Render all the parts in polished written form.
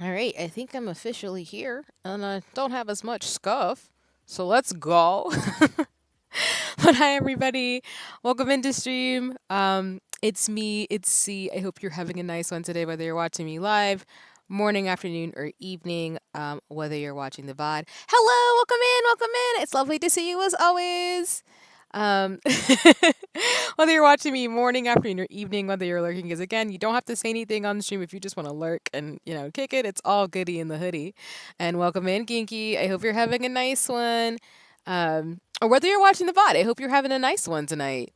All right, I think I'm officially here, and I don't have as much scuff. So let's go. But hi everybody, welcome into stream. It's me, it's C. I hope you're having a nice one today, whether you're watching me live, morning, afternoon, or evening. Whether you're watching the VOD. Hello, welcome in, welcome in. It's lovely to see you as always. Um, whether you're watching me morning, afternoon, or evening, whether you're lurking, because again, you don't have to say anything on the stream if you just want to lurk and kick it. It's all goody in the hoodie. And welcome in, Ginky. I hope you're having a nice one. Or whether you're watching the VOD, I hope you're having a nice one tonight.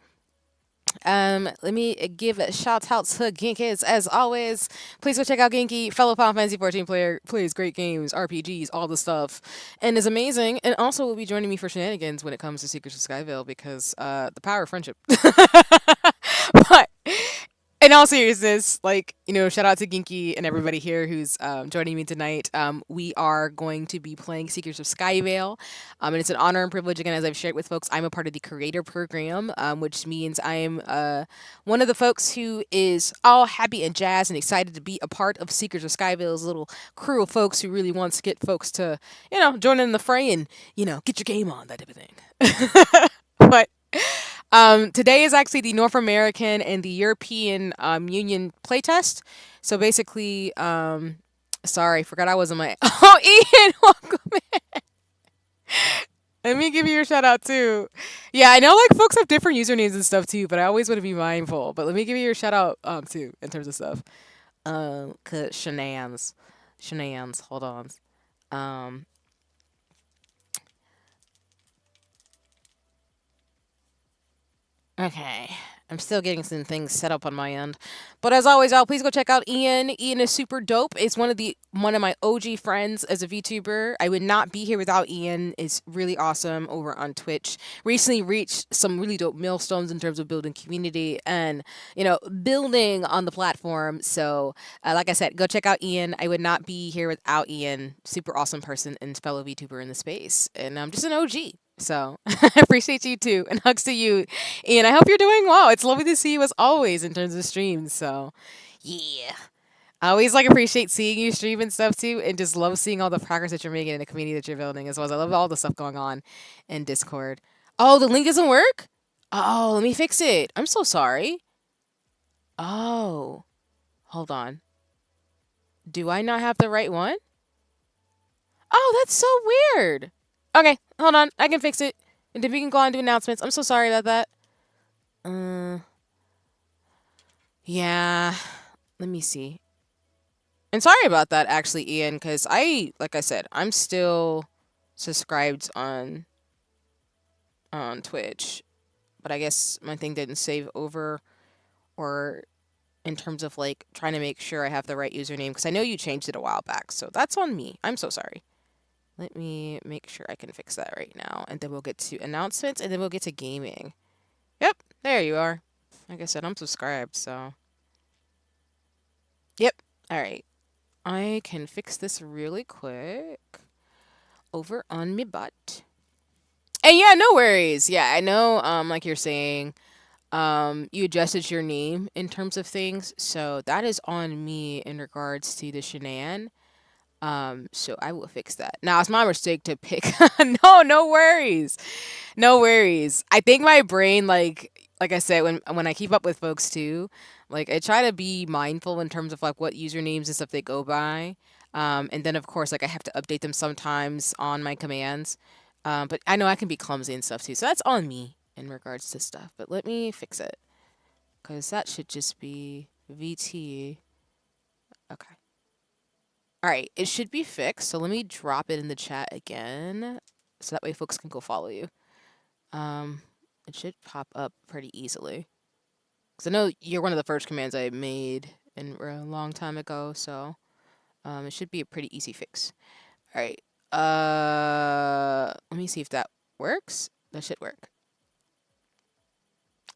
Let me give a shout out to Genki as always. Please go check out Genki, fellow Final Fantasy 14 player, plays great games, RPGs, all the stuff, and is amazing. And also will be joining me for shenanigans when it comes to Seekers of Skyveil because the power of friendship. But in all seriousness, shout out to Ginky and everybody here who's joining me tonight. We are going to be playing Seekers of Skyveil. And it's an honor and privilege, again, as I've shared with folks, I'm a part of the creator program, which means I am one of the folks who is all happy and jazzed and excited to be a part of Seekers of Skyveil's little crew of folks who really wants to get folks to, join in the fray and, get your game on, that type of thing. But today is actually the North American and the European Union playtest. So basically, sorry, forgot I was in my. Oh, Ian, welcome in. Let me give you a shout out too. Yeah, I know like folks have different usernames and stuff too, but I always want to be mindful. But let me give you a shout out too in terms of stuff. Cause shenanigans. Hold on. Um, Okay. I'm still getting some things set up on my end. But as always, y'all, please go check out Ian. Ian is super dope. It's one of my OG friends as a VTuber. I would not be here without Ian. It's really awesome over on Twitch. Recently reached some really dope milestones in terms of building community and, building on the platform. So, like I said, go check out Ian. I would not be here without Ian. Super awesome person and fellow VTuber in the space. And I'm just an OG. So I appreciate you too. And hugs to you. And I hope you're doing well. It's lovely to see you as always in terms of streams. So, yeah. I always appreciate seeing you stream and stuff too, and just love seeing all the progress that you're making in the community that you're building as well as I love all the stuff going on in Discord. Oh, the link doesn't work? Oh, let me fix it. I'm so sorry. Oh, hold on. Do I not have the right one? Oh, that's so weird. Okay, hold on. I can fix it. And then we can go on to announcements. I'm so sorry about that. Uh, yeah. Let me see. And sorry about that, actually, Ian, because like I said, I'm still subscribed on Twitch, but I guess my thing didn't save over, or in terms of trying to make sure I have the right username, because I know you changed it a while back, so that's on me. I'm so sorry. Let me make sure I can fix that right now, and then we'll get to announcements, and then we'll get to gaming. Yep, there you are. Like I said, I'm subscribed, so. Yep. All right. I can fix this really quick over on my butt. And yeah, no worries. Yeah, I know, like you're saying, you adjusted your name in terms of things, so that is on me in regards to the shenan. So I will fix that. Now it's my mistake to pick. No, no worries. No worries. I think my brain, like I said, when I keep up with folks too, I try to be mindful in terms of what usernames and stuff they go by. And then of course I have to update them sometimes on my commands. But I know I can be clumsy and stuff too, so that's on me in regards to stuff. But let me fix it, cause that should just be VT. Okay. All right, it should be fixed. So let me drop it in the chat again, so that way folks can go follow you. Um, it should pop up pretty easily. Because I know you're one of the first commands I made a long time ago, so it should be a pretty easy fix. All right. Let me see if that works. That should work.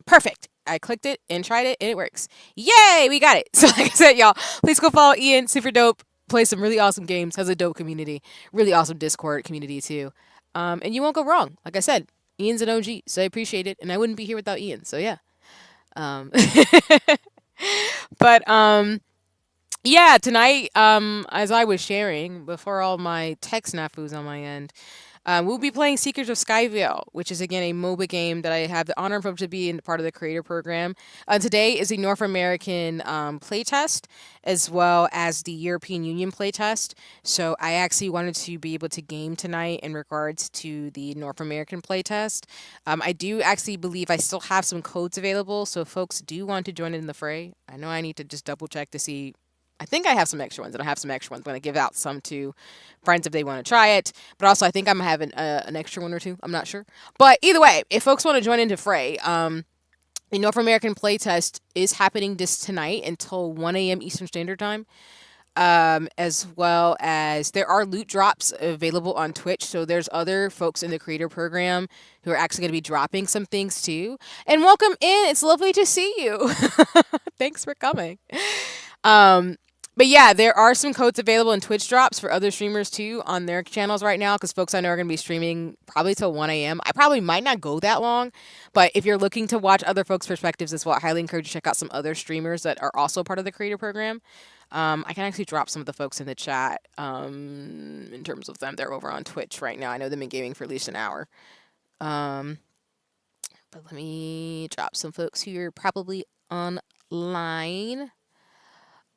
Perfect. I clicked it and tried it, and it works. Yay, we got it. So like I said, y'all, please go follow Ian. Super dope. Plays some really awesome games. Has a dope community. Really awesome Discord community too. And you won't go wrong. Like I said, Ian's an OG, so I appreciate it, and I wouldn't be here without Ian. So yeah. Um, but Yeah, tonight, as I was sharing before all my tech snafus on my end, we'll be playing Seekers of Skyveil, which is again a MOBA game that I have the honor of to be in part of the creator program. Today is a North American playtest as well as the European Union playtest. So I actually wanted to be able to game tonight in regards to the North American playtest. I do actually believe I still have some codes available, so if folks do want to join in the fray, I know I need to just double check to see. I think I have some extra ones, and I have some extra ones. I'm going to give out some to friends if they want to try it. But also, I think I'm having an extra one or two. I'm not sure. But either way, if folks want to join into Fray, the North American playtest is happening this tonight until 1 a.m. Eastern Standard Time. As well as there are loot drops available on Twitch. So there's other folks in the creator program who are actually going to be dropping some things too. And welcome in. It's lovely to see you. Thanks for coming. Um, but yeah, there are some codes available in Twitch drops for other streamers too on their channels right now because folks I know are going to be streaming probably till 1 a.m. I probably might not go that long, but if you're looking to watch other folks' perspectives as well, I highly encourage you to check out some other streamers that are also part of the creator program. I can actually drop some of the folks in the chat in terms of them. They're over on Twitch right now. I know they've been gaming for at least an hour. Um, but let me drop some folks who are probably online.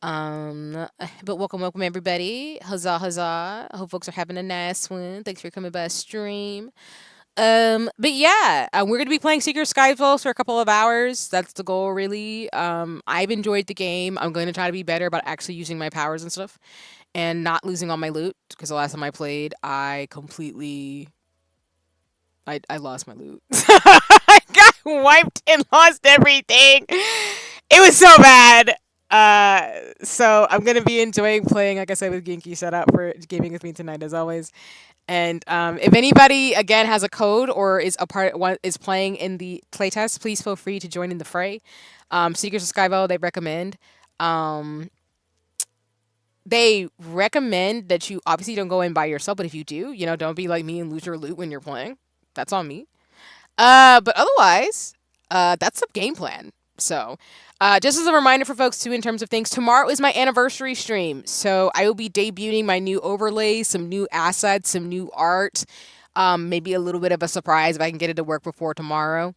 But welcome everybody. Huzzah, huzzah. I hope folks are having a nice one. Thanks for coming by stream. But yeah, we're gonna be playing Seekers of Skyveil for a couple of hours. That's the goal, really. I've enjoyed the game. I'm going to try to be better about actually using my powers and stuff, and not losing all my loot. Because the last time I played, I completely, I lost my loot. I got wiped and lost everything. It was so bad. So I'm gonna be enjoying playing, like I said, with Genki. Set up for gaming with me tonight, as always. And if anybody again has a code or is a part is playing in the playtest, please feel free to join in the fray. Seekers of Skyveil, they recommend. Um, they recommend that you obviously don't go in by yourself, but if you do, don't be like me and lose your loot when you're playing. That's on me. But otherwise, that's the game plan. So, just as a reminder for folks too, in terms of things, tomorrow is my anniversary stream. So I will be debuting my new overlays, some new assets, some new art. Maybe a little bit of a surprise if I can get it to work before tomorrow.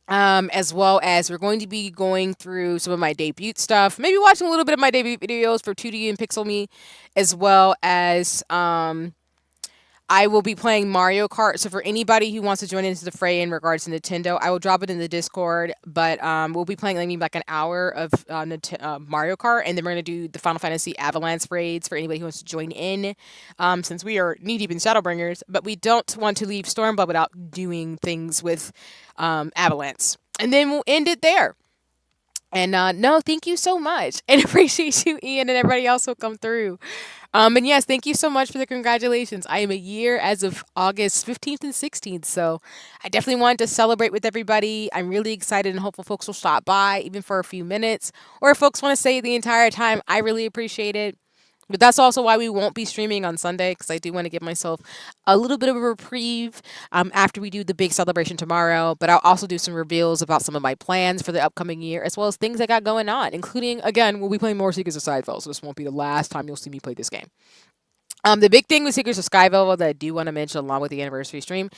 As well as we're going to be going through some of my debut stuff, maybe watching a little bit of my debut videos for 2D and Pixel Me, as well as I will be playing Mario Kart. So for anybody who wants to join into the fray in regards to Nintendo, I will drop it in the Discord. But we'll be playing like an hour of Mario Kart, and then we're gonna do the Final Fantasy Avalanche raids for anybody who wants to join in. Since we are knee deep in Shadowbringers, but we don't want to leave Stormblood without doing things with Avalanche, and then we'll end it there. And no, thank you so much, and appreciate you, Ian, and everybody else who come through. And yes, thank you so much for the congratulations. I am a year as of August 15th and 16th, so I definitely wanted to celebrate with everybody. I'm really excited and hopeful folks will stop by, even for a few minutes, or if folks want to stay the entire time. I really appreciate it. But that's also why we won't be streaming on Sunday, because I do want to give myself a little bit of a reprieve after we do the big celebration tomorrow. But I'll also do some reveals about some of my plans for the upcoming year, as well as things I got going on, including, again, we'll be playing more Seekers of Skyveil, so this won't be the last time you'll see me play this game. The big thing with Seekers of Skyveil that I do want to mention along with the anniversary stream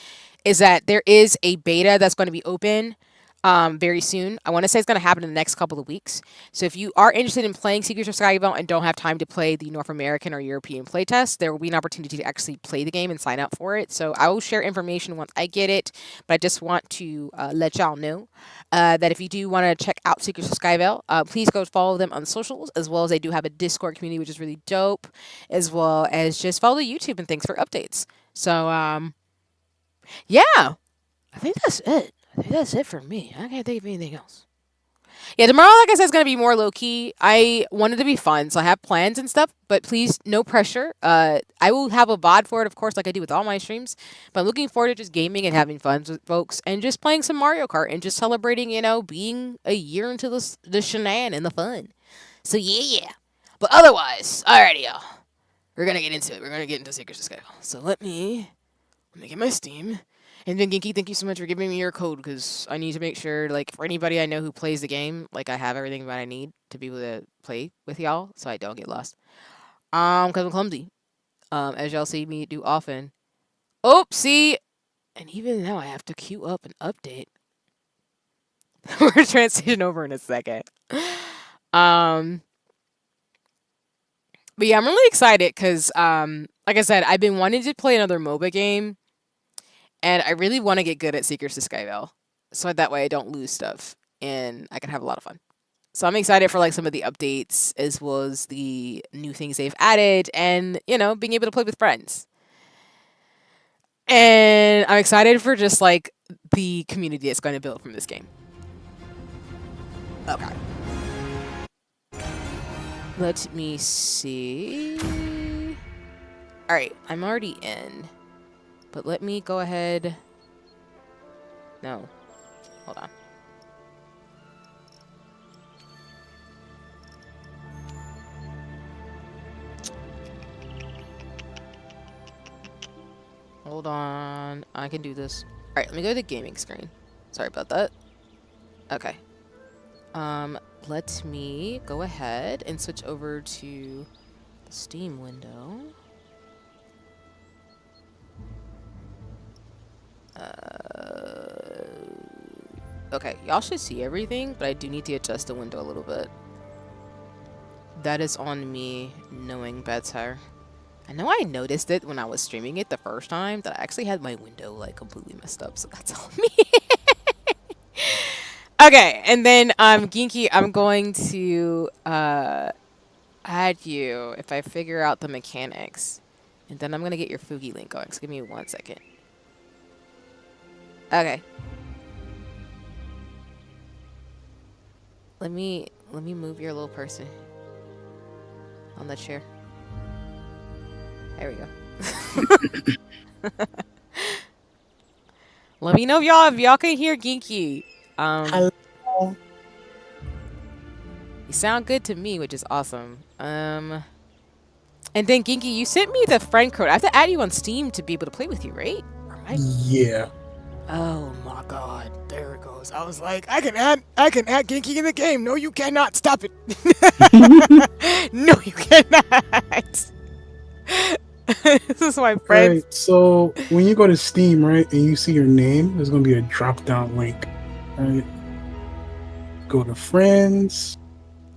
is that there is a beta that's going to be open very soon. I want to say it's going to happen in the next couple of weeks. So if you are interested in playing Seekers of Skyveil and don't have time to play the North American or European playtest, there will be an opportunity to actually play the game and sign up for it. So I will share information once I get it, but I just want to let y'all know that if you do want to check out Seekers of Skyveil, please go follow them on socials, as well as they do have a Discord community, which is really dope, as well as just follow YouTube and things for updates. So yeah, I think that's it. I think that's it for me. I can't think of anything else. Yeah, tomorrow, like I said, is going to be more low-key. I wanted to be fun, so I have plans and stuff, but please, no pressure. I will have a VOD for it, of course, like I do with all my streams, but I'm looking forward to just gaming and having fun with folks and just playing some Mario Kart and just celebrating, being a year into the shenan and the fun. So, yeah. But otherwise, alrighty, y'all. We're going to get into it. We're going to get into Seekers of Skyveil. So let me get my Steam. And then Genki, thank you so much for giving me your code because I need to make sure, like, for anybody I know who plays the game, like, I have everything that I need to be able to play with y'all, so I don't get lost. Because I'm clumsy, as y'all see me do often. Oh, see, and even now I have to queue up an update. We're gonna transition over in a second. Um, but yeah, I'm really excited because, like I said, I've been wanting to play another MOBA game, and I really want to get good at Seekers of Skyveil, so that way I don't lose stuff and I can have a lot of fun. So I'm excited for like some of the updates as well as the new things they've added, and being able to play with friends. And I'm excited for just like the community that's going to build from this game. Okay. Let me see. All right, I'm already in. But let me go ahead. No. Hold on. Hold on. I can do this. All right, let me go to the gaming screen. Sorry about that. Okay. Let me go ahead and switch over to the Steam window. Okay, y'all should see everything, but I do need to adjust the window a little bit. That is on me knowing better. I know I noticed it when I was streaming it the first time, that I actually had my window like completely messed up, so that's on me. Okay, and then Ginky, I'm going to add you if I figure out the mechanics. And then I'm gonna get your Fugi link going. So give me 1 second. Okay. Let me move your little person on the chair. There we go. Let me know if y'all can hear Ginky. Hello. You sound good to me, which is awesome. And then Ginky, you sent me the friend code. I have to add you on Steam to be able to play with you, right? Yeah. Oh my god, there it goes. I was like, I can add Genki in the game. No, you cannot. Stop it. No, you cannot. This is my friend. Right, so when you go to Steam, right, and you see your name, there's gonna be a drop-down link. Right. Go to friends.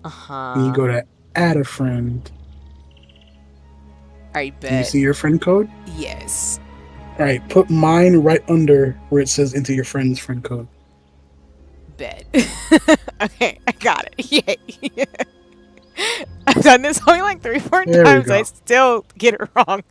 And you go to add a friend. I bet. Do you see your friend code? Yes. Alright, put mine right under where it says enter your friend's friend code. Bet. Okay, I got it. Yay. I've done this only like 3-4 times. I still get it wrong.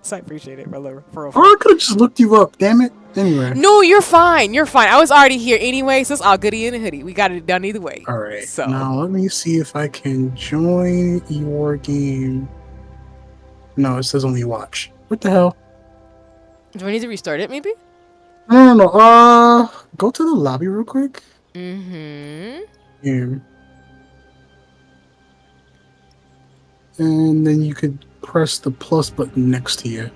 So I appreciate it, brother. Oh, I could have just looked you up, damn it. Anyway. No, you're fine. You're fine. I was already here anyway, so it's all goody in a hoodie. We got it done either way. Alright. So now let me see if I can join your game. No, it says only watch. What the hell? Do I need to restart it, maybe? No. Go to the lobby real quick. Mm-hmm. Yeah. And then you could press the plus button next to you.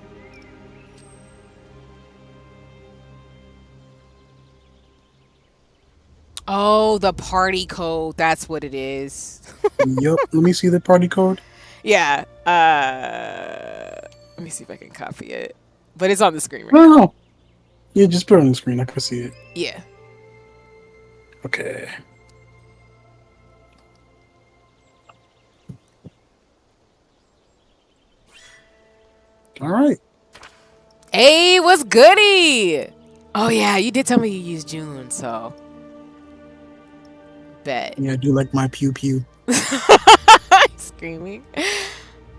Oh, the party code. That's what it is. Yup. Let me see the party code. Yeah. Let me see if I can copy it. But it's on the screen right now. No. Yeah, just put it on the screen. I can see it. Yeah. Okay. All right. Hey, what's goody? Oh yeah, you did tell me you used June, so bet. Yeah, I do like my pew pew. Screaming.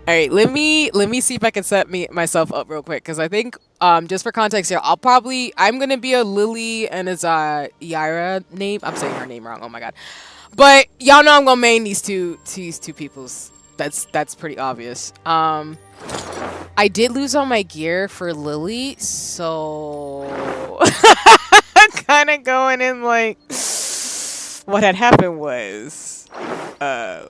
All right, let me see if I can set myself up real quick, because I think just for context here, I'm gonna be a Lily and a Yaira name. I'm saying her name wrong. Oh my god. But y'all know I'm gonna main these two peoples. That's pretty obvious. I did lose all my gear for Lily, so kind of going in like what had happened was I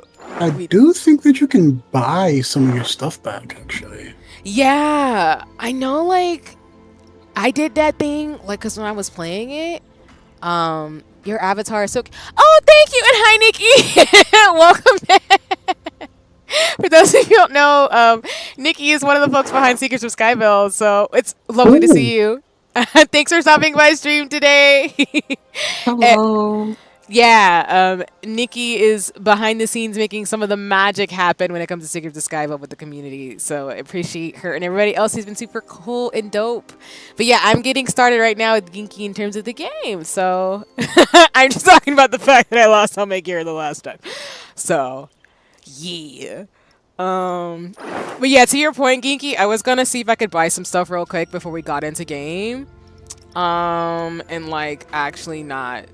do think that you can buy some of your stuff back, actually. Yeah, I know, like I did that thing, like, because when I was playing it, your avatar is so... Oh, thank you, and hi, Nikki! Welcome back! For those of you who don't know, Nikki is one of the folks behind Seekers of Skyveil, so it's lovely to see you. Thanks for stopping by stream today. Hello. Yeah, Nikki is behind the scenes making some of the magic happen when it comes to Seekers of Skyveil with the community. So I appreciate her and everybody else who's been super cool and dope. But yeah, I'm getting started right now with Ginky in terms of the game. So I'm just talking about the fact that I lost all my gear the last time. So yeah. But yeah, to your point, Ginky, I was gonna see if I could buy some stuff real quick before we got into game. And like actually not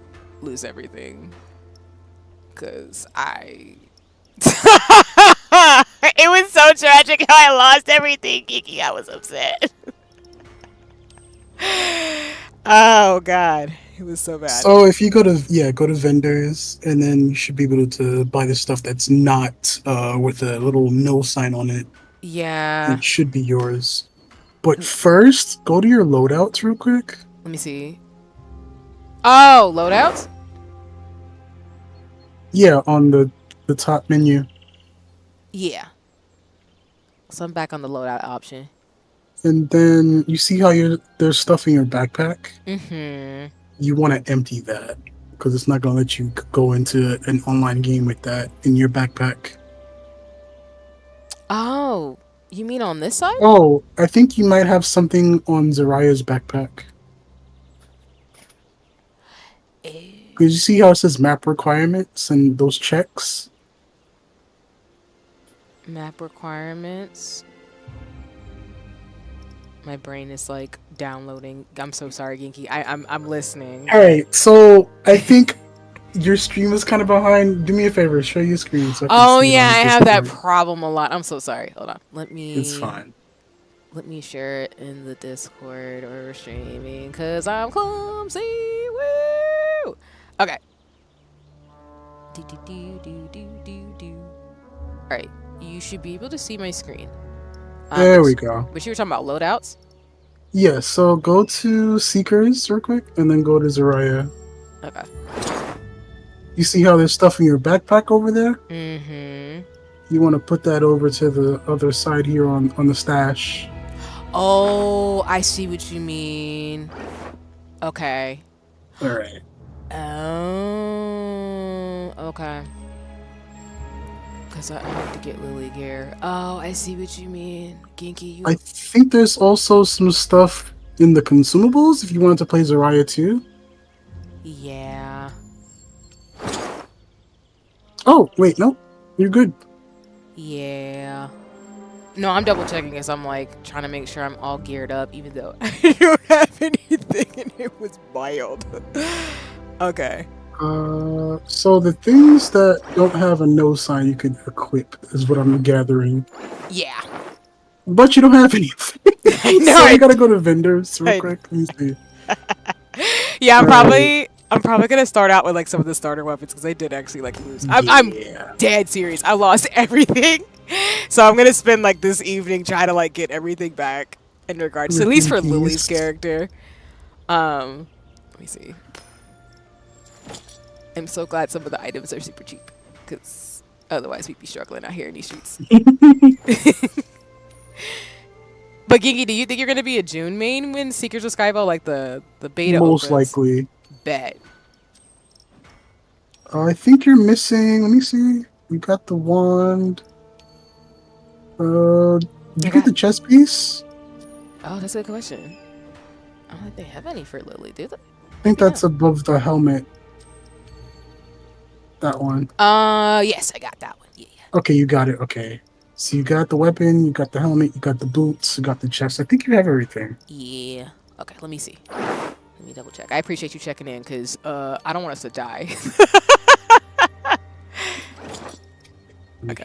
lose everything, because it was so tragic how I lost everything, Kiki. I was upset. Oh god, it was so bad. So if you go to vendors, and then you should be able to buy the stuff that's not with a little no sign on it. Yeah, it should be yours. But first, go to your loadouts real quick. Let me see. Oh, loadouts? Yeah, on the top menu. Yeah. So I'm back on the loadout option. And then you see how there's stuff in your backpack? Mm-hmm. You want to empty that, because it's not going to let you go into an online game with that in your backpack. Oh, you mean on this side? Oh, I think you might have something on Zariah's backpack. Because you see how it says map requirements and those checks? Map requirements. My brain is like downloading. I'm so sorry, Ginky. I'm listening. Alright, so I think your stream is kind of behind. Do me a favor, show your screen. So oh yeah, I have that problem a lot. I'm so sorry. Hold on. Let me... It's fine. Let me share it in the Discord or we're streaming, because I'm clumsy. Woo! Okay. Alright, you should be able to see my screen. There we go. But you were talking about loadouts? Yeah, so go to Seekers real quick, and then go to Zariah. Okay. You see how there's stuff in your backpack over there? Mm-hmm. You want to put that over to the other side here on the stash. Oh, I see what you mean. Okay. Alright. Oh, okay. Because I have to get Lily gear. Oh, I see what you mean. Ginky, I think there's also some stuff in the consumables if you wanted to play Zariah too. Yeah. Oh, wait, no. You're good. Yeah. No, I'm double checking because I'm like trying to make sure I'm all geared up, even though I don't have anything and it was wild. Okay. So the things that don't have a no sign you could equip is what I'm gathering. Yeah. But you don't have anything. No, so you gotta go to vendors real quick. Let me see. Yeah, I'm probably gonna start out with like some of the starter weapons because I did actually like lose. I'm dead serious. I lost everything, so I'm gonna spend like this evening trying to like get everything back in regards to, at least for Lily's character. Let me see. I'm so glad some of the items are super cheap, because otherwise we'd be struggling out here in these streets. But Gingy, do you think you're gonna be a June main when Seekers of Skyveil, like the beta Most opens? likely. Bet. I think you're missing. Let me see. You got the wand. Did you get the chest piece? Oh, that's a good question. I don't think they have any for Lily, do they? I think that's above the helmet. That one. Yes, I got that one. Yeah. Okay, you got it. Okay. So you got the weapon, you got the helmet, you got the boots, you got the chest. I think you have everything. Yeah. Okay, let me see. Let me double check. I appreciate you checking in, because I don't want us to die. Okay.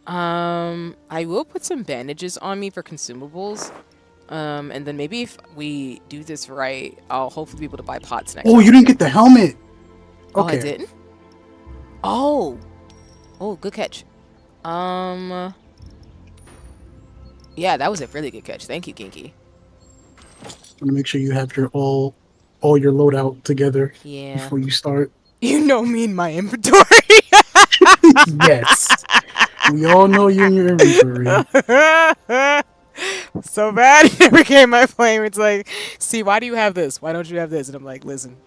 I will put some bandages on me for consumables. And then maybe if we do this right, I'll hopefully be able to buy pots next time. Oh, you didn't get the helmet. Okay. Oh, I didn't? Oh. Oh, good catch. Yeah, that was a really good catch. Thank you, Kinky. Want to make sure you have your all your loadout together Yeah. before you start. You know me in my inventory. Yes. We all know you in your inventory. So bad. Every game I play, it's like, see, why do you have this? Why don't you have this? And I'm like, listen.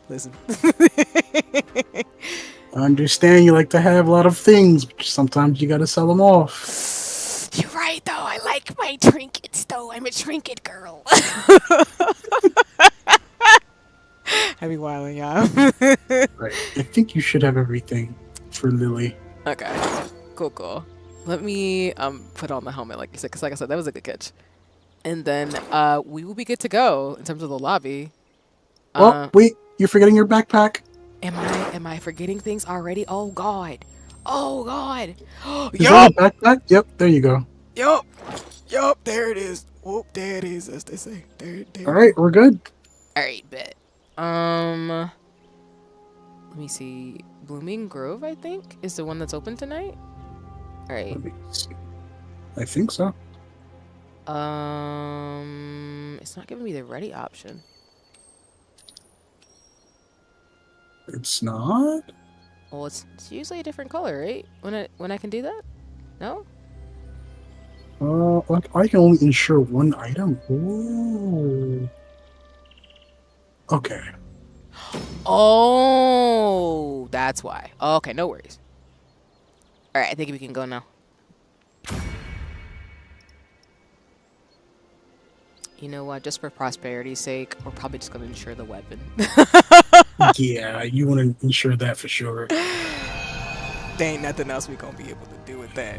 I understand you like to have a lot of things, but sometimes you gotta sell them off. You're right, though. I like my trinkets, though. I'm a trinket girl. I be wilding, y'all. Right. I think you should have everything for Lily. Okay. Cool. Let me put on the helmet, like you said, because like I said, that was a good catch. And then we will be good to go in terms of the lobby. Oh, wait, you're forgetting your backpack. Am I forgetting things already? Oh God. Is that a backpack? Yep, there you go. Yup, there it is. Whoop, there it is, as they say. There. Alright, we're good. Alright, bet. Let me see. Blooming Grove, I think, is the one that's open tonight. Alright. I think so. It's not giving me the ready option. It's not? Well, it's usually a different color, right? When I can do that? No? I can only insure one item. Ooh. Okay. Oh, that's why. Okay, no worries. All right, I think we can go now. You know what? Just for prosperity's sake, we're probably just gonna insure the weapon. Yeah, you want to insure that for sure. There ain't nothing else we gonna be able to do with that.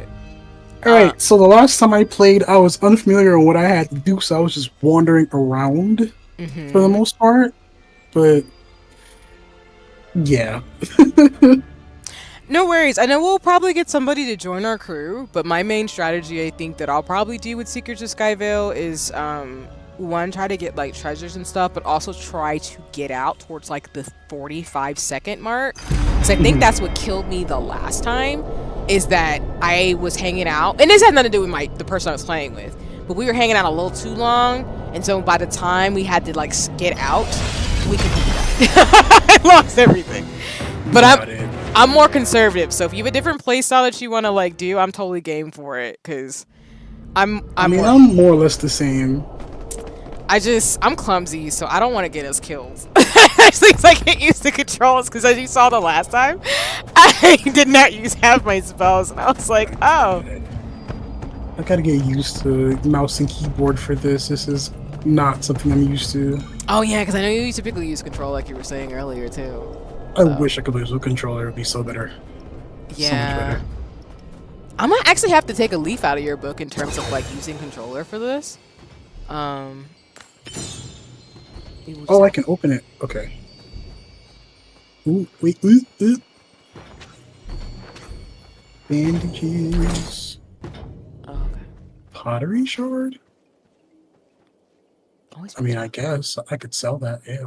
Alright, so the last time I played, I was unfamiliar on what I had to do, so I was just wandering around for the most part. But yeah. No worries. I know we'll probably get somebody to join our crew, but my main strategy I think that I'll probably do with Seekers of Skyveil is one, try to get like treasures and stuff, but also try to get out towards like the 45-second mark. Because I think that's what killed me the last time, is that I was hanging out, and this had nothing to do with the person I was playing with, but we were hanging out a little too long, and so by the time we had to like get out, we could do that. I lost everything. But I'm more conservative, so if you have a different playstyle that you want to like do, I'm totally game for it, because I'm more or less the same. I'm clumsy, so I don't want to get us killed. Actually, I get used to controls, because as you saw the last time, I did not use half my spells, and I was like, oh. I gotta get used to mouse and keyboard for this. This is not something I'm used to. Oh yeah, because I know you typically use control like you were saying earlier, too. I wish I could use a controller. It would be so better. Yeah. So much better. I might actually have to take a leaf out of your book in terms of like using controller for this. Oh, I can open it. Okay. Ooh, wait, ooh. Bandages. Oh, okay. Pottery shard? Always I mean, I guess I could sell that. Yeah.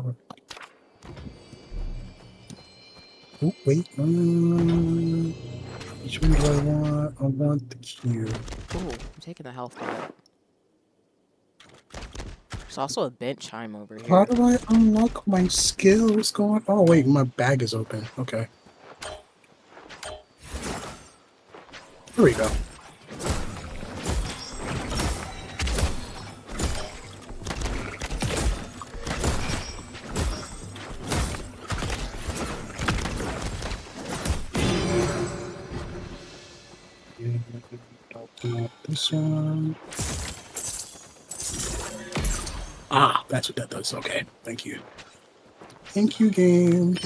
Oh, wait. Which one do I want? I want the cube. Ooh, I'm taking the health part. There's also a bent chime over here. How do I unlock my skills going? Oh, wait, my bag is open. Okay. Here we go. This one. Ah, that's what that does. Okay, thank you. Thank you, game.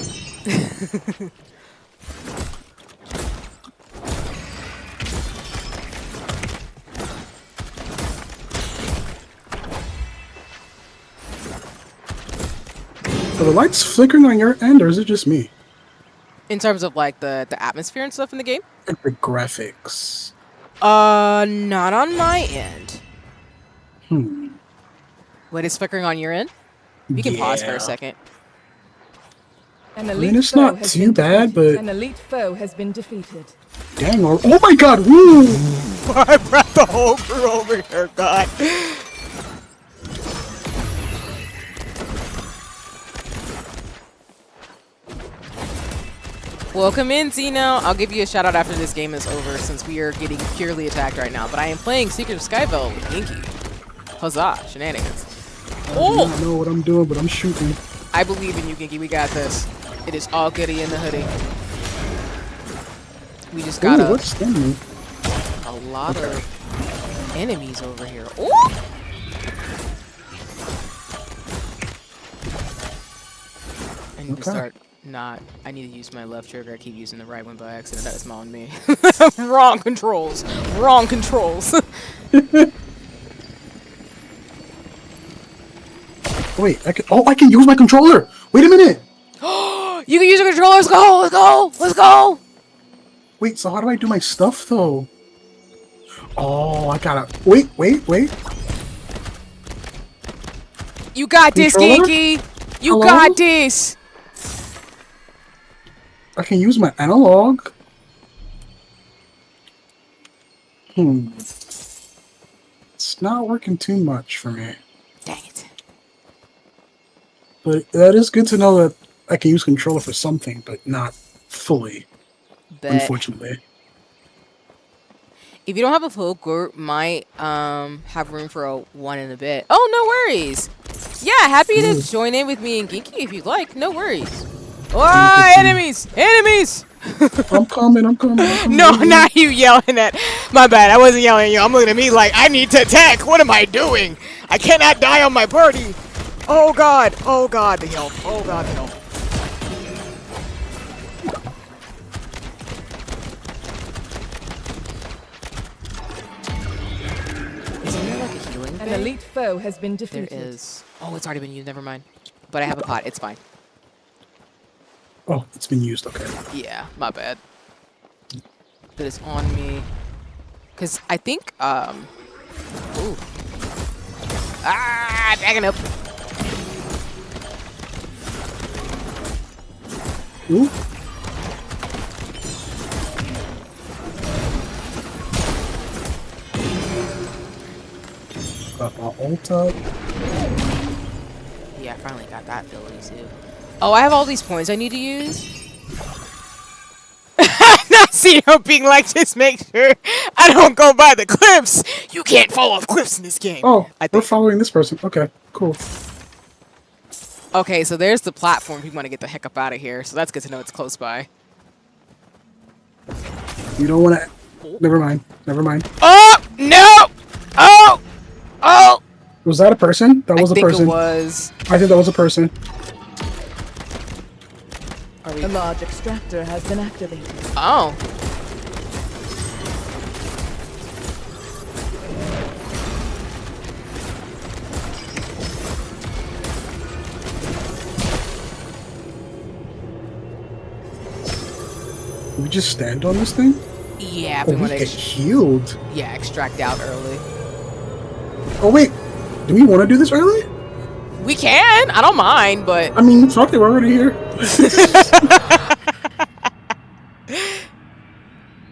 Are the lights flickering on your end, or is it just me? In terms of like the atmosphere and stuff in the game? Like the graphics. Not on my end. What is flickering on your end? You can pause for a second. I mean, it's not too bad, but an elite foe has been defeated. Dang! Oh my God! Woo! before I brought the whole crew over here, God. Welcome in, Zeno. I'll give you a shout out after this game is over since we are getting purely attacked right now. But I am playing Seekers of Skyveil with Inky. Huzzah, shenanigans. Oh! I don't know what I'm doing, but I'm shooting. I believe in you, Ginky. We got this. It is all goody in the hoodie. We just got a lot of enemies over here. Ooh! I need to start not. I need to use my left trigger. I keep using the right one by accident. That is on me. Wrong controls. Wrong controls. Wait, I can use my controller. Wait a minute. You can use your controller. Let's go. Let's go. Let's go. Wait, so how do I do my stuff though? Oh, I gotta wait. You got this, Ginky. You got this. I can use my analog. It's not working too much for me. Dang it. But that is good to know that I can use controller for something, but not fully. Unfortunately. If you don't have a full group, might have room for a one in a bit. Oh, no worries. Yeah, happy to join in with me and Ginky if you'd like. No worries. Oh, enemies! Enemies! I'm coming. No, not you yelling at. My bad. I wasn't yelling at you. I'm looking at me like I need to attack. What am I doing? I cannot die on my party. Oh God. Oh God, the health. Oh God, the health. Isn't there like a healing thing? An elite foe has been defeated. There is. Oh, it's already been used. Never mind. But I have a pot. It's fine. Oh, it's been used. Okay. Yeah, my bad. That is on me. Cause I think ooh. Ah, backing up. Ooh. Got my ult up. Yeah, I finally got that ability too. Oh, I have all these points I need to use. Not Zeno being like, just make sure I don't go by the cliffs. You can't fall off cliffs in this game. Oh, we're following this person. Okay, cool. Okay, so there's the platform. We want to get the heck up out of here. So that's good to know it's close by. You don't want to. Never mind. Oh no! Oh! Was that a person? That was a person. I think it was. I think that was a person. A large extractor has been activated. Oh. Can we just stand on this thing? Yeah, we get healed. Yeah, extract out early. Oh wait, do we want to do this early? We can. I don't mind, but I mean, fuck it, we're already here.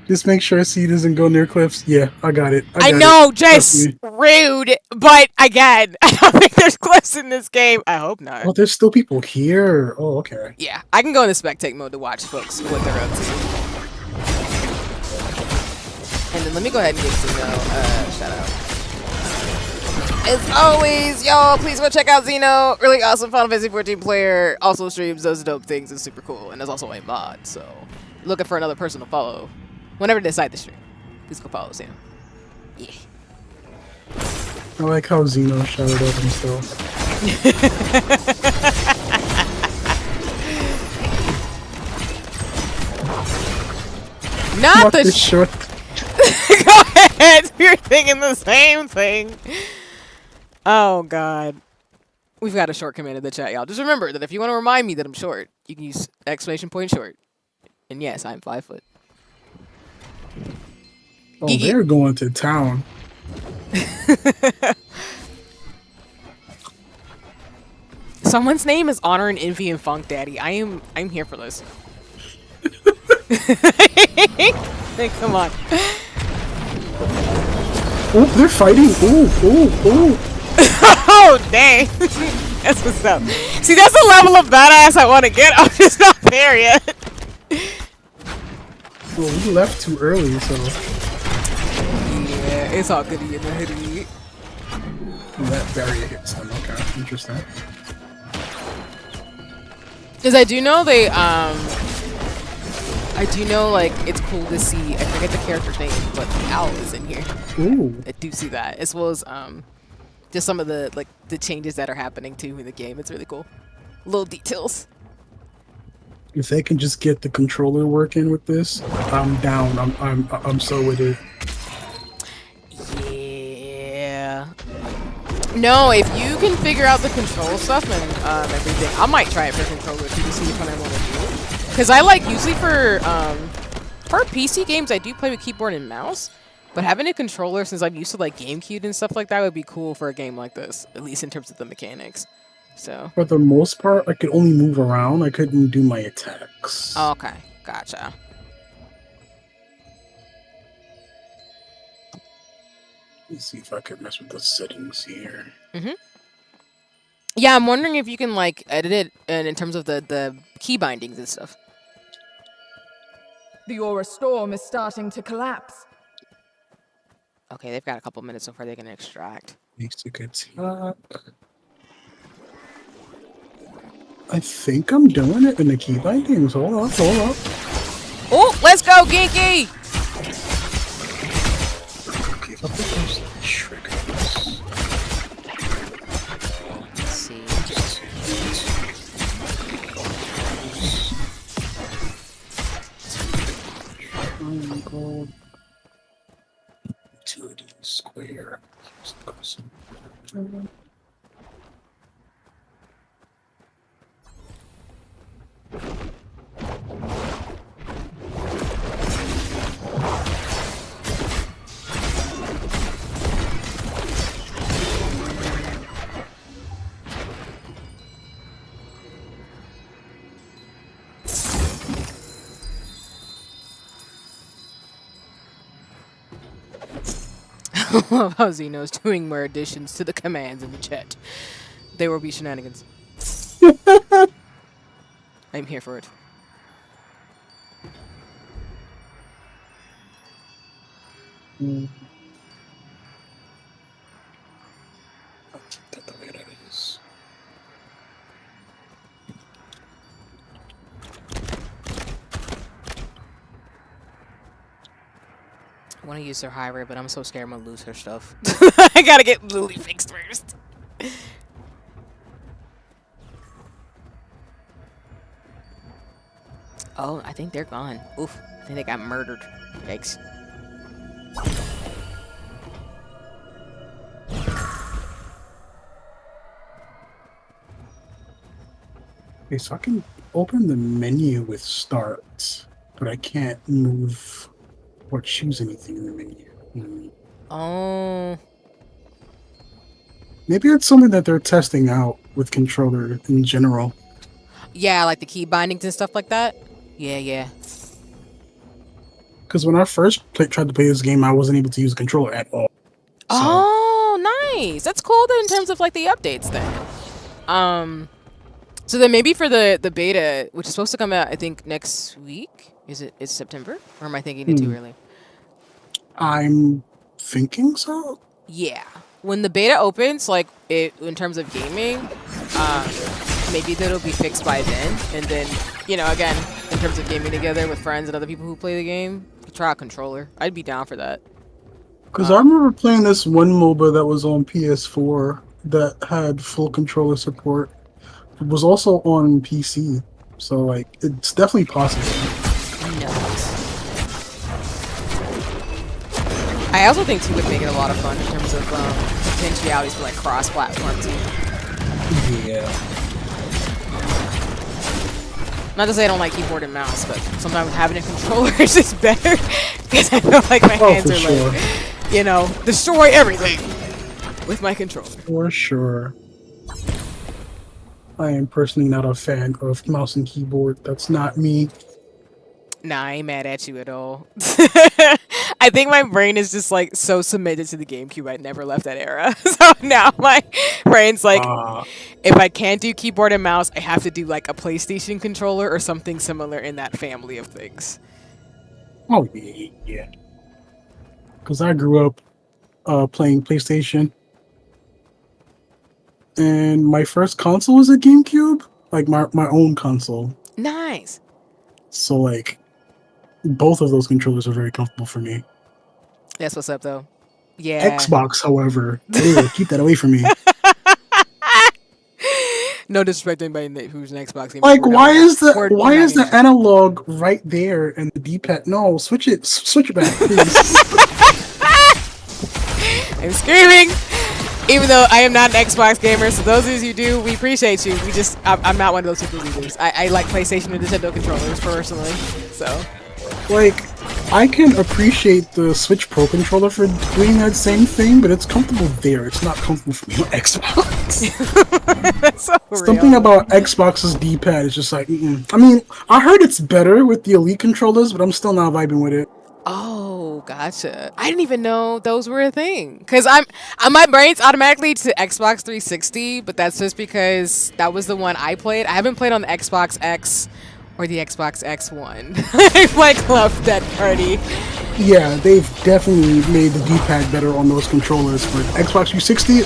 Just make sure C doesn't go near cliffs. Yeah, I got it. I know, just rude. But again, I don't think there's cliffs in this game. I hope not. Oh, there's still people here. Oh, okay. Yeah, I can go into spectate mode to watch folks what they're up to. And then let me go ahead and give Zeno shout out. As always, y'all, please go check out Zeno. Really awesome Final Fantasy 14 player. Also streams those dope things. It's super cool. And there's also a mod, so looking for another person to follow. Whenever they decide to stream, please go follow Zeno. Yeah. I like how Zeno shouted out himself. Not the short. Go ahead. You're thinking the same thing. Oh God. We've got a short command in the chat, y'all. Just remember that if you want to remind me that I'm short, you can use exclamation point short. And yes, I'm 5 foot. Oh, they're going to town. Someone's name is Honor and Envy and Funk Daddy. I'm here for this. Come on. Oh, they're fighting. Oh. Oh, dang. That's what's up. See, that's the level of badass I want to get. I'm just not there yet. Well, we left too early, so. Yeah, it's all good in the hoodie. That barrier hits them. Okay, interesting. Because I do know they, I do know, like, it's cool to see, I forget the character's name, but the owl is in here. Ooh. I do see that, as well as, just some of the, like, the changes that are happening, too, in the game. It's really cool. Little details. If they can just get the controller working with this, I'm down. I'm so with it. Yeah. No, if you can figure out the control stuff and everything, I might try it for controller too to see what I want to do. Because I like usually for PC games, I do play with keyboard and mouse. But having a controller, since I'm used to like GameCube and stuff like that, would be cool for a game like this, at least in terms of the mechanics. So. For the most part, I could only move around. I couldn't do my attacks. Oh, okay, gotcha. Let's see if I can mess with the settings here. Yeah, I'm wondering if you can like edit it in terms of the key bindings and stuff. The Aurastorm is starting to collapse. Okay, they've got a couple minutes before they can extract. Basic attack. I think I'm doing it in the key bindings. Hold up. Oh, let's go, Geeky! Give up with those triggers. Let's see. Triangle. Utility square. I love how Xeno's doing more additions to the commands in the chat. They will be shenanigans. I'm here for it. I'll keep that the way that is. I want to use her high but I'm so scared I'm going to lose her stuff. I gotta get Lily fixed first. Oh, I think they're gone. Oof. I think they got murdered. Yikes. Okay, so I can open the menu with start, but I can't move or choose anything in the menu. Oh. Maybe it's something that they're testing out with controller in general. Yeah, like the key bindings and stuff like that? Yeah. Because when I first tried to play this game, I wasn't able to use a controller at all. So. Oh, nice. That's cool then in terms of like the updates then. So then maybe for the beta, which is supposed to come out, I think, next week. Is it September? Or am I thinking it too early? I'm thinking so. Yeah. When the beta opens, like in terms of gaming, maybe that'll be fixed by then. And then, you know, again, in terms of gaming together with friends and other people who play the game, try out controller. I'd be down for that. Because I remember playing this one MOBA that was on PS4 that had full controller support. It was also on PC, so like it's definitely possible. Nice. I also think too would make it a lot of fun in terms of potentialities for like cross-platform too. Yeah. Not to say I don't like keyboard and mouse, but sometimes having a controller is just better because I feel like my hands are like, you know, destroy everything with my controller. For sure. I am personally not a fan of mouse and keyboard. That's not me. Nah, I ain't mad at you at all. I think my brain is just like so submitted to the GameCube. I never left that era. So now my brain's like, if I can't do keyboard and mouse, I have to do like a PlayStation controller or something similar in that family of things. Oh yeah. Because I grew up playing PlayStation, and my first console was a GameCube, like my own console. Nice. So like, both of those controllers are very comfortable for me. That's what's up, though. Yeah. Xbox, however, keep that away from me. No disrespect to anybody who's an Xbox gamer. Like, why is the analog right there and the D-pad? No, switch it back, please. I'm screaming. Even though I am not an Xbox gamer, so those of you who do, we appreciate you. I'm not one of those people leaders. I like PlayStation and Nintendo controllers personally, so. Like, I can appreciate the Switch Pro controller for doing that same thing, but it's comfortable there. It's not comfortable for me on Xbox. That's so Something about Xbox's D-pad is just like, I mean, I heard it's better with the Elite controllers, but I'm still not vibing with it. Oh, gotcha. I didn't even know those were a thing. Cause my brain's automatically to Xbox 360, but that's just because that was the one I played. I haven't played on the Xbox X or the Xbox X1. I like love that party. Yeah, they've definitely made the D-pad better on those controllers, but Xbox 360,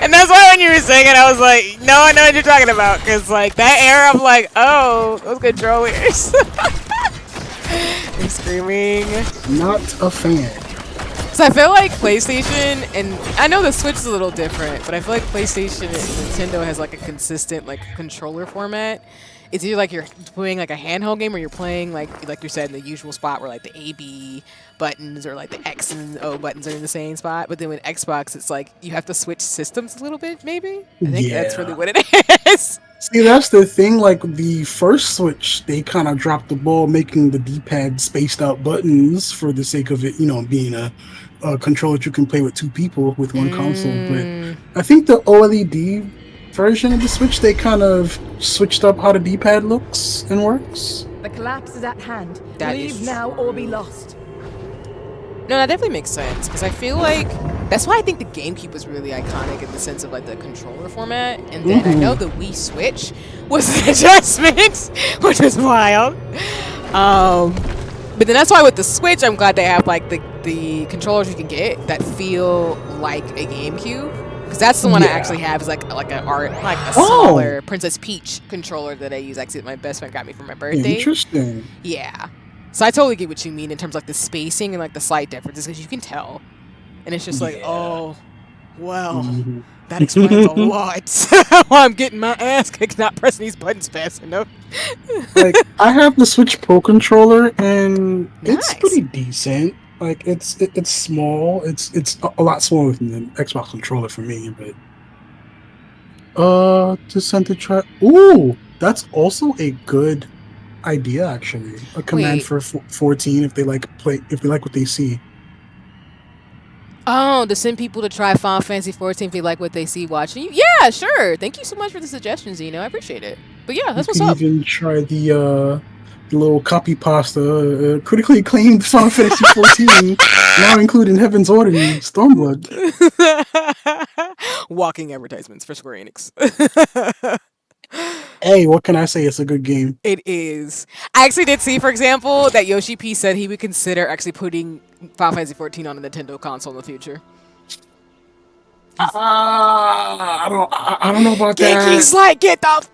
And that's why when you were saying it, I was like, no, I know what you're talking about. Cause like that era, I'm like, oh, those controllers. I'm screaming. Not a fan. So I feel like PlayStation, and I know the Switch is a little different, but I feel like PlayStation and Nintendo has like a consistent like controller format. It's either like you're playing like a handheld game or you're playing like you said in the usual spot where like the A, B buttons or like the X and O buttons are in the same spot. But then with Xbox, it's like you have to switch systems a little bit, maybe? I think that's really what it is. See, that's the thing. Like the first Switch, they kind of dropped the ball making the D-pad spaced out buttons for the sake of it, being a controller that you can play with two people with one console. But I think the OLED version of the Switch, they kind of switched up how the D-pad looks and works. The collapse is at hand. That Leave is now or be lost. No, that definitely makes sense because I feel like that's why I think the GameCube was really iconic in the sense of like the controller format. And then I know the Wii Switch was an adjustment, which was wild. But then that's why with the Switch, I'm glad they have like the controllers you can get that feel like a GameCube. Because that's the one I actually have is like a smaller Princess Peach controller that I use. Actually, my best friend got me for my birthday. Interesting. Yeah. So I totally get what you mean in terms of like the spacing and like the slight differences because you can tell. And it's just like, oh, well, that explains a lot. While I'm getting my ass kicked not pressing these buttons fast enough. Like, I have the Switch Pro controller and it's pretty decent. Like, it's small. It's a lot smaller than the Xbox controller for me, but to send to try. Ooh, that's also a good idea actually. A command for 14 if they like what they see. Oh, to send people to try Final Fantasy 14 if they like what they see watching you. Yeah, sure. Thank you so much for the suggestions, Zeno. I appreciate it. But yeah, that's what's up. You can even try the little copy pasta, critically acclaimed Final Fantasy 14, now including Heaven's Order and Stormblood. Walking advertisements for Square Enix. Hey, what can I say? It's a good game. It is. I actually did see, for example, that Yoshi P said he would consider actually putting Final Fantasy 14 on a Nintendo console in the future. I don't know about that. He's like, get out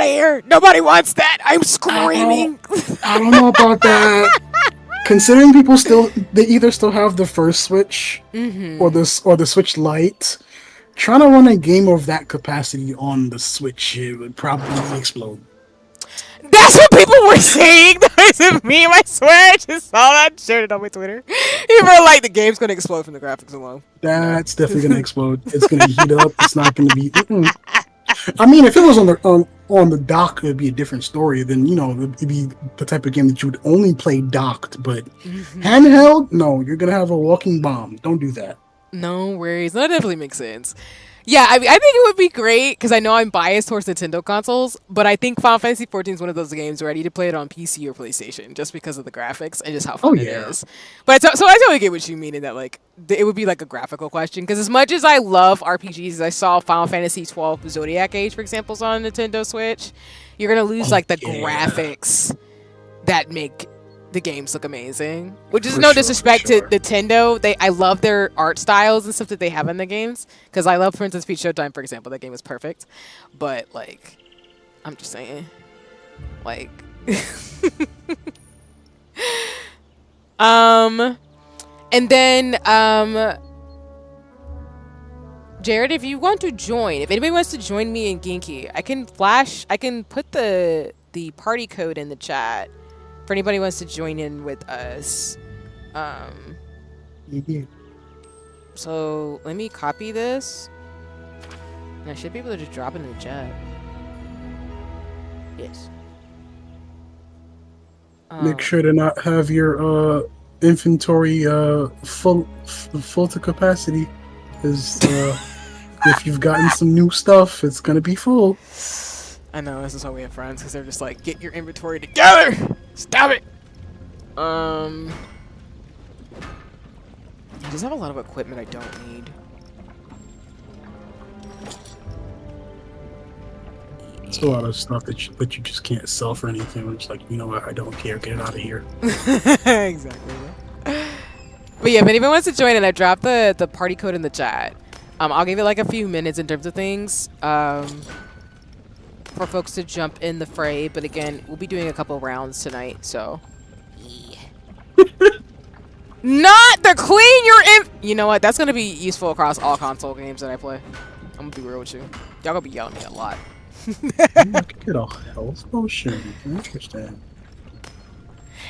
of here! Nobody wants that! I'm screaming! I don't know about that. Considering people they either still have the first Switch or the Switch Lite, trying to run a game of that capacity on the Switch, it would probably explode. That's what people were saying. That wasn't me. I swear, I just saw that, shared it on my Twitter. People were like, the game's gonna explode from the graphics alone. That's definitely gonna explode. It's gonna heat up. It's not gonna be. I mean, if it was on the dock, it'd be a different story. Then it'd be the type of game that you would only play docked. But handheld, no, you're gonna have a walking bomb. Don't do that. No worries. That definitely makes sense. Yeah, I mean, I think it would be great because I know I'm biased towards Nintendo consoles, but I think Final Fantasy 14 is one of those games where I need to play it on PC or PlayStation just because of the graphics and just how Oh fun it yeah, is. But so I totally get what you mean in that like it would be like a graphical question because as much as I love RPGs, I saw Final Fantasy 12 Zodiac Age, for example, on Nintendo Switch. You're gonna lose oh like the yeah, graphics that make the games look amazing. Which is for no sure, for disrespect to sure. Nintendo. I love their art styles and stuff that they have in the games. Because I love Princess Peach Showtime, for example. That game is perfect. But like, I'm just saying, like, um, and then Jared, if you want to join, if anybody wants to join me in Genki, I can put the party code in the chat for anybody who wants to join in with us. Yeah. So let me copy this. And I should be able to just drop it in the chat. Yes. Make sure to not have your inventory full to capacity, because if you've gotten some new stuff, it's gonna be full. I know, this is why we have friends, because they're just like, get your inventory together! Stop it! I just have a lot of equipment I don't need. It's a lot of stuff that you just can't sell for anything. It's like, you know what, I don't care, get it out of here. Exactly. But yeah, if anyone wants to join in, I dropped the party code in the chat. I'll give it like a few minutes in terms of things for folks to jump in the fray. But again, we'll be doing a couple rounds tonight, so. Yeah. Not the clean your You know what? That's gonna be useful across all console games that I play. I'm gonna be real with you. Y'all gonna be yelling at me a lot. Get a health potion. Interesting.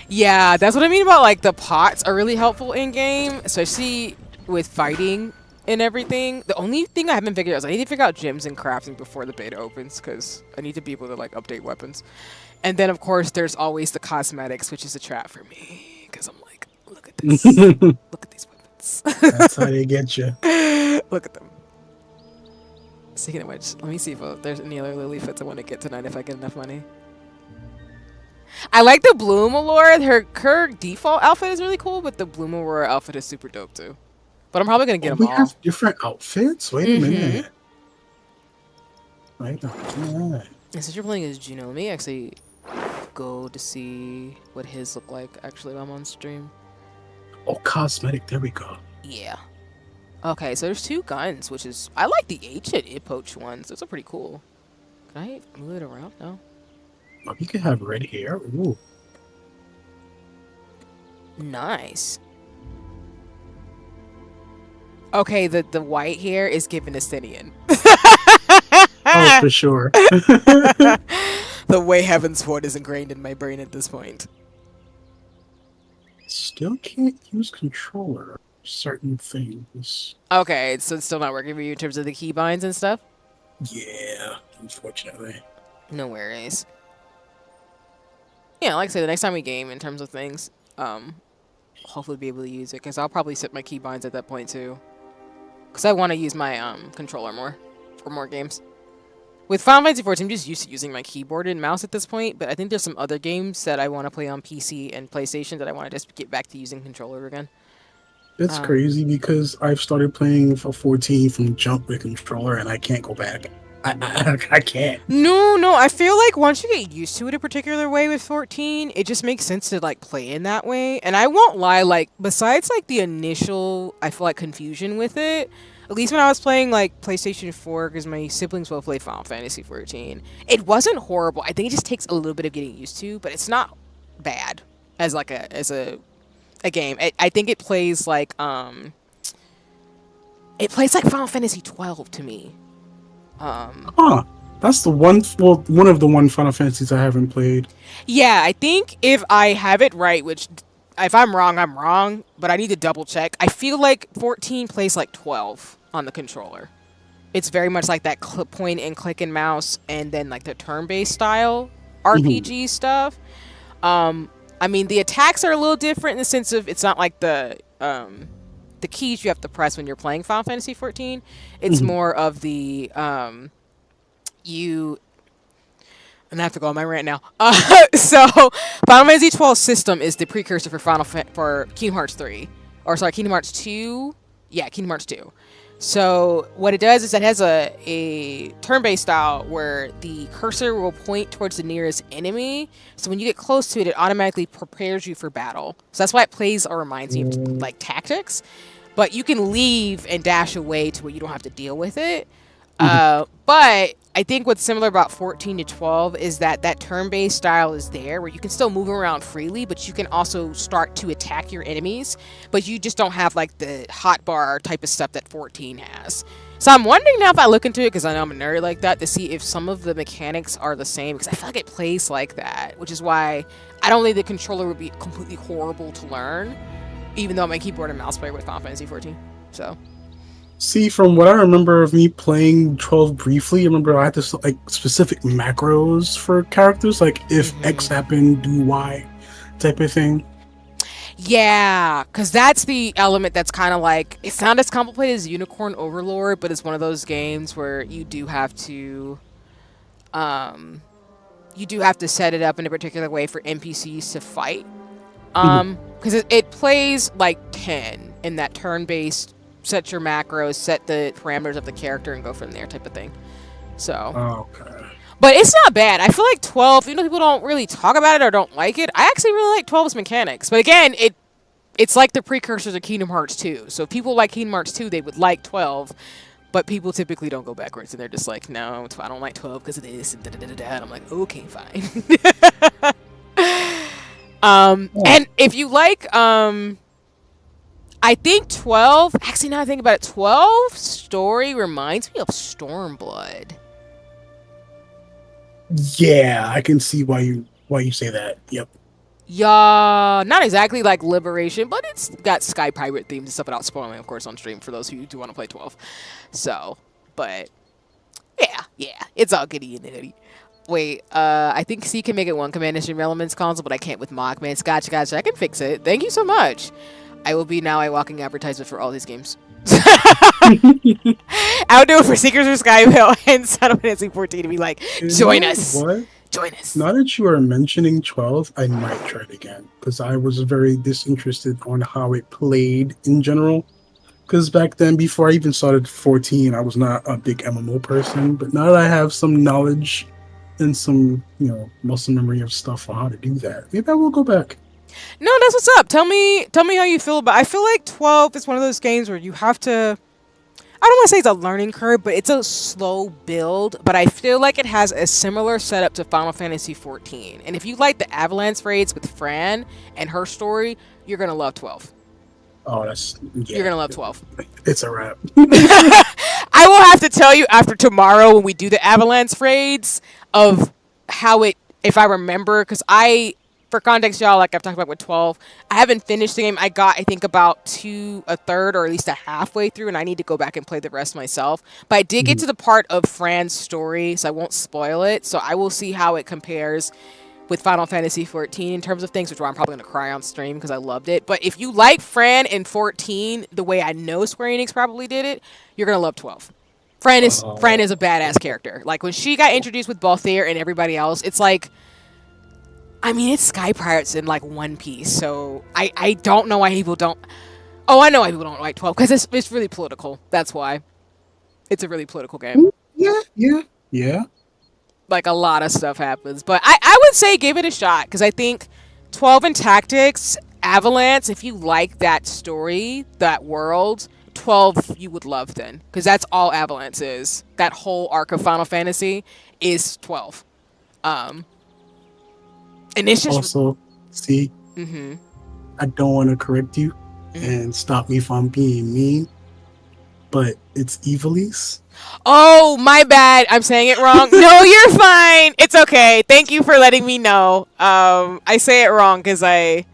Yeah, that's what I mean about like the pots are really helpful in game, especially with fighting and everything. The only thing I haven't figured out is I need to figure out gems and crafting before the beta opens because I need to be able to like update weapons. And then of course there's always the cosmetics, which is a trap for me because I'm like, look at this, look at these weapons. That's how they get you. Look at them. Speaking of which, let me see if there's any other lily fits I want to get tonight if I get enough money. I like the Bloom Allure. Her default outfit is really cool, but the Bloom Allure outfit is super dope too. But I'm probably gonna get them We all. have different outfits? Wait a minute. Wait a minute. Since you're playing as Juno, let me actually go to see what his look like actually while I'm on stream. Oh, cosmetic. There we go. Yeah. Okay, so there's two guns, which is... I like the ancient Ipoch ones. Those are pretty cool. Can I move it around? No. Oh, you can have red hair. Ooh. Nice. Okay, the white hair is given Estinian. Oh, for sure. The way Heaven's Ward is ingrained in my brain at this point. Still can't use controller. Certain things. Okay, so it's still not working for you in terms of the keybinds and stuff? Yeah, unfortunately. No worries. Yeah, like I said, the next time we game in terms of things, hopefully be able to use it, because I'll probably set my keybinds at that point too. Because I want to use my controller more for more games. With Final Fantasy 14, I'm just used to using my keyboard and mouse at this point, but I think there's some other games that I want to play on PC and PlayStation that I want to just get back to using controller again. It's crazy because I've started playing for 14 from jump with controller and I can't go back. I can't. No, I feel like once you get used to it a particular way with 14, it just makes sense to like play in that way. And I won't lie, like besides like the initial, I feel like confusion with it, at least when I was playing like PlayStation 4, because my siblings both played Final Fantasy 14, it wasn't horrible. I think it just takes a little bit of getting used to, but it's not bad as like a game. I think it plays like Final Fantasy 12 to me. That's the one. Well, one of the Final Fantasies I haven't played. Yeah, I think if I have it right, which if I'm wrong, I'm wrong, but I need to double check. I feel like 14 plays like 12 on the controller. It's very much like that point and click and mouse, and then like the turn-based style RPG stuff. I mean, the attacks are a little different in the sense of it's not like the the keys you have to press when you're playing Final Fantasy 14. It's more of the you. And I have to go on my rant now. So Final Fantasy 12 system is the precursor for Kingdom Hearts 3, or sorry, Kingdom Hearts 2. Yeah, Kingdom Hearts 2. So what it does is it has a turn-based style where the cursor will point towards the nearest enemy. So when you get close to it, it automatically prepares you for battle. So that's why it plays or reminds you of like tactics. But you can leave and dash away to where you don't have to deal with it. But I think what's similar about 14 to 12 is that turn-based style is there where you can still move around freely, but you can also start to attack your enemies, but you just don't have like the hotbar type of stuff that 14 has. So I'm wondering now if I look into it, because I know I'm a nerd like that, to see if some of the mechanics are the same, because I feel like it plays like that, which is why I don't think the controller would be completely horrible to learn, even though I'm a keyboard and mouse player with Final Fantasy 14. So... See, from what I remember of me playing 12 briefly, I remember I had this like specific macros for characters, like if X happened, do Y type of thing. Yeah, because that's the element that's kind of like, it's not as complicated as Unicorn Overlord, but it's one of those games where you do have to set it up in a particular way for NPCs to fight. Because it plays like 10 in that turn-based, set your macros, set the parameters of the character, and go from there type of thing. So, okay. But it's not bad. I feel like 12, even though people don't really talk about it or don't like it, I actually really like 12's mechanics. But again, it's like the precursors of Kingdom Hearts 2. So if people like Kingdom Hearts 2, they would like 12. But people typically don't go backwards, and they're just like, no, I don't like 12 because of this, and da-da-da-da-da. And I'm like, okay, fine. And if you like... I think 12, actually now I think about it, 12 story reminds me of Stormblood. Yeah, I can see why you say that. Yep. Yeah, not exactly like Liberation, but it's got Sky Pirate themes and stuff without spoiling, of course, on stream for those who do want to play 12. So, but yeah, it's all goody in the hoodie. Wait, I think C can make it one command and stream Elements console, but I can't with Mockman. Gotcha, I can fix it. Thank you so much. I will be now a walking advertisement for all these games. I would do it for Seekers of Skyveil and Final Fantasy 14 to be like, join us. What? Join us. Now that you are mentioning 12, I might try it again, because I was very disinterested on how it played in general. Because back then, before I even started 14, I was not a big MMO person. But now that I have some knowledge and some, muscle memory of stuff on how to do that, maybe I will go back. No, that's what's up. Tell me how you feel about it. I feel like 12 is one of those games where you have to, I don't want to say it's a learning curve, but it's a slow build. But I feel like it has a similar setup to Final Fantasy 14. And if you like the Avalanche raids with Fran and her story, you're going to love 12. Oh, you're going to love 12. It's a wrap. I will have to tell you after tomorrow when we do the Avalanche raids of how it, if I remember, because for context, y'all, like I've talked about with 12, I haven't finished the game. I got, I think, about a third or at least a halfway through, and I need to go back and play the rest myself. But I did get to the part of Fran's story, so I won't spoil it. So I will see how it compares with Final Fantasy 14 in terms of things, which I'm probably going to cry on stream because I loved it. But if you like Fran in 14 the way I know Square Enix probably did it, you're going to love 12. Fran is a badass character. Like, when she got introduced with Balthier and everybody else, it's like... I mean, it's Sky Pirates in, like, One Piece, so I don't know why people don't... Oh, I know why people don't like 12, because it's really political. That's why. It's a really political game. Yeah. Like, a lot of stuff happens. But I would say give it a shot, because I think 12 and Tactics, Avalanche, if you like that story, that world, 12 you would love then. Because that's all Avalanche is. That whole arc of Final Fantasy is 12. And it's just also, see, I don't want to correct you and stop me from being mean, but it's Evilise. Oh, my bad. I'm saying it wrong. No, you're fine. It's okay. Thank you for letting me know. I say it wrong because I'm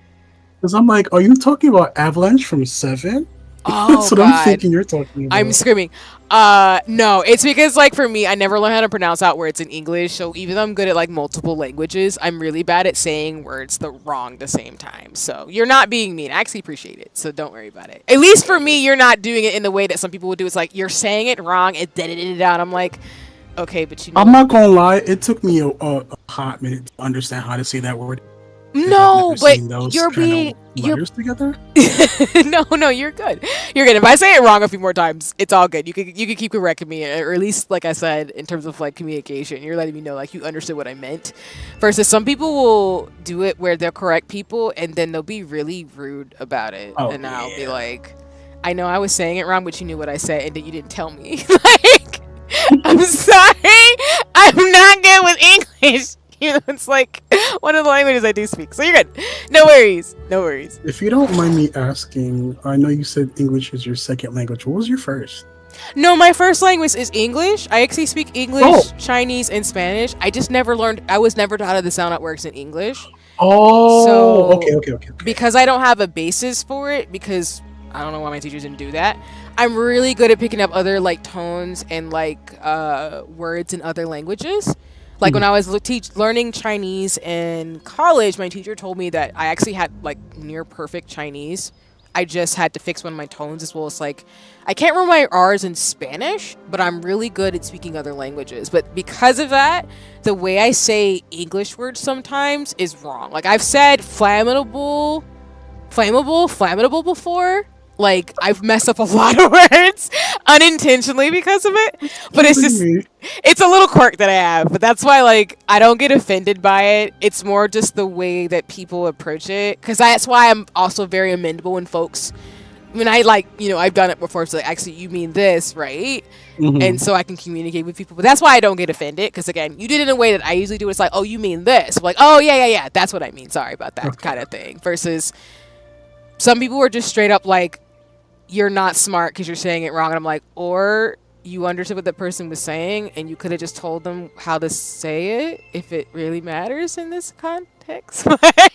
like, are you talking about Avalanche from 7? Oh, That's what God. I'm thinking you're talking about. I'm screaming. No, it's because like for me, I never learned how to pronounce out words in English. So even though I'm good at like multiple languages, I'm really bad at saying words the same time. So you're not being mean. I actually appreciate it. So don't worry about it. At least for me, you're not doing it in the way that some people would do. It's like you're saying it wrong and da da da da. I'm like, okay, but you know. I'm not gonna lie. It took me a hot minute to understand how to say that word. No, but you're being letters together. No, you're good. You're good. If I say it wrong a few more times, it's all good. You can keep correcting me, or at least, like I said, in terms of like communication, you're letting me know like you understood what I meant. Versus some people will do it where they'll correct people and then they'll be really rude about it, and I'll be like, I know I was saying it wrong, but you knew what I said, and then you didn't tell me. Like, I'm sorry, I'm not good with English. You know, it's like one of the languages I do speak. So you're good. No worries. No worries. If you don't mind me asking, I know you said English is your second language. What was your first? No, my first language is English. I actually speak English, Chinese, and Spanish. I just never learned. I was never taught how the sound out works in English. Oh, so, okay. Because I don't have a basis for it, because I don't know why my teachers didn't do that. I'm really good at picking up other like tones and like words in other languages. Like when I was learning Chinese in college, my teacher told me that I actually had like near perfect Chinese. I just had to fix one of my tones, as well as like, I can't remember my R's in Spanish, but I'm really good at speaking other languages. But because of that, the way I say English words sometimes is wrong. Like I've said flammable before. Like I've messed up a lot of words unintentionally because of it, but it's a little quirk that I have. But that's why like I don't get offended by it. It's more just the way that people approach it, because that's why I'm also very amendable when folks, when I like, you know, I've done it before. So like, actually, you mean this, right? And so I can communicate with people. But that's why I don't get offended, because again, you did it in a way that I usually do. It's like, oh, you mean this? I'm like, oh yeah, that's what I mean. Sorry about that kind of thing. Versus some people are just straight up like, you're not smart because you're saying it wrong. And I'm like, or you understood what the person was saying and you could have just told them how to say it if it really matters in this context. I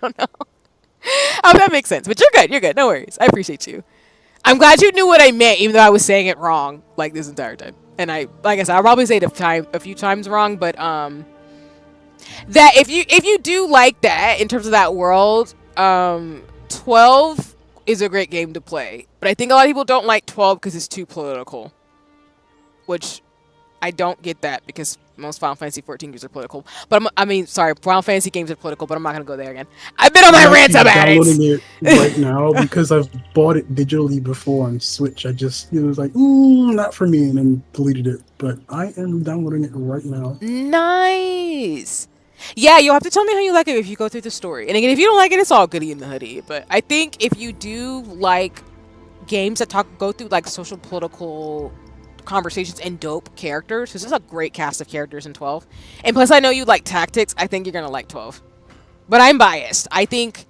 don't know. Oh, that makes sense. But you're good. No worries. I appreciate you. I'm glad you knew what I meant, even though I was saying it wrong like this entire time. And I, like I said, I'll probably say it a few times wrong, but that if you do like that in terms of that world, 12 is a great game to play, but I think a lot of people don't like 12 because it's too political, which I don't get that, because most Final Fantasy 14 games are political. But Final Fantasy games are political, but I'm not gonna go there again. I've been on my rants about it. I'm downloading it right now because I've bought it digitally before on Switch. I just, it was like, not for me, and then deleted it. But I am downloading it right now. Nice. Yeah, you'll have to tell me how you like it if you go through the story. And again, if you don't like it, it's all goody in the hoodie. But I think if you do like games that go through like social political conversations and dope characters, because there's a great cast of characters in 12. And plus I know you like tactics, I think you're going to like 12. But I'm biased. I think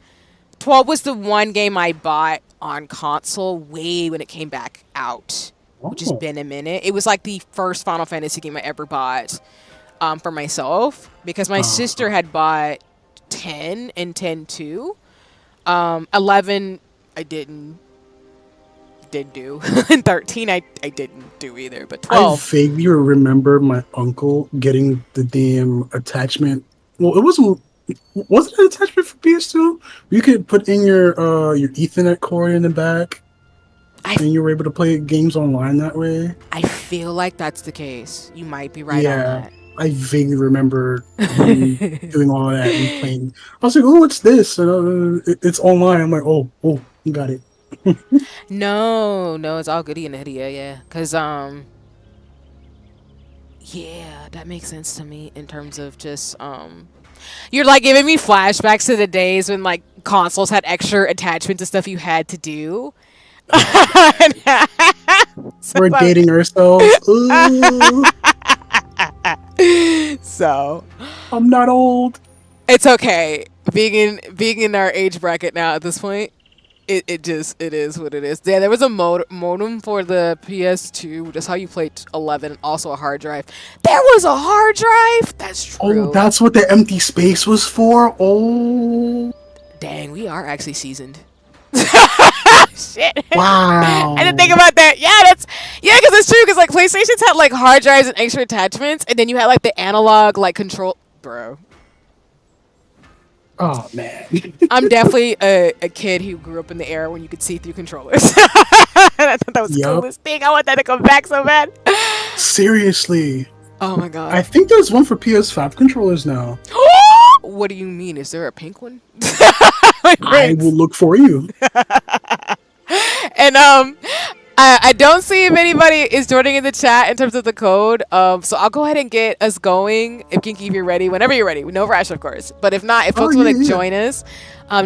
12 was the one game I bought on console way when it came back out, which has been a minute. It was like the first Final Fantasy game I ever bought. For myself, because my sister had bought 10 and 10 too. 11 I didn't do. And 13 I didn't do either, but 12. I vaguely remember my uncle getting the damn attachment. Well, it wasn't an attachment for PS2? You could put in your Ethernet cord in the back, and you were able to play games online that way. I feel like that's the case. You might be right on that. I vaguely remember doing all that and playing. I was like, "Oh, what's this?" And it's online. I'm like, "Oh, you got it." No, it's all goody and hoodie, yeah. Cause yeah, that makes sense to me in terms of just you're like giving me flashbacks to the days when like consoles had extra attachments and stuff you had to do. We're dating ourselves. So I'm not old. It's okay. Being in our age bracket now at this point, it is what it is. Yeah, there was a modem for the PS2. That's how you played 11. Also a hard drive. There was a hard drive. That's true. Oh, that's what the empty space was for. Oh, dang, we are actually seasoned. Shit. Wow. I didn't think about that. Yeah, because it's true. Because like PlayStations had like hard drives and extra attachments, and then you had like the analog like control. Bro, Oh man. I'm definitely a kid who grew up in the era when you could see through controllers. I thought that was the coolest thing. I want that to come back so bad. Seriously. Oh my god. I think there's one for PS5 controllers now. What do you mean? Is there a pink one? I will look for you. And I don't see if anybody is joining in the chat in terms of the code. So I'll go ahead and get us going. If Kinky, if you're ready, whenever you're ready. No rush, of course. But if not, if folks want to join us,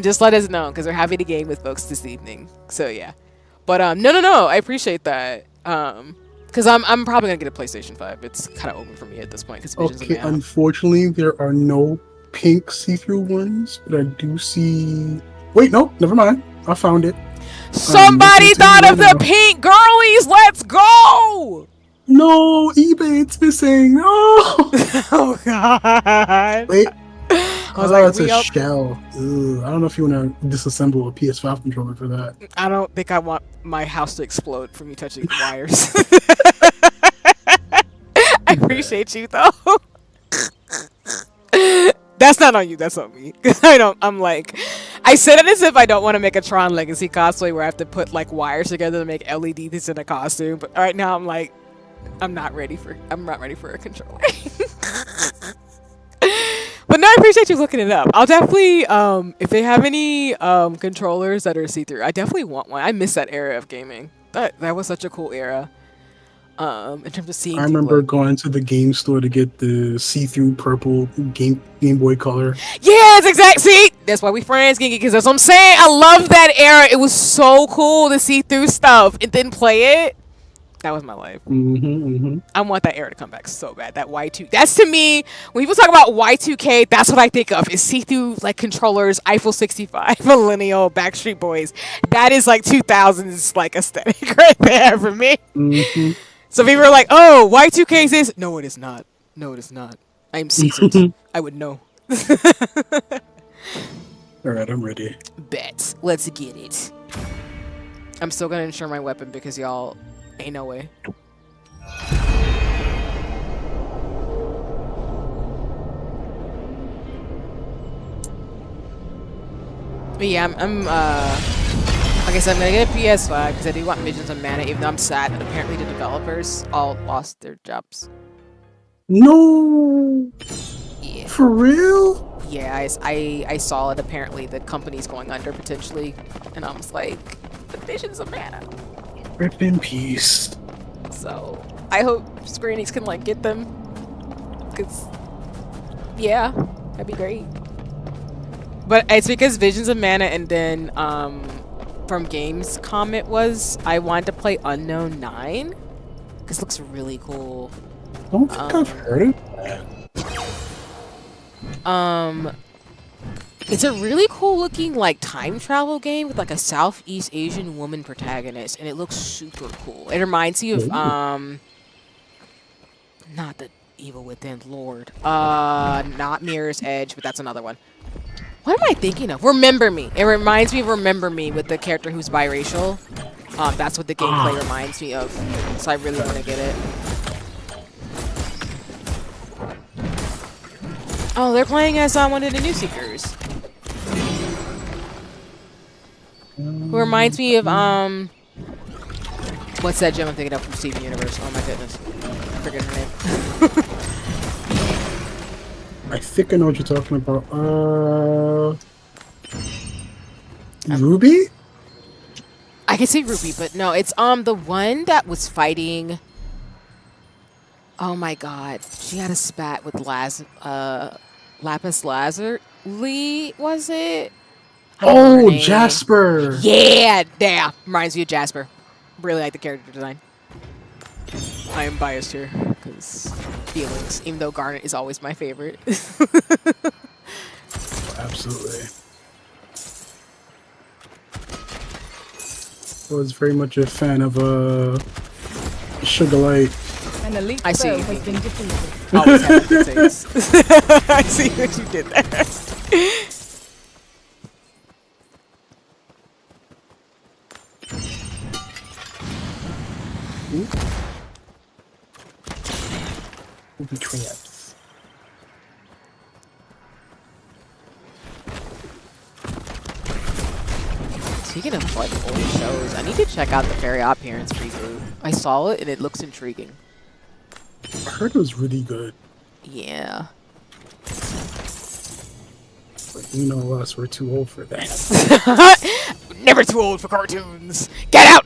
just let us know because we're happy to game with folks this evening. So yeah. But no, I appreciate that. Because I'm probably gonna get a PlayStation 5. It's kind of over for me at this point. Okay, unfortunately, there are no pink see-through ones, but I do see. Wait, no, never mind. I found it. Somebody thought of the pink girlies. Let's go. No, eBay, it's missing. No. Oh god. Wait. I was like, it's a shell. Ugh, I don't know if you want to disassemble a PS5 controller for that. I don't think I want my house to explode from you touching wires. I appreciate you though. That's not on you. That's on me. Because I'm like, I said it as if I don't want to make a Tron Legacy cosplay where I have to put like wires together to make LEDs in a costume. But right now I'm like, I'm not ready for a controller. But no, I appreciate you looking it up. I'll definitely, if they have any controllers that are see-through, I definitely want one. I miss that era of gaming. That was such a cool era. In terms of seeing. I remember going to the game store to get the see-through purple Game Boy Color. Yes, exactly. See, that's why we friends, Gingy, because that's what I'm saying. I love that era. It was so cool to see through stuff and then play it. That was my life. I want that era to come back so bad. That Y2. That's to me, when people talk about Y2K, that's what I think of. Is see-through like controllers, Eiffel 65, Millennial, Backstreet Boys. That is like 2000s like aesthetic right there for me. So people were like, oh, Y2K is this. No, it is not. No, it is not. I am seasoned. I would know. Alright, I'm ready. Bet. Let's get it. I'm still going to insure my weapon because y'all ain't no way. But yeah, I'm like I said, I'm gonna get a PS5 because I do want Visions of Mana, even though I'm sad that apparently the developers all lost their jobs. No. Yeah. For real? Yeah, I saw it. Apparently, the company's going under potentially, and I was like, the Visions of Mana. Rip in peace. So I hope Square Enix can like get them, because yeah, that'd be great. But it's because Visions of Mana, and then from Gamescom it was I wanted to play Unknown 9 because it looks really cool. I don't think I've heard of that. It's a really cool looking like time travel game with like a Southeast Asian woman protagonist, and it looks super cool. It reminds me of not the Evil Within, Lord. Not Mirror's Edge, but that's another one. What am I thinking of? Remember Me. It reminds me of Remember Me with the character who's biracial. That's what the gameplay reminds me of. So I really want to get it. Oh, they're playing as one of the new Seekers. Who reminds me of what's that gem I'm thinking of from Steven Universe? Oh my goodness. I forget her name. I think I know what you're talking about. Ruby? I can see Ruby, but no, it's the one that was fighting. Oh my god. She had a spat with Lapis Lazuli, was it? Oh, Jasper! Yeah, damn. Reminds me of Jasper. Really like the character design. I am biased here, because feelings, even though Garnet is always my favorite. Absolutely. I was very much a fan of Sugar Light. An elite I see foe you. has been defeated. Always have good taste. I see what you did there. Who betray us? Speaking of like old shows, I need to check out the Fairy Odd Parents reboot. I saw it and it looks intriguing. I heard it was really good. Yeah. But you know us, we're too old for that. Never too old for cartoons. Get out!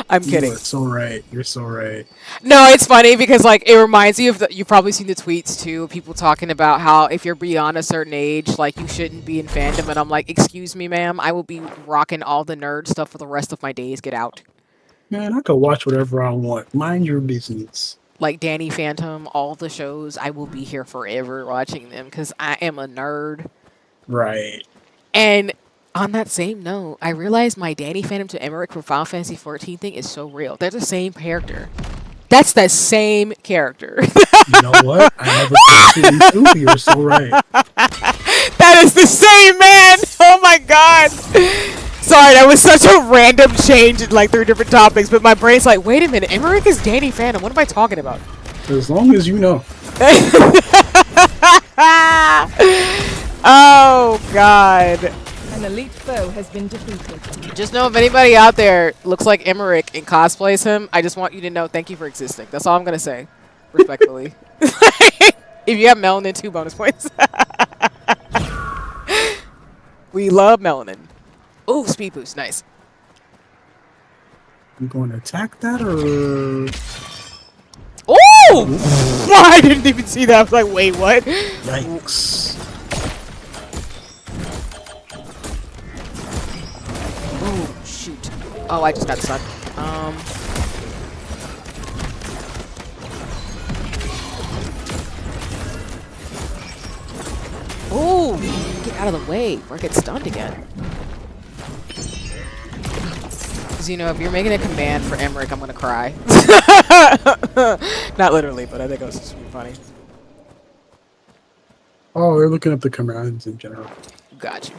I'm kidding. You're so right. You're so right. No, it's funny because like it reminds me of you've probably seen the tweets too, people talking about how if you're beyond a certain age, like you shouldn't be in fandom, and I'm like, excuse me, ma'am, I will be rocking all the nerd stuff for the rest of my days. Get out. Man, I could watch whatever I want. Mind your business. Like Danny Phantom, all the shows, I will be here forever watching them because I am a nerd. Right. And on that same note, I realized my Danny Phantom to Emmerich from Final Fantasy 14 thing is so real. They're the same character. That's the same character. You know what? I never thought you too. You're so right. That is the same man. Oh my god. Sorry, that was such a random change in like 3 different topics, but my brain's like, wait a minute, Emmerich is Danny Phantom. What am I talking about? As long as you know. Oh god. An elite foe has been defeated. Just know if anybody out there looks like Emmerich and cosplays him, I just want you to know thank you for existing. That's all I'm gonna say. Respectfully. If you have melanin, 2 bonus points. We love melanin. Ooh, speed boost, nice. You going to attack that or? Ooh! I didn't even see that. I was like, wait, what? Yikes! Oh shoot! Oh, I just got stunned. Oh, get out of the way, or I get stunned again. Because you know, if you're making a command for Emmerich, I'm gonna cry. Not literally, but I think it was just funny. Oh, they're looking up the commands in general. Gotcha.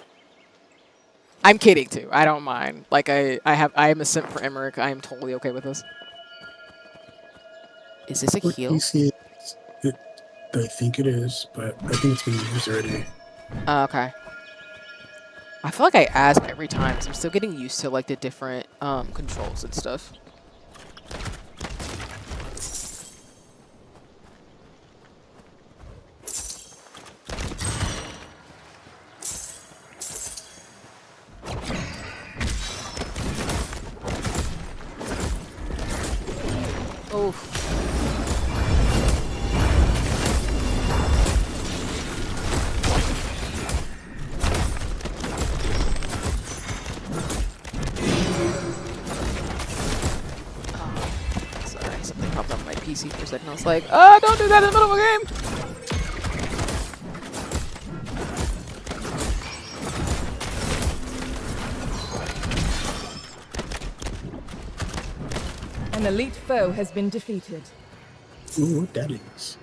I'm kidding too. I don't mind. Like I am a simp for Emmerich. I am totally okay with this. Is this a heal? I think it is, but I think it's been used already. Okay. I feel like I ask every time, because I'm still getting used to like the different controls and stuff. Oof. Sorry, something popped up on my PC for a second. I was like, oh, don't do that in the middle of a game! An elite foe has been defeated. Ooh, what that is?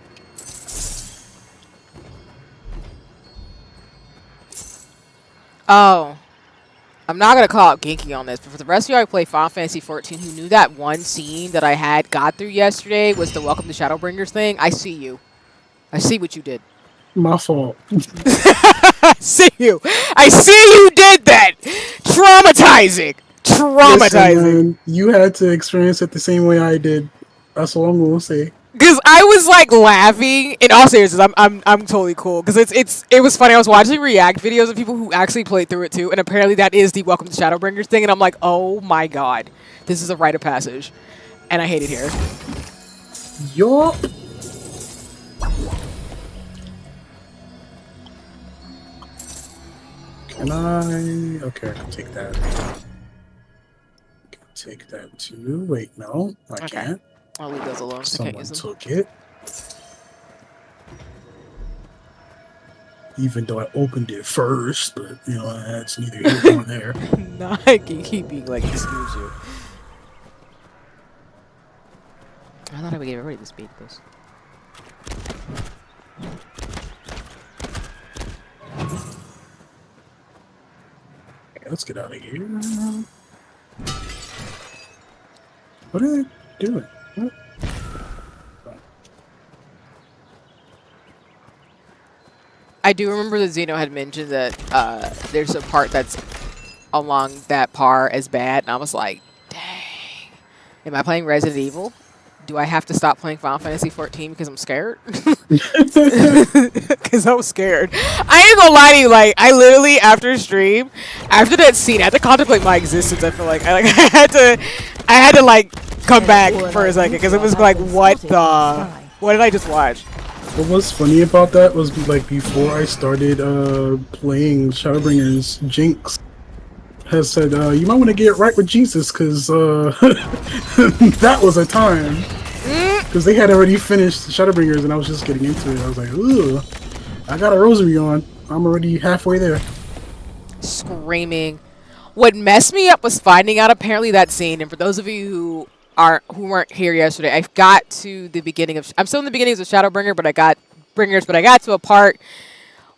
Oh. I'm not going to call out Genki on this, but for the rest of you I play Final Fantasy 14 who knew that one scene that I got through yesterday was the Welcome to Shadowbringers thing, I see you. I see what you did. My fault. I see you. I see you did that. Traumatizing. Traumatizing. Listen, man, you had to experience it the same way I did. That's all I'm gonna say. Because I was like laughing. In all seriousness, I'm totally cool. Because it was funny. I was watching react videos of people who actually played through it too, and apparently that is the Welcome to Shadowbringers thing. And I'm like, oh my god, this is a rite of passage, and I hate it here. Yup. Can I? Okay, I can take that. Can take that too. Wait, no, I can't. I'll leave those alone. Someone took it. Even though I opened it first, but you know, that's neither here nor there. Nah, I can keep being like, excuse you. I thought I would get everybody to speed this. Okay, let's get out of here. What are they doing? What? I do remember that Zeno had mentioned that there's a part that's along that par as bad, and I was like, dang. Am I playing Resident Evil? Do I have to stop playing Final Fantasy 14 because I'm scared? Because I was scared. I ain't gonna lie to you, like, I literally, after stream, after that scene, I had to contemplate my existence. I feel like I had to like come back for a second because it was like, what did I just watch? What was funny about that was like before I started playing Shadowbringers, Jinx has said you might want to get right with Jesus because that was a time because they had already finished Shadowbringers and I was just getting into it. I was like, ooh, I got a rosary on. I'm already halfway there. Screaming. What messed me up was finding out apparently that scene. And for those of you who weren't here yesterday, I got to the beginning of. I'm still in the beginnings of Shadowbringer, but I got to a part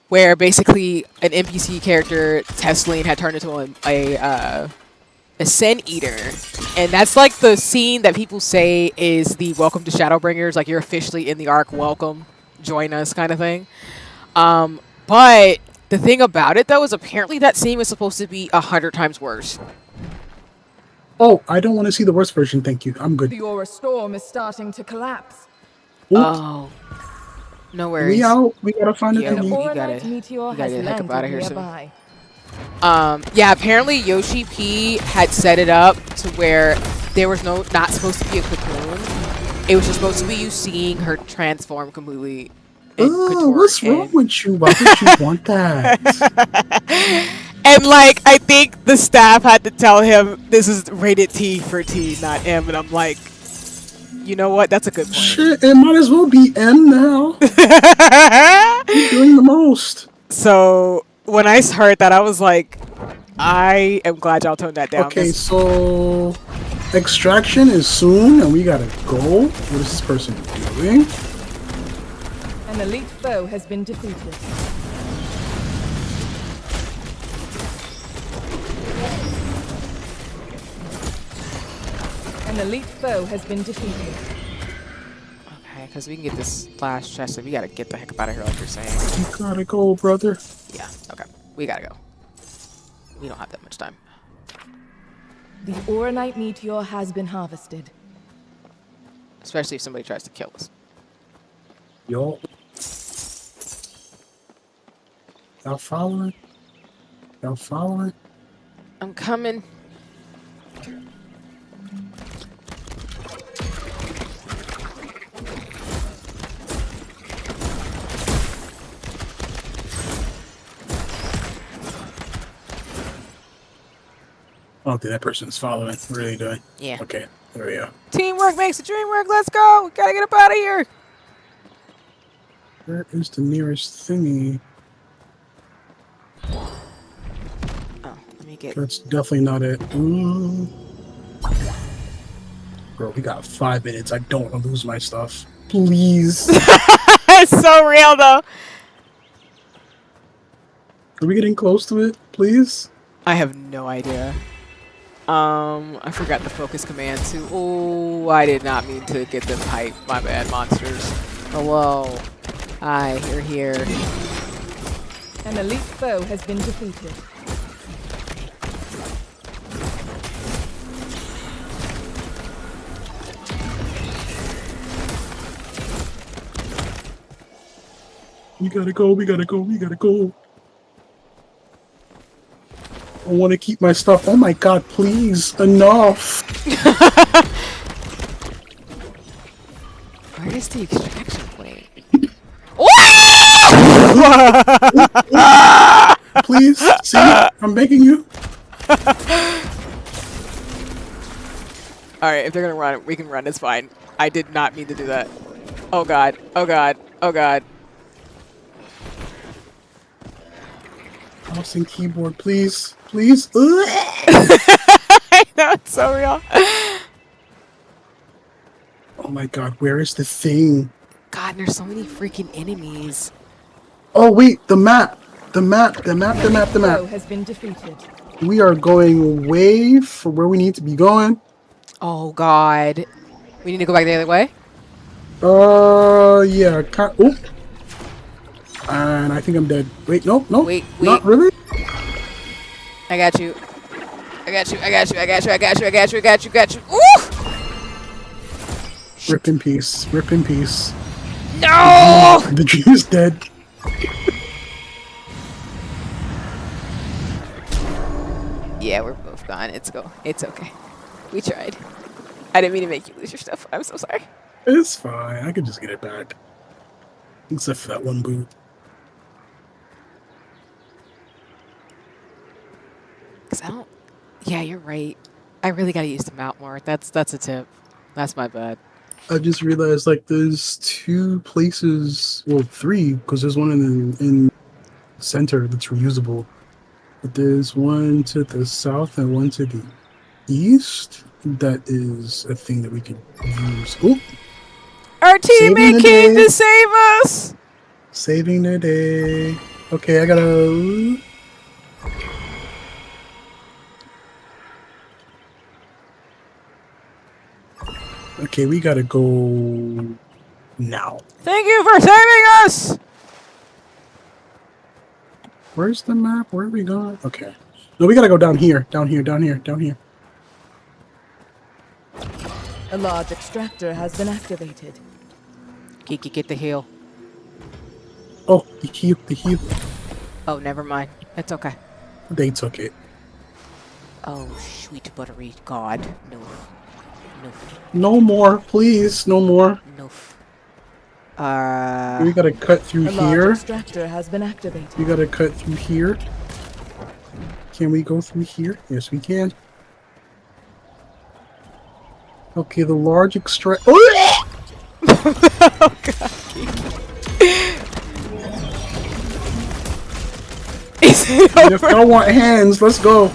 where basically an NPC character, Tesline, had turned into a Sin Eater, and that's like the scene that people say is the welcome to Shadowbringers, like you're officially in the arc, welcome, join us kind of thing. But the thing about it though is apparently that scene was supposed to be 100 times worse. Oh, I don't want to see the worst version, thank you. I'm good. The Aurastorm is starting to collapse. Oops. Oh. No worries. We out. We gotta find a An thingy. Auralite meteor gotta has get the heck up outta landed here soon. nearby. Yeah, apparently Yoshi P had set it up to where there was not supposed to be a cocoon. It was just supposed to be you seeing her transform completely. What's wrong with you? Why would you want that? And like, I think the staff had to tell him this is rated T for T, not M. And I'm like, you know what? That's a good point. Shit, it might as well be M now. You're doing the most. So when I heard that, I was like, I am glad y'all toned that down. Okay, so extraction is soon, and we gotta go. What is this person doing? An elite foe has been defeated. An elite foe has been defeated. Okay, because we can get this last chest, so we gotta get the heck up out of here, like you're saying. You gotta go, brother. Yeah, okay. We gotta go. We don't have that much time. The Auralite meteor has been harvested. Especially if somebody tries to kill us. Yo. Y'all following? Y'all following? I'm coming. I don't think that person's following. What are they doing? Yeah. Okay, there we go. Teamwork makes the dream work. Let's go. We gotta get up out of here. Where is the nearest thingy? Oh, let me get. That's definitely not it. Ooh. Bro, we got 5 minutes. I don't want to lose my stuff. Please. It's so real though. Are we getting close to it? Please? I have no idea. I forgot the focus command too. Oh, I did not mean to get them hype. My bad, monsters. Hello. Hi, you're here. An elite foe has been defeated. We gotta go, we gotta go, we gotta go. I want to keep my stuff. Oh my god, please. Enough. Where is the extraction point? Please. See? I'm begging you. Alright, if they're gonna run, we can run. It's fine. I did not mean to do that. Oh god. Oh god. Oh god. Mouse and keyboard, please. Please. I know, it's so real. Oh my god, where is the thing? God, there's so many freaking enemies. Oh wait, the map. The map, the map, the map, the Foe map. has been defeated. We are going way for where we need to be going. Oh god. We need to go back the other way? Yeah. And I think I'm dead. Wait, no, Wait. not really. I got you. I got you. Ooh! Rip in peace. Rip in peace. No! The dream is dead. Yeah, we're both gone. It's okay. We tried. I didn't mean to make you lose your stuff. I'm so sorry. It's fine. I could just get it back. Except for that one boot. Cause I don't. Yeah, you're right. I really gotta use the map more. That's a tip. That's my bad. I just realized like there's 2 places, well 3, because there's one in the center that's reusable. But there's one to the south and one to the east. That is a thing that we could use. Oh, Our teammate came to save us. Saving the day. Okay, I gotta. Okay, we gotta go now. Thank you for saving us. Where's the map? Where are we going? Okay. No, we gotta go down here. Down here. A large extractor has been activated. Kiki, get the heal. Oh, the heal. Oh, never mind. It's okay. They took it. Oh, sweet buttery god. No. No more, please. No more. No. We gotta cut through A large here. extractor has been activated. We gotta cut through here. Can we go through here? Yes, we can. Okay, the large extract. Oh, Oh god. Is it over? if y'all want hands, let's go.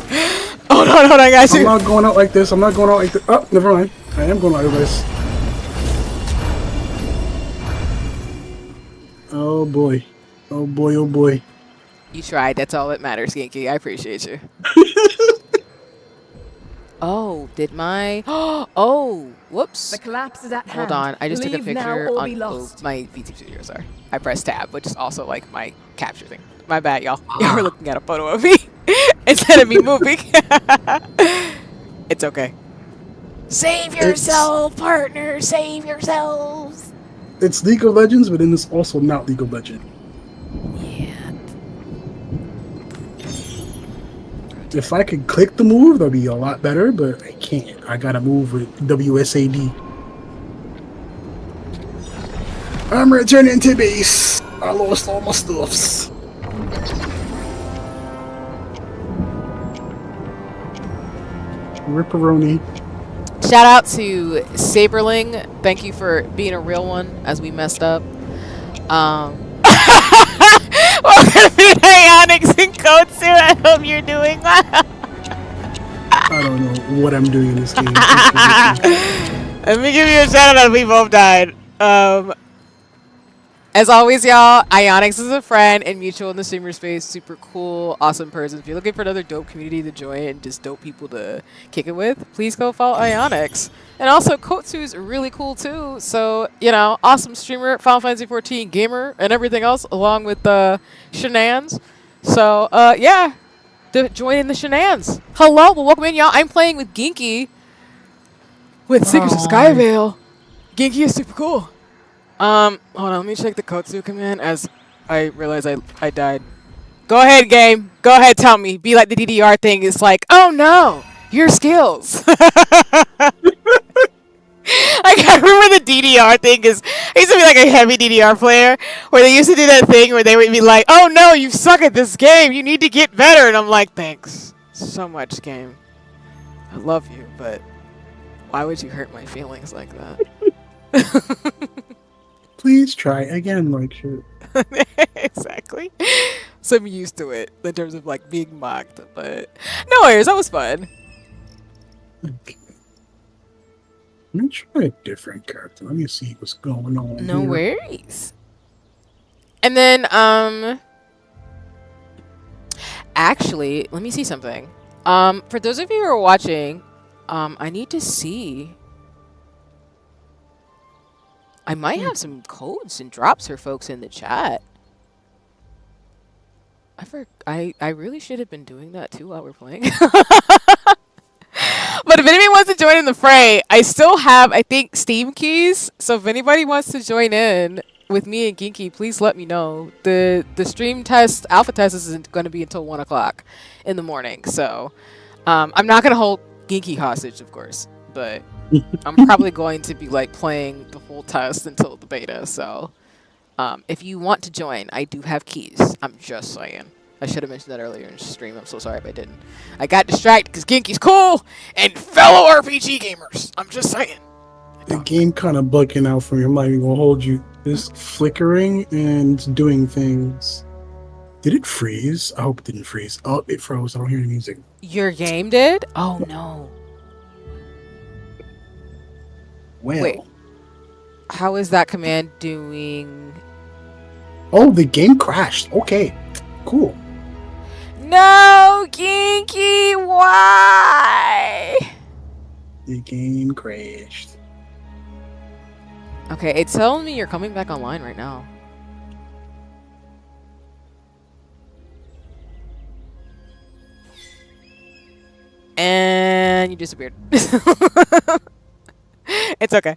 Hold on, I got you. I'm not going out like this. Oh, never mind. I am going out like this. Oh boy. Oh boy. You tried. That's all that matters, Genki. I appreciate you. Oh, did my... Oh, whoops. The collapse is at hand. Hold on. I just took a Leave now picture or on be lost. my VT studio. Sorry. I pressed tab, which is also like my capture thing. My bad, y'all. Y'all were looking at a photo of me instead of me moving. It's okay. Save yourself, partner. Save yourselves. It's League of Legends, but then it's also not League of Legends. Yeah. If I could click the move, that'd be a lot better, but I can't. I gotta move with WSAD. I'm returning to base. I lost all my stuffs. Ripperoni. Shout out to Saberling. Thank you for being a real one as we messed up. Welcome to Ionics and Kotsu. I hope you're doing well. I don't know what I'm doing in this game. Let me give you a shout out. We both died. As always, y'all, Ionics is a friend and mutual in the streamer space. Super cool, awesome person. If you're looking for another dope community to join and just dope people to kick it with, please go follow Ionics. And also, Kotsu's really cool too. So, you know, awesome streamer, Final Fantasy 14 gamer, and everything else, along with the shenanigans. So, yeah, join in the shenanigans. Hello, well, welcome in, y'all. I'm playing with Genki with Seekers of Skyveil. Genki is super cool. Hold on, let me check the Kotsu command as I realize I died. Go ahead, game. Go ahead, tell me. Be like the DDR thing is like, oh no, your skills. Like, I remember the DDR thing is, I used to be like a heavy DDR player where they used to do that thing where they would be like, oh no, you suck at this game. You need to get better. And I'm like, thanks so much, game. I love you, but why would you hurt my feelings like that? Please try again, like shit. Exactly. So I'm used to it in terms of like being mocked, but no worries, that was fun. Okay. Let me try a different character. Let me see what's going on. No here. worries. And then actually, let me see something. For those of you who are watching, I need to see. I might have some codes and drops for folks in the chat. I really should have been doing that too while we're playing. But if anybody wants to join in the fray, I still have, I think, Steam keys. So if anybody wants to join in with me and Ginky, please let me know. The stream test, alpha test isn't going to be until 1 o'clock in the morning. So I'm not going to hold Ginky hostage, of course. But I'm probably going to be like playing the whole test until the beta. So if you want to join, I do have keys. I'm just saying. I should have mentioned that earlier in stream. I'm so sorry if I didn't. I got distracted because Ginky's cool and fellow RPG gamers. I'm just saying. The game kind of bugging out from your mind. I'm gonna hold you. It's flickering and doing things. Did it freeze? I hope it didn't freeze. Oh, it froze. I don't hear any music. Your game did? Oh no. Well. Wait. How is that command doing? Oh, the game crashed. Okay. Cool. No, Ginky, why? The game crashed. Okay, it's telling me you're coming back online right now. And you disappeared. It's okay.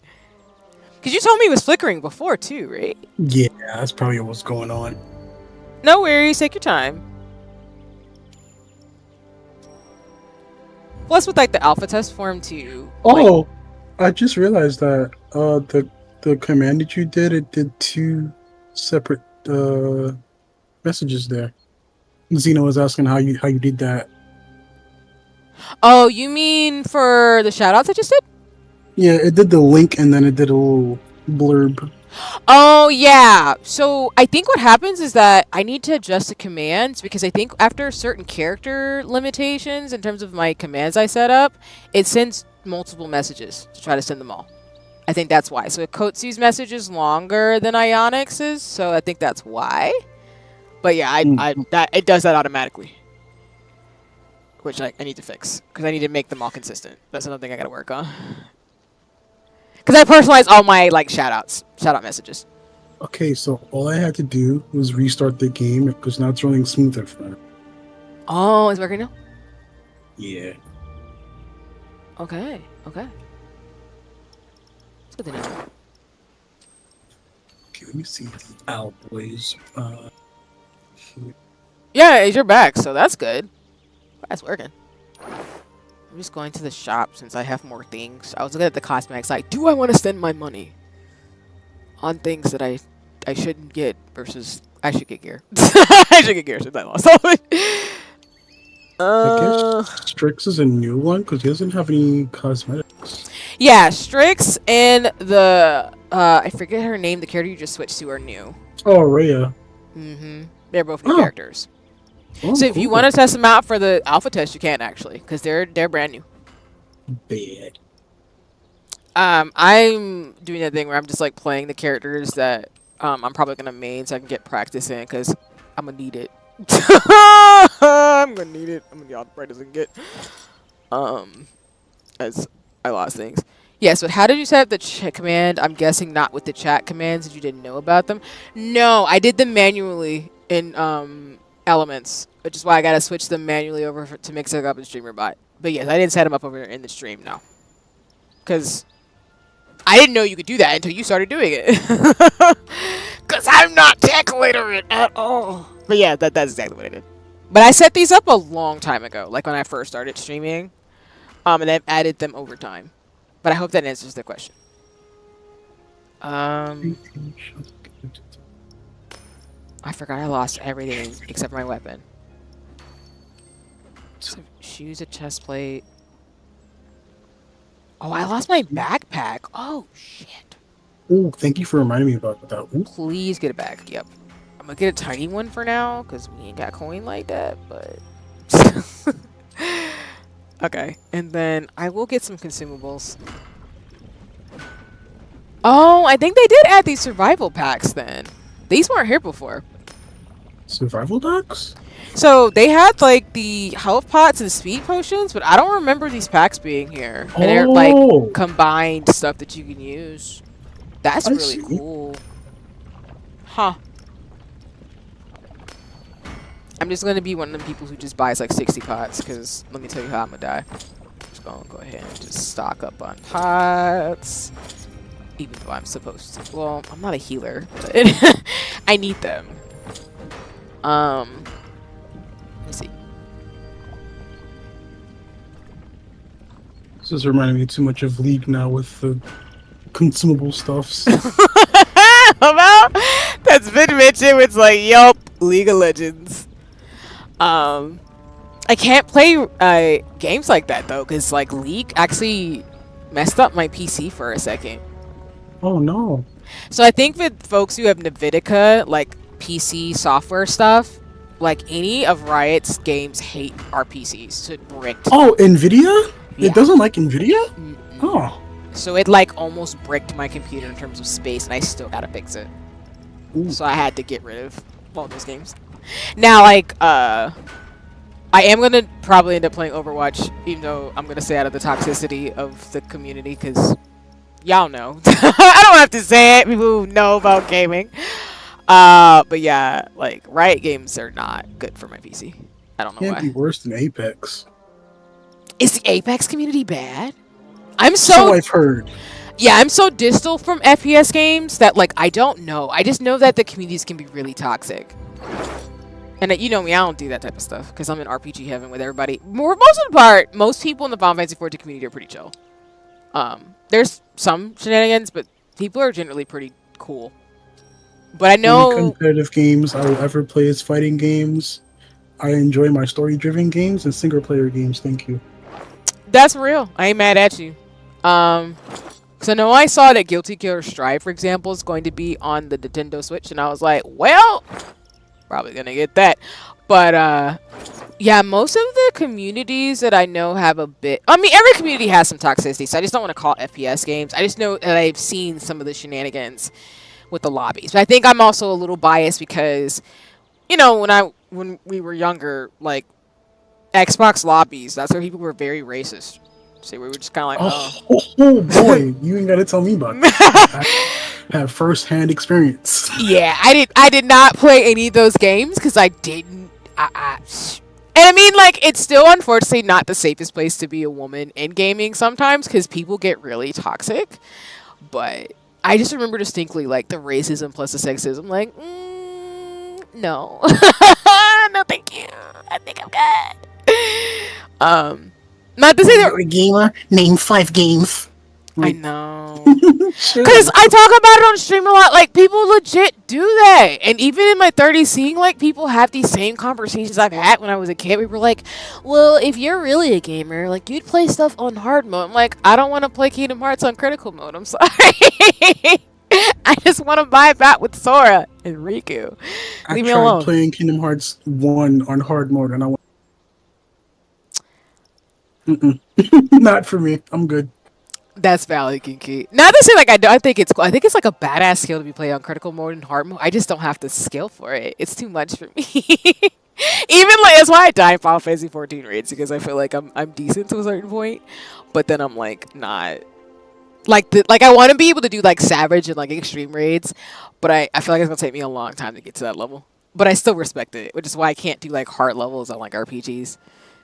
Because you told me it was flickering before too, right? Yeah, that's probably what's going on. No worries, take your time. Plus with like the alpha test form too. Oh, I just realized that the command that you did, it did 2 separate messages there. Xeno was asking how you did that. Oh, you mean for the shoutouts I just did? Yeah, it did the link and then it did a little blurb. Oh, yeah. So I think what happens is that I need to adjust the commands because I think after certain character limitations in terms of my commands I set up, it sends multiple messages to try to send them all. I think that's why. So Kotsu's message is longer than Ionic's, so I think that's why. But yeah, it does that automatically. Which I need to fix because I need to make them all consistent. That's another thing I got to work on. Because I personalize all my like shout out messages. Okay, so all I had to do was restart the game because now it's running smoother for me. Oh, it's working now? Yeah. Okay. It's good to know. Okay, let me see the Owlboys. Yeah, you're back, so that's good. That's working. I'm just going to the shop since I have more things. I was looking at the cosmetics like, do I want to spend my money on things that I shouldn't get versus I should get gear. I should get gear since I lost all of it. I guess Strix is a new one because he doesn't have any cosmetics. Yeah, Strix and the I forget her name, the character you just switched to are new. Oh, Rhea. Mm-hmm. They're both new characters. Oh, so if you want to test them out for the alpha test, you can actually, because they're brand new. Bad. I'm doing that thing where I'm just like playing the characters that I'm probably gonna main so I can get practice in, because I'm gonna need it. I'm gonna need it. I'm gonna be all the practice I can get. As I lost things. Yes, but how did you set up the chat command? I'm guessing not with the chat commands that you didn't know about them. No, I did them manually in Elements, which is why I gotta switch them manually over to mix it up in StreamerBot. But yes, I didn't set them up over in the stream, no. Because I didn't know you could do that until you started doing it. Because I'm not tech literate at all. But yeah, that's exactly what I did. But I set these up a long time ago, like when I first started streaming. And I've added them over time. But I hope that answers the question. I forgot I lost everything except for my weapon. So, shoes, a chest plate. Oh, I lost my backpack. Oh, shit. Oh, thank you for reminding me about that. Ooh. Please get it back. Yep. I'm gonna get a tiny one for now, because we ain't got coin like that, but... Okay, and then I will get some consumables. Oh, I think they did add these survival packs then. These weren't here before. Survival packs? So they had like the health pots and speed potions, but I don't remember these packs being here. And they're like combined stuff that you can use. That's really cool. Huh. I'm just gonna be one of the people who just buys like 60 pots, because let me tell you how I'm gonna die. Just gonna go ahead and just stock up on pots. Even though I'm supposed to. Well, I'm not a healer, but I need them. Let me see. This is reminding me too much of League now with the consumable stuffs. About that's been mentioned. It's like, yup, League of Legends. I can't play games like that though, because like League actually messed up my PC for a second. Oh no. So I think with folks who have NVIDIA, like PC software stuff, like any of Riot's games hate our PCs to bricked. Oh, NVIDIA? Yeah. It doesn't like NVIDIA? Oh. So it like almost bricked my computer in terms of space, and I still gotta fix it. Ooh. So I had to get rid of all those games. Now, like, I am gonna probably end up playing Overwatch, even though I'm gonna stay out of the toxicity of the community, because y'all know. I don't have to say it. People who know about gaming. But yeah, like Riot games are not good for my PC. I don't know Can't why. be worse than Apex. Is the Apex community bad? I'm So I've heard. Yeah, I'm so distal from FPS games that like I don't know. I just know that the communities can be really toxic. And you know me, I don't do that type of stuff because I'm in RPG heaven with everybody. Most of the part, most people in the Final Fantasy XIV community are pretty chill. There's some shenanigans, but people are generally pretty cool. But I know Only competitive games I will ever play is fighting games. I enjoy my story-driven games and single-player games. Thank you. that's real. I ain't mad at you. So I know I saw that Guilty Gear Strive, for example, is going to be on the Nintendo Switch, and I was like, well, probably gonna get that. But yeah, most of the communities that I know have a bit. I mean, every community has some toxicity, so I just don't want to call it FPS games. I just know that I've seen some of the shenanigans with the lobbies. But I think I'm also a little biased because, you know, when we were younger, like Xbox lobbies, that's where people were very racist. So we were just kind of like, oh boy, you ain't gotta tell me about that. I have first-hand experience. Yeah, I did not play any of those games because I didn't. And I mean, like, it's still unfortunately not the safest place to be a woman in gaming sometimes because people get really toxic. But I just remember distinctly, like, the racism plus the sexism. Like, no, no, thank you. I think I'm good. Not to say that You're a gamer. Name 5 games. I know. Because I talk about it on stream a lot. Like, people legit do that. And even in my 30s, seeing, like, people have these same conversations I've had when I was a kid. We were like, well, if you're really a gamer, like, you'd play stuff on hard mode. I'm like, I don't want to play Kingdom Hearts on critical mode. I'm sorry. I just want to buy back with Sora and Riku. Leave me alone. I tried playing Kingdom Hearts 1 on hard mode, and I went, not for me. I'm good. That's valid, Kinky. Not to say like I think it's cool. I think it's like a badass skill to be played on critical mode and hard mode. I just don't have the skill for it. It's too much for me. Even like that's why I die in Final Fantasy 14 raids because I feel like I'm decent to a certain point, but then I'm like not like I want to be able to do like savage and like extreme raids, but I feel like it's gonna take me a long time to get to that level. But I still respect it, which is why I can't do like hard levels on like RPGs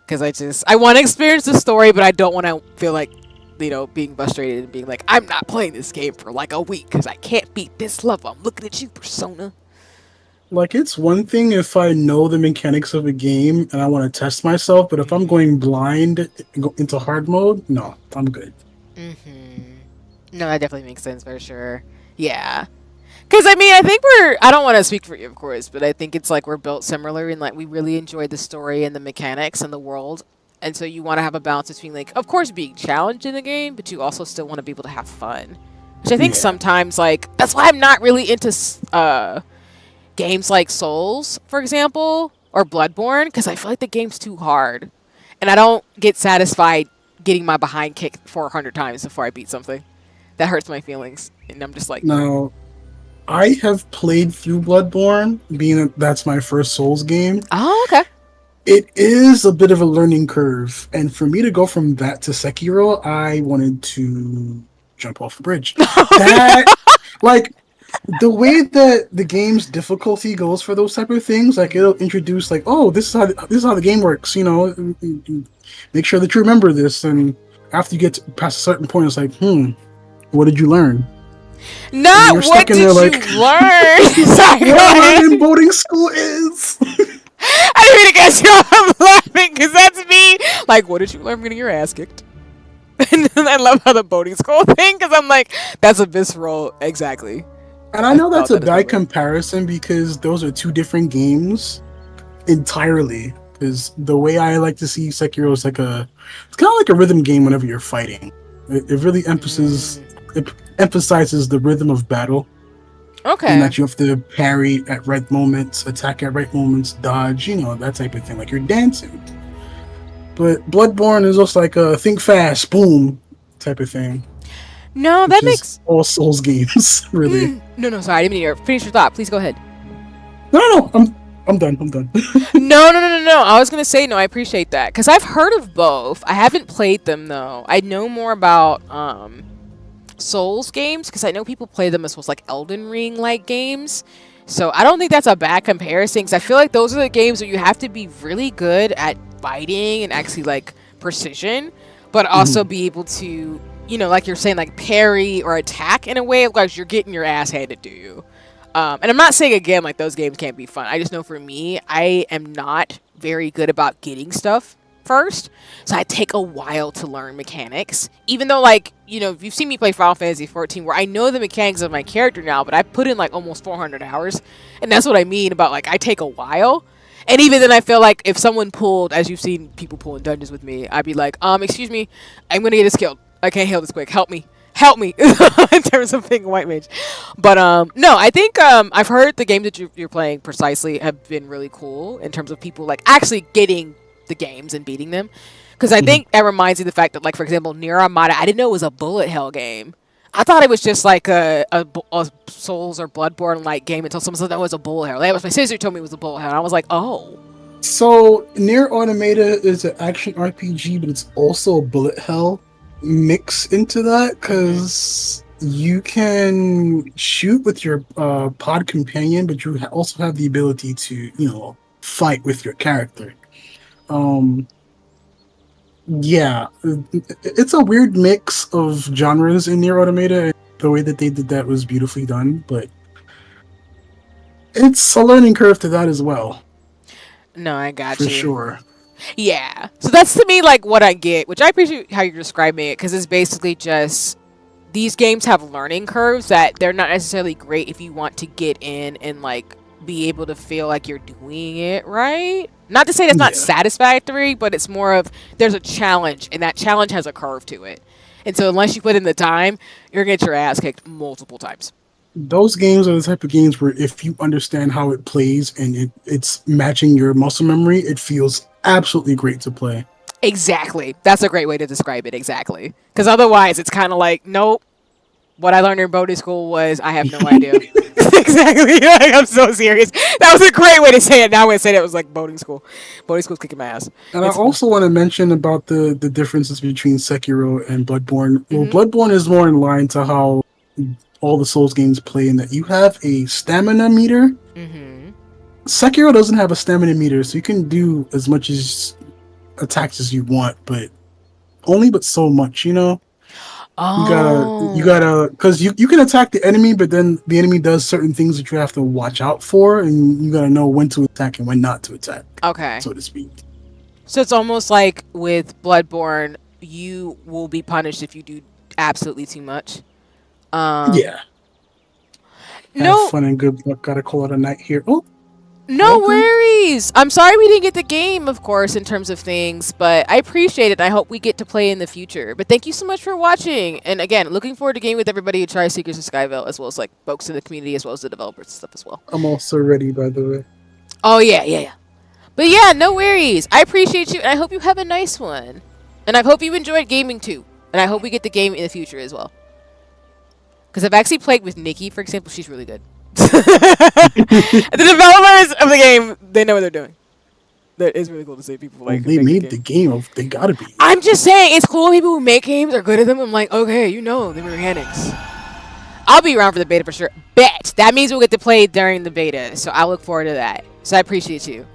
because I want to experience the story, but I don't want to feel like, you know, being frustrated and being like, I'm not playing this game for like a week because I can't beat this level. I'm looking at you, Persona. Like, it's one thing if I know the mechanics of a game and I want to test myself, but if I'm going blind into hard mode, no, I'm good. No, that definitely makes sense for sure. Yeah. Because, I mean, I think I don't want to speak for you, of course, but I think it's like we're built similar in like we really enjoy the story and the mechanics and the world. And so you want to have a balance between, like, of course, being challenged in the game, but you also still want to be able to have fun. Which I think sometimes, like, that's why I'm not really into games like Souls, for example, or Bloodborne, because I feel like the game's too hard. And I don't get satisfied getting my behind kicked 400 times before I beat something. That hurts my feelings. And I'm just like... Now, I have played through Bloodborne, being that's my first Souls game. Oh, okay. It is a bit of a learning curve, and for me to go from that to Sekiro, I wanted to jump off the bridge. That, like, The way that the game's difficulty goes for those type of things, like it'll introduce like, oh, this is how the game works, make sure that you remember this, and after you get past a certain point, it's like, what did you learn? Not what did you learn. Sorry, what I learned in boarding school is. I didn't mean to guess you. I'm laughing because that's me. Like, what did you learn getting your ass kicked? And then I love how the boarding school thing, because I'm like, that's a visceral, exactly. And I know that's a bad comparison because those are two different games entirely. Because the way I like to see Sekiro is it's kind of like a rhythm game whenever you're fighting. It really emphasizes the rhythm of battle. Okay. And that you have to parry at right moments, attack at right moments, dodge, that type of thing. Like you're dancing. But Bloodborne is also like a think fast, boom type of thing. No, that makes all Souls games, really. No, sorry, I didn't mean to finish your thought. Please go ahead. No, I'm done. No. I was gonna say no. I appreciate that because I've heard of both. I haven't played them though. I know more about Souls games because I know people play them as well as like Elden Ring like games. So I don't think that's a bad comparison because I feel like those are the games where you have to be really good at fighting and actually like precision, but also be able to, like you're saying, like parry or attack in a way like you're getting your ass handed to you. And I'm not saying again like those games can't be fun. I just know for me, I am not very good about getting stuff first, so I take a while to learn mechanics. Even though like you've seen me play Final Fantasy 14, where I know the mechanics of my character now, but I put in like almost 400 hours, and that's what I mean about like I take a while. And even then, I feel like if someone pulled, as you've seen people pull in dungeons with me, I'd be like, excuse me, I'm gonna get this killed. I can't heal this quick. Help me. In terms of being a white mage. But no, I think I've heard the games that you're playing precisely have been really cool in terms of people like actually getting the games and beating them. Because I think that reminds me of the fact that, like, for example, Nier Automata, I didn't know it was a bullet hell game. I thought it was just like a Souls or Bloodborne like game until someone said that was a bullet hell. That was my sister told me it was a bullet hell, and I was like, oh. So Nier Automata is an action RPG, but it's also a bullet hell mix into that because you can shoot with your pod companion, but you also have the ability to fight with your character. Yeah, it's a weird mix of genres in Nier Automata. The way that they did that was beautifully done, but it's a learning curve to that as well. No, I got you. For sure. Yeah. So that's to me like what I get, which I appreciate how you're describing it, because it's basically just these games have learning curves that they're not necessarily great if you want to get in and like be able to feel like you're doing it right. Not to say that's not satisfactory, but it's more of there's a challenge, and that challenge has a curve to it. And so unless you put in the time, you're going to get your ass kicked multiple times. Those games are the type of games where if you understand how it plays and it's matching your muscle memory, it feels absolutely great to play. Exactly. That's a great way to describe it, exactly. Because otherwise, it's kind of like, nope. What I learned in boarding school was I have no idea. Exactly. Like, I'm so serious. That was a great way to say it. Now I'm going to say that was like boarding school. Boarding school's kicking my ass. And I also want to mention about the differences between Sekiro and Bloodborne. Well, Bloodborne is more in line to how all the Souls games play in that you have a stamina meter. Sekiro doesn't have a stamina meter, so you can do as much attacks as you want, but so much, Oh. You gotta, because you can attack the enemy, but then the enemy does certain things that you have to watch out for, and you gotta know when to attack and when not to attack. Okay. So to speak. So it's almost like with Bloodborne, you will be punished if you do absolutely too much. Yeah. Have fun and good luck. Gotta call it a night here. Oh. No worries. I'm sorry we didn't get the game, of course, in terms of things, but I appreciate it. I hope we get to play in the future. But thank you so much for watching. And again, looking forward to gaming with everybody who tries Seekers of Skyveil, as well as like folks in the community, as well as the developers and stuff as well. I'm also ready, by the way. Oh, yeah. But yeah, no worries. I appreciate you, and I hope you have a nice one. And I hope you enjoyed gaming too. And I hope we get the game in the future as well. Because I've actually played with Nikki, for example. She's really good. The developers of the game, they know what they're doing. That is really cool to see people like. They made the game. They gotta be. I'm just saying, it's cool. People who make games are good at them. I'm like, okay, you know the mechanics. I'll be around for the beta for sure. Bet. That means we'll get to play during the beta. So I look forward to that. So I appreciate you.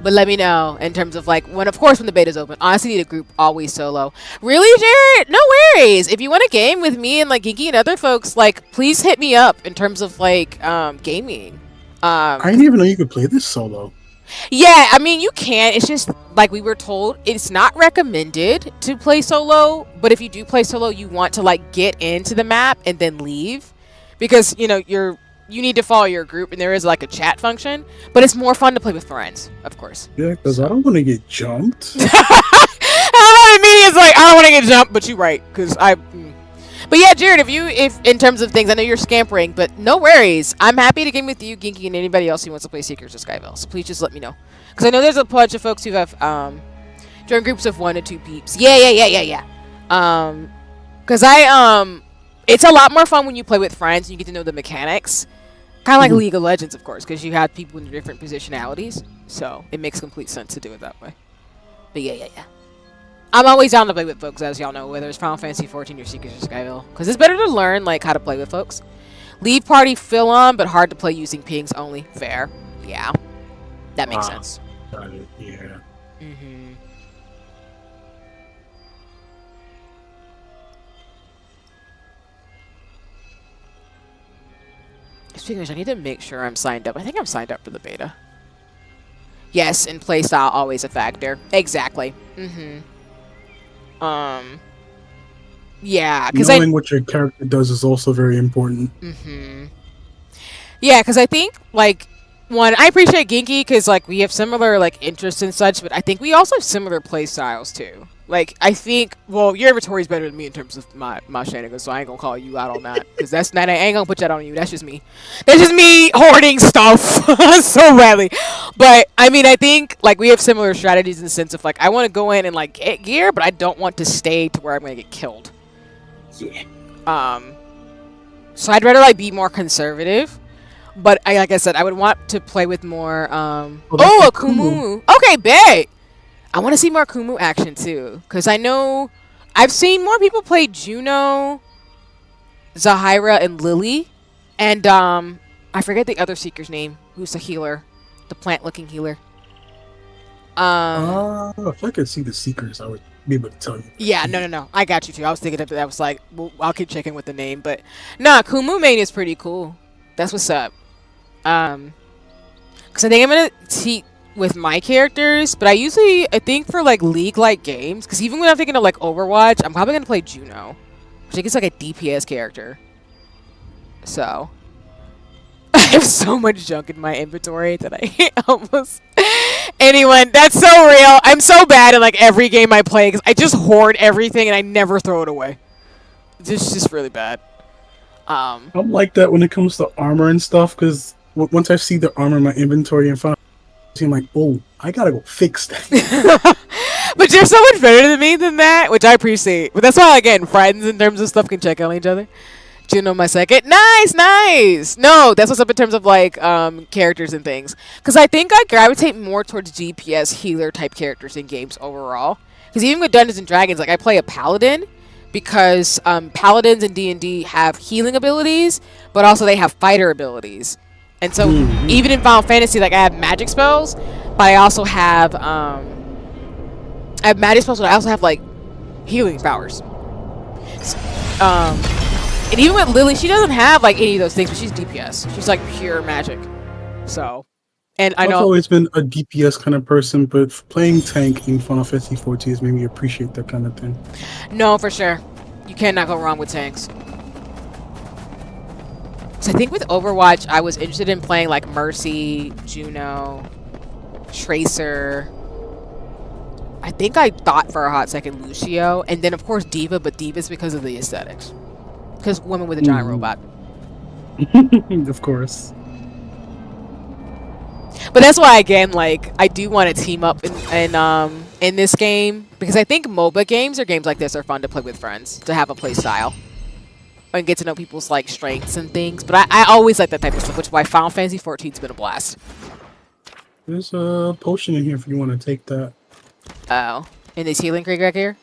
But let me know in terms of like when the beta's open. Honestly, need a group always solo. Really, Jared? No worries. If you want a game with me and like Geeky and other folks, like please hit me up in terms of like gaming. I didn't even know you could play this solo. Yeah, I mean, you can. It's just, like we were told, it's not recommended to play solo. But if you do play solo, you want to, like, get into the map and then leave. Because, you know, you need to follow your group, and there is, like, a chat function. But it's more fun to play with friends, of course. Yeah, because I don't want to get jumped. I mean, it's like, I don't want to get jumped, but you're right. Because But yeah, Jared, if in terms of things, I know you're scampering, but no worries. I'm happy to game with you, Ginky, and anybody else who wants to play Seekers of Skyveil. So please just let me know, because I know there's a bunch of folks who have joined groups of 1 to 2 peeps. Yeah. Because it's a lot more fun when you play with friends and you get to know the mechanics, kind of like League of Legends, of course, because you have people in different positionalities. So it makes complete sense to do it that way. But yeah. I'm always down to play with folks, as y'all know, whether it's Final Fantasy 14 or Seekers of Skyveil, because it's better to learn like how to play with folks. Leave party fill on, but hard to play using pings only. Fair, yeah, that makes sense. Got it. Yeah. Speaking of which, I need to make sure I'm signed up. I think I'm signed up for the beta. Yes, and playstyle always a factor. Exactly. Yeah, because knowing what your character does is also very important. Yeah, because I think like I appreciate Ginky because like we have similar like interests and such, but I think we also have similar play styles too. Like I think, well, your inventory is better than me in terms of my shenanigans, so I ain't gonna call you out on that because I ain't gonna put that on you. That's just me. That's just me hoarding stuff so badly. But I mean, I think like we have similar strategies in the sense of like I want to go in and like get gear, but I don't want to stay to where I'm gonna get killed. Yeah. So I'd rather like be more conservative. But like I said, I would want to play with more. A Kumu. Okay, bet. I want to see more Kumu action too, because I know I've seen more people play Juno, Zahira, and Lily, and I forget the other Seeker's name. Who's the healer, the plant-looking healer? If I could see the Seekers, I would be able to tell you. Yeah, no. I got you too. I was thinking that was like, well, I'll keep checking with the name, but nah, Kumu main is pretty cool. That's what's up. Because I think I'm gonna see with my characters, but I think for like League-like games, because even when I'm thinking of like Overwatch, I'm probably gonna play Juno, which I think is like a DPS character. So I have so much junk in my inventory that I almost. Anyone, that's so real. I'm so bad in like every game I play because I just hoard everything and I never throw it away. It's just really bad. I'm like that when it comes to armor and stuff, because once I see the armor in my inventory and find, I'm like, oh, I gotta go fix that. But you're so much better than me than that, which I appreciate. But that's why, again, friends in terms of stuff can check on each other. Juno, my second. Nice. No, that's what's up in terms of like characters and things. Because I think I gravitate more towards DPS healer type characters in games overall. Because even with Dungeons and Dragons, like I play a paladin. Because paladins in D&D have healing abilities, but also they have fighter abilities. And so even in Final Fantasy, like I have magic spells, but I also have magic spells, but I also have like healing powers. And even with Lily, she doesn't have like any of those things, but she's DPS. She's like pure magic. So, and I know I've always been a DPS kind of person, but playing tank in Final Fantasy 14 has made me appreciate that kind of thing. No, for sure. You cannot go wrong with tanks. So I think with Overwatch, I was interested in playing like Mercy, Juno, Tracer. I think I thought for a hot second Lucio, and then of course Diva, but Diva's because of the aesthetics. Because women with a giant robot. Of course. But that's why, again, like I do want to team up in this game, because I think MOBA games or games like this are fun to play with friends, to have a play style and get to know people's like strengths and things. But I always like that type of stuff, which is why Final Fantasy 14's been a blast. There's a potion in here if you want to take that. Oh, in this healing crate right here?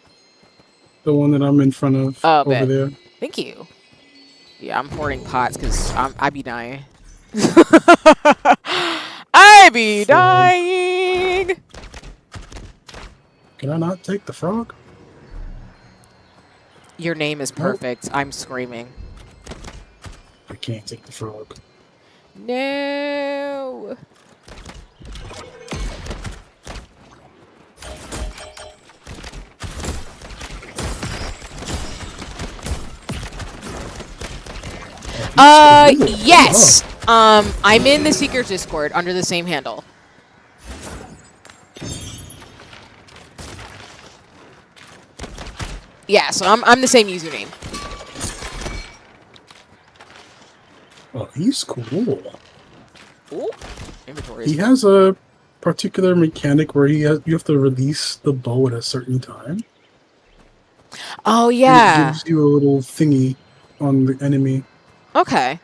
The one that I'm in front of over there. Thank you. Yeah, I'm hoarding pots because I be dying. I be dying. Can I not take the frog? Your name is perfect. I'm screaming. I can't take the frog. No. Yes. I'm in the Seekers Discord under the same handle. Yeah, so I'm the same username. Oh, he's cool. Ooh. Inventory. He has a particular mechanic where you have to release the bow at a certain time. Oh yeah. It gives you a little thingy on the enemy. Okay.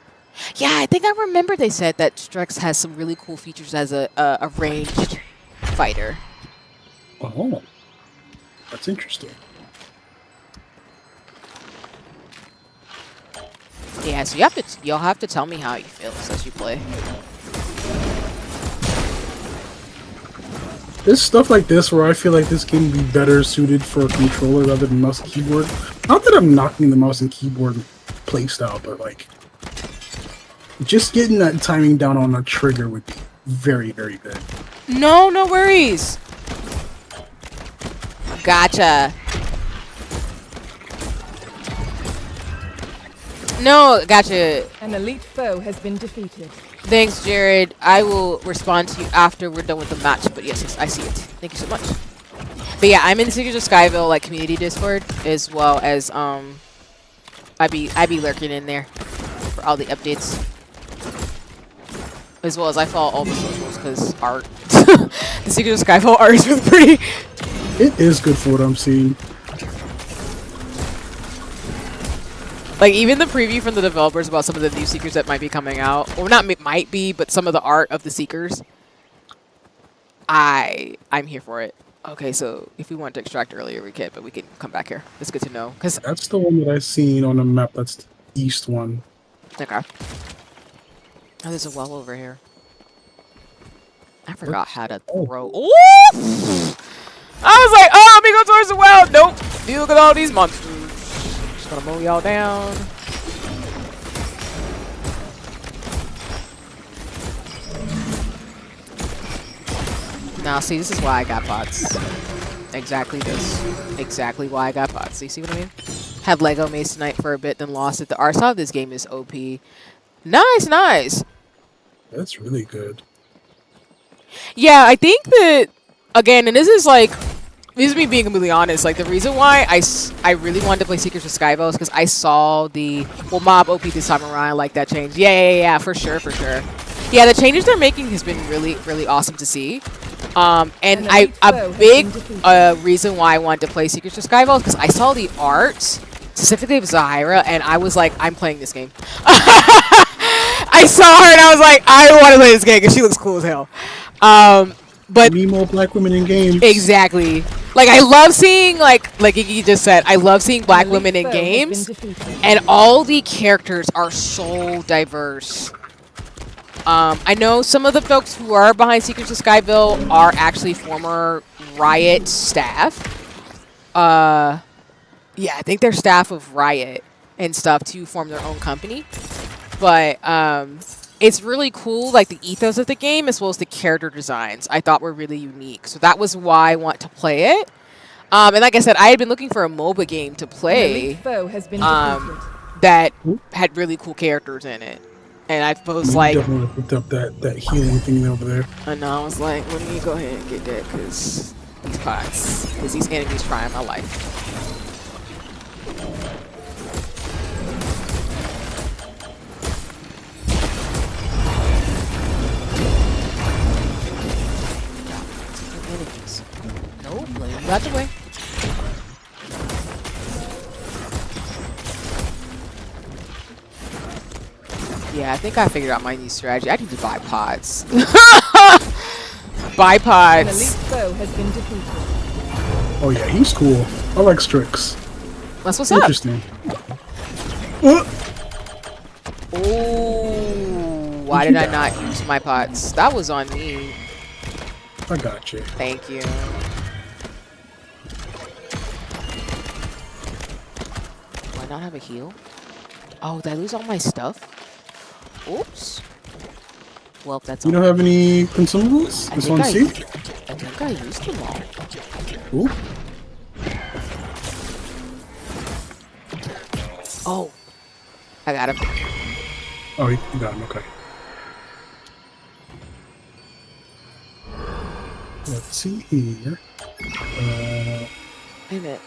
Yeah, I think I remember they said that Strix has some really cool features as a ranged fighter. Oh, that's interesting. Yeah, so you'll have to tell me how you feel as you play. There's stuff like this where I feel like this game would be better suited for a controller rather than mouse and keyboard. Not that I'm knocking the mouse and keyboard playstyle, but like just getting that timing down on a trigger would be very, very good. No worries. Gotcha. No, gotcha. An elite foe has been defeated. Thanks, Jared. I will respond to you after we're done with the match. But yes, I see it. Thank you so much. But yeah, I'm in the Seekers of Skyveil like community Discord as well as I be lurking in there for all the updates. As well as I follow all the socials because art. The Seekers of Skyveil art is really pretty. It is good for what I'm seeing. Like, even the preview from the developers about some of the new Seekers that might be coming out. Or not might be, but some of the art of the Seekers. I'm here for it. Okay, so if we want to extract earlier, we can, but we can come back here. It's good to know. Cause that's the one that I've seen on the map. That's the east one. Okay. Oh, there's a well over here. I forgot how to throw. Ooh! I was like, oh, let me go towards the well. Nope. Look at all these monsters. Just gonna mow y'all down. Now, see, this is why I got bots. Exactly this. Exactly why I got bots. You see what I mean? Had Lego Maze tonight for a bit, then lost it. The art style of this game is OP. Nice, nice. That's really good. Yeah, I think that, again, and this is like, this is me being completely honest, like the reason why I really wanted to play Seekers of Skyveil is because I saw the, well, mob OP this time around. I like that change. Yeah, for sure. Yeah, the changes they're making has been really, really awesome to see. And a big reason why I wanted to play Seekers of Skyveil is because I saw the art, specifically of Zahira, and I was like, I'm playing this game. I saw her and I was like, I want to play this game because she looks cool as hell. But need more black women in games. Exactly. Like, I love seeing, like Iggy just said, I love seeing black women in games, and all the characters are so diverse. I know some of the folks who are behind Seekers of Skyveil are actually former Riot staff. Yeah, I think they're staff of Riot and stuff to form their own company. But it's really cool, like the ethos of the game as well as the character designs I thought were really unique. So that was why I want to play it. And like I said, I had been looking for a MOBA game to play that had really cool characters in it. And I was like, definitely picked up that healing thing over there. And I was like, let me go ahead and get that because these pots, because these enemies trying my life. Nope, let me out the way. Yeah, I think I figured out my new strategy. I need to buy pods. Buy pods. An elite foe has been defeated. Oh yeah, he's cool. I like Strix. That's what's interesting. Oh, why did I not use my pots? That was on me. I got you. Thank you. Do I not have a heal? Oh, did I lose all my stuff? Oops. Well, that's You don't have any consumables? This one, see? I think I used them all. Ooh. Oh. I got him. Oh, you got him. Okay. Let's see here. Wait a minute.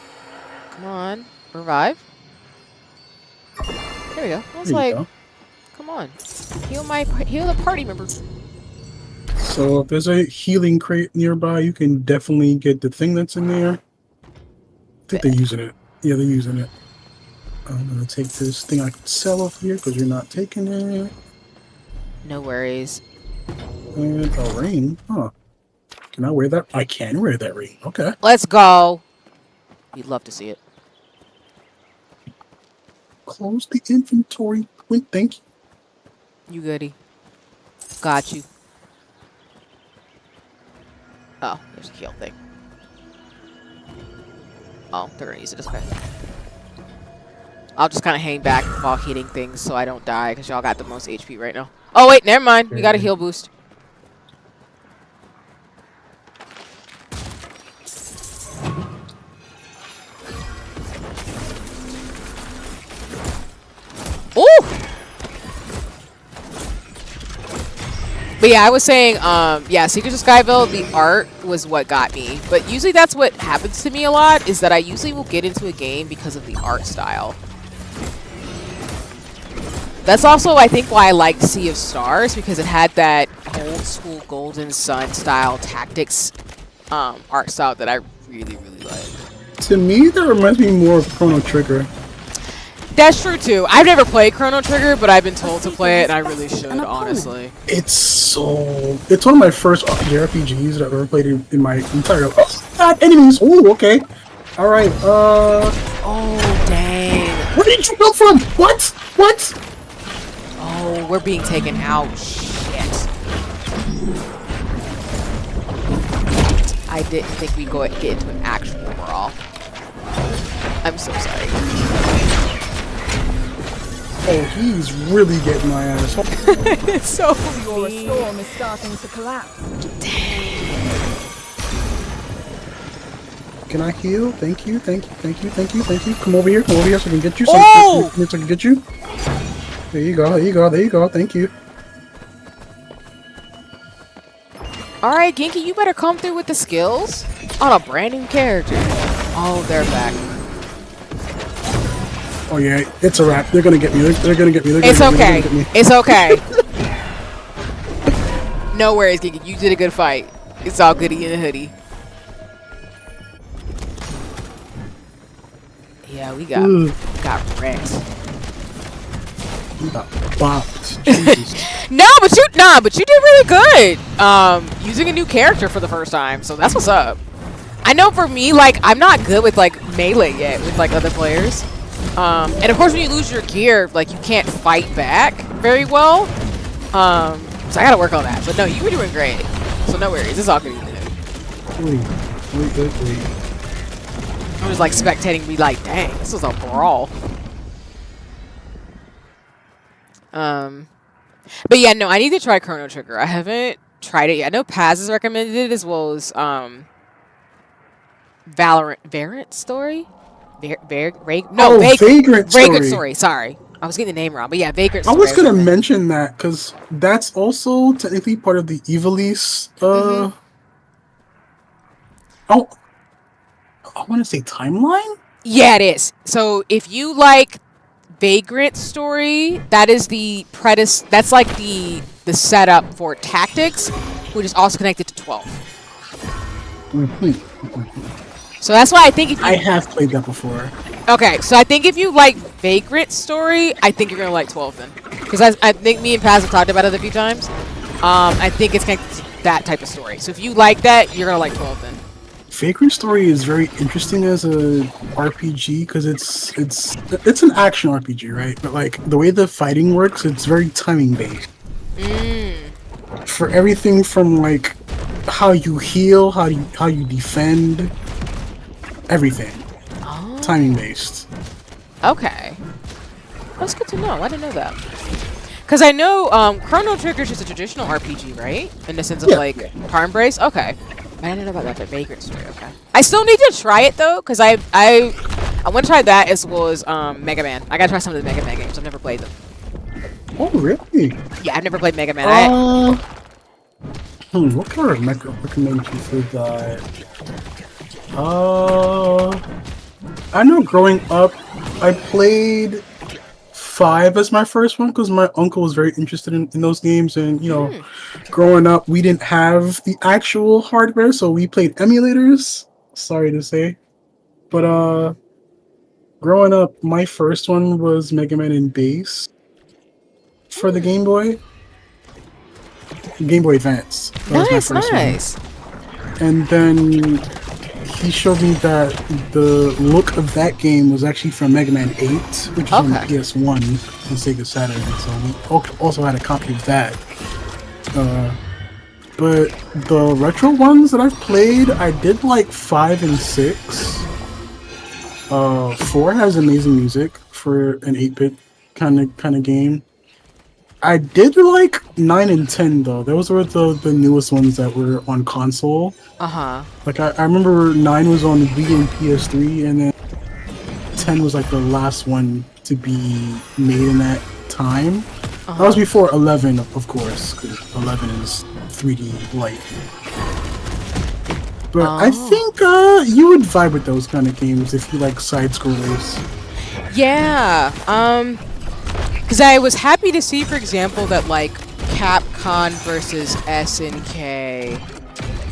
Come on. Revive. There we go. I was like, come on. Heal the party member. So if there's a healing crate nearby, you can definitely get the thing that's in there. I think they're using it. Yeah, they're using it. I'm gonna take this thing I can sell off here because you're not taking it. No worries. And a ring. Huh. Can I wear that? I can wear that ring. Okay. Let's go. You'd love to see it. Close the inventory. Thank you. You goody. Got you. Oh, there's a heal thing. Oh, they're gonna use it. Okay. I'll just kind of hang back while hitting things so I don't die because y'all got the most HP right now. Oh wait, never mind. We got a heal boost. Ooh! But yeah, I was saying, yeah, Seekers of Skyveil, the art was what got me. But usually that's what happens to me a lot, is that I usually will get into a game because of the art style. That's also, I think, why I liked Sea of Stars, because it had that old school Golden Sun style tactics art style that I really, really like. To me, that reminds me more of Chrono Trigger. That's true too. I've never played Chrono Trigger, but I've been told to play it, and I really should, honestly. It's one of my first JRPGs that I've ever played in my entire life. Oh, God, enemies! Ooh, okay. Alright, Oh, dang. Where did you come from? What? What? Oh, we're being taken out. Shit. I didn't think we'd get into an actual brawl. I'm so sorry. Oh, he's really getting my ass. It's so Your storm is starting to collapse. Can I heal? Thank you, thank you, thank you, thank you, thank you. Come over here so I can get you. So Oh! I can get you. There you go, there you go, there you go. Thank you. Alright, Genki, you better come through with the skills on a brand new character. Oh, they're back. Oh yeah, it's a wrap. They're gonna get me. They're gonna get me. It's okay. It's okay. No worries, Genki. You did a good fight. It's all goody in the hoodie. Yeah, we got wrecked. You got bopped. Jesus. No, but you did really good. Using a new character for the first time, so that's what's up. I know for me, like, I'm not good with like melee yet with like other players. And of course, when you lose your gear, like, you can't fight back very well. So I gotta work on that. But no, you were doing great. So no worries. It's all good. Wait. I was like spectating, me like, dang, this was a brawl. But yeah, no, I need to try Chrono Trigger. I haven't tried it yet. I know Paz has recommended it, as well as Vagrant Story. Vagrant Story. Sorry, I was getting the name wrong, but yeah, Vagrant Story. I was gonna mention that because that's also technically part of the Ivalice. Oh, I want to say timeline. Yeah, it is. So if you like Vagrant Story, that is the That's like the setup for Tactics, which is also connected to 12. So that's why I think if you, I have played that before. Okay, so I think if you like Vagrant Story, I think you're gonna like 12 then, because I think me and Paz have talked about it a few times. I think it's connected to that type of story. So if you like that, you're gonna like 12 then. Vagrant Story is very interesting as a RPG because it's an action RPG, right? But like the way the fighting works, it's very timing based. For everything from like how you heal, how you defend, everything. Timing based. Okay. That's good to know. I didn't know that. Because I know Chrono Trigger is just a traditional RPG, right? In the sense of like turn-based? Okay. I didn't know about that, but Vagrant Story, okay. I still need to try it though, because I want to try that as well as Mega Man. I gotta try some of the Mega Man games. I've never played them. Oh, really? Yeah, I've never played Mega Man. What can I recommend you for that? I know growing up, I played 5 as my first one because my uncle was very interested in those games, and you know, growing up we didn't have the actual hardware, so we played emulators. Sorry to say, but growing up, my first one was Mega Man in Base for the Game Boy Advance. That was my first one. And then he showed me that the look of that game was actually from Mega Man 8, which is on PS1 and Sega Saturn. So we also had a copy of that. But the retro ones that I've played, I did like 5 and 6. 4 has amazing music for an 8-bit kind of game. I did like 9 and 10 though. Those were the newest ones that were on console. Like I remember 9 was on Wii and PS3, and then 10 was like the last one to be made in that time. That was before 11, of course, because 11 is 3D light. But I think you would vibe with those kind of games if you like side scrollers. Yeah. Because I was happy to see, for example, that like Capcom versus SNK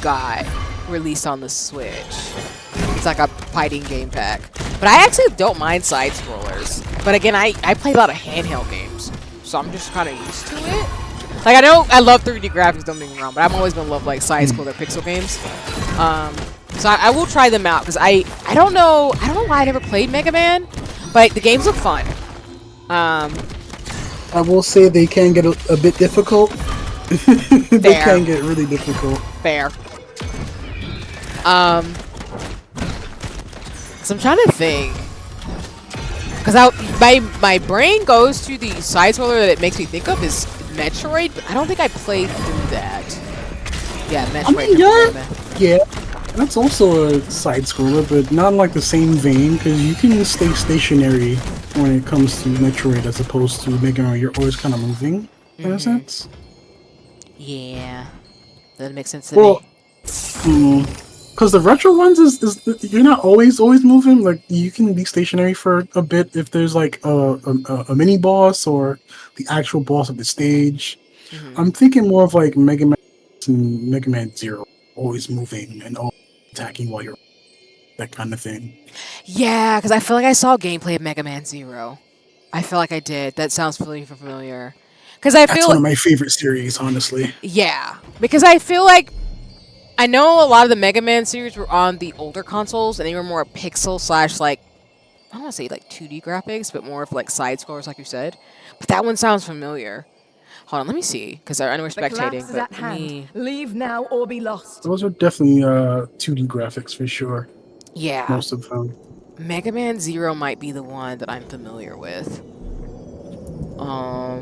got released on the Switch. It's like a fighting game pack. But I actually don't mind side scrollers. But again, I play a lot of handheld games, so I'm just kind of used to it. Like I know I love 3D graphics, don't get me wrong, but I've always been love like side scroller pixel games. So I will try them out because I don't know why I never played Mega Man, but the games look fun. I will say they can get a bit difficult. They can get really difficult. Fair. So I'm trying to think. Because my brain goes to the side scroller that it makes me think of is Metroid, but I don't think I played through that. Yeah, Metroid. Yeah. That's also a side scroller, but not in like the same vein, because you can stay stationary when it comes to Metroid as opposed to Mega Man. You're always kind of moving, in a sense. Yeah, that makes sense to me. Because the retro ones is you're not always moving. Like you can be stationary for a bit if there's like a mini boss or the actual boss of the stage. I'm thinking more of like Mega Man and Mega Man 0, always moving and always attacking while you're that kind of thing. Yeah, because I feel like I saw gameplay of Mega Man 0. I feel like I did. That sounds really familiar. Because That's one of my favorite series, honestly. Yeah, because I feel like I know a lot of the Mega Man series were on the older consoles, and they were more pixel / like I don't want to say like 2D graphics, but more of like side scrollers, like you said. But that one sounds familiar. Hold on, let me see, because I know we're spectating. But at hand. Leave now or be lost. Those are definitely 2D graphics for sure. Yeah. Most of them. Mega Man 0 might be the one that I'm familiar with. I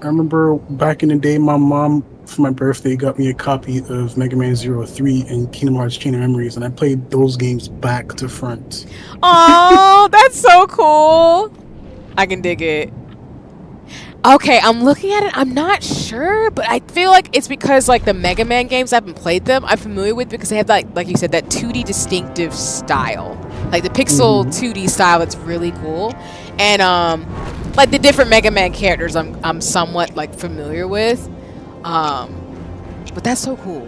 remember back in the day, my mom, for my birthday, got me a copy of Mega Man 03 and Kingdom Hearts Chain of Memories, and I played those games back to front. Oh, that's so cool! I can dig it. Okay, I'm looking at it. I'm not sure, but I feel like it's because like the Mega Man games, I haven't played them. I'm familiar with because they have like you said, that 2D distinctive style, like the pixel 2D style. That's really cool, and like the different Mega Man characters, I'm somewhat like familiar with. But that's so cool.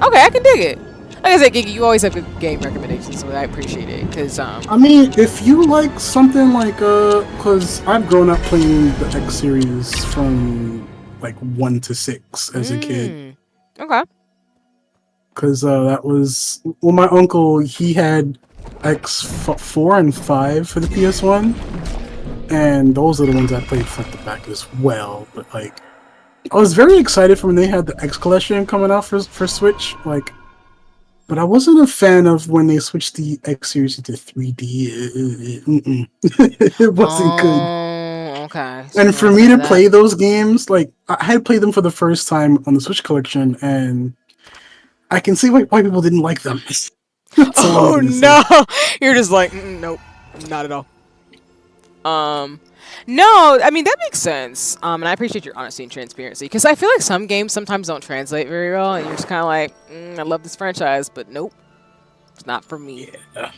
Okay, I can dig it. Like I said, Gigi, you always have good game recommendations, so I appreciate it. Cause I mean, if you like something like cause I've grown up playing the X series from like 1 to 6 as a kid. Okay. because that was my uncle. He had X4 and 5 for the PS1, and those are the ones I played front to back as well. But like, I was very excited for when they had the X collection coming out for Switch. Like, but I wasn't a fan of when they switched the X series into 3D. It wasn't good. Okay. And for me to play those games, like I had played them for the first time on the Switch collection, and I can see why people didn't like them. Oh no! You're just like, nope, not at all. No, I mean that makes sense. And I appreciate your honesty and transparency, because I feel like some games sometimes don't translate very well, and you're just kind of like, I love this franchise, but nope, it's not for me. Yeah.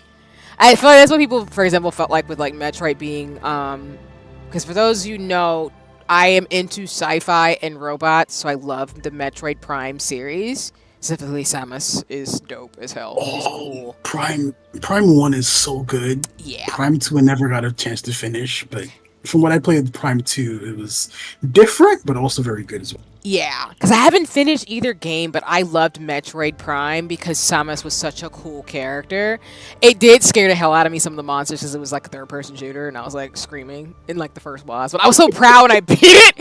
I feel like that's what people, for example, felt like with like Metroid being, because for those you know, I am into sci-fi and robots, so I love the Metroid Prime series. Specifically, Samus is dope as hell. He's cool. Prime 1 is so good. Yeah. Prime 2 I never got a chance to finish, but from what I played with Prime 2, it was different, but also very good as well. Yeah, because I haven't finished either game, but I loved Metroid Prime because Samus was such a cool character. It did scare the hell out of me, some of the monsters, because it was like a third-person shooter, and I was like screaming in like the first boss. But I was so proud when I beat it.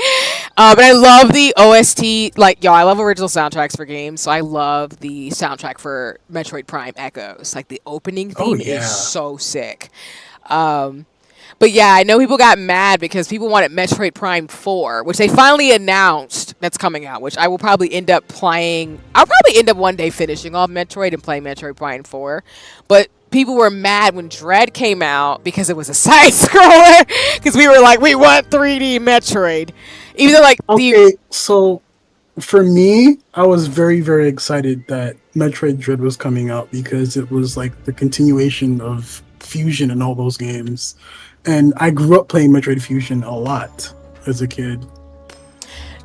But I love the OST. Like, I love original soundtracks for games, so I love the soundtrack for Metroid Prime Echoes. Like, the opening theme is so sick. But yeah, I know people got mad because people wanted Metroid Prime 4, which they finally announced that's coming out, which I will probably end up playing. I'll probably end up one day finishing off Metroid and playing Metroid Prime 4. But people were mad when Dread came out because it was a side-scroller, because we were like, we want 3D Metroid. Even though, like, so for me, I was very, very excited that Metroid Dread was coming out, because it was like the continuation of Fusion and all those games. And I grew up playing Metroid Fusion a lot as a kid.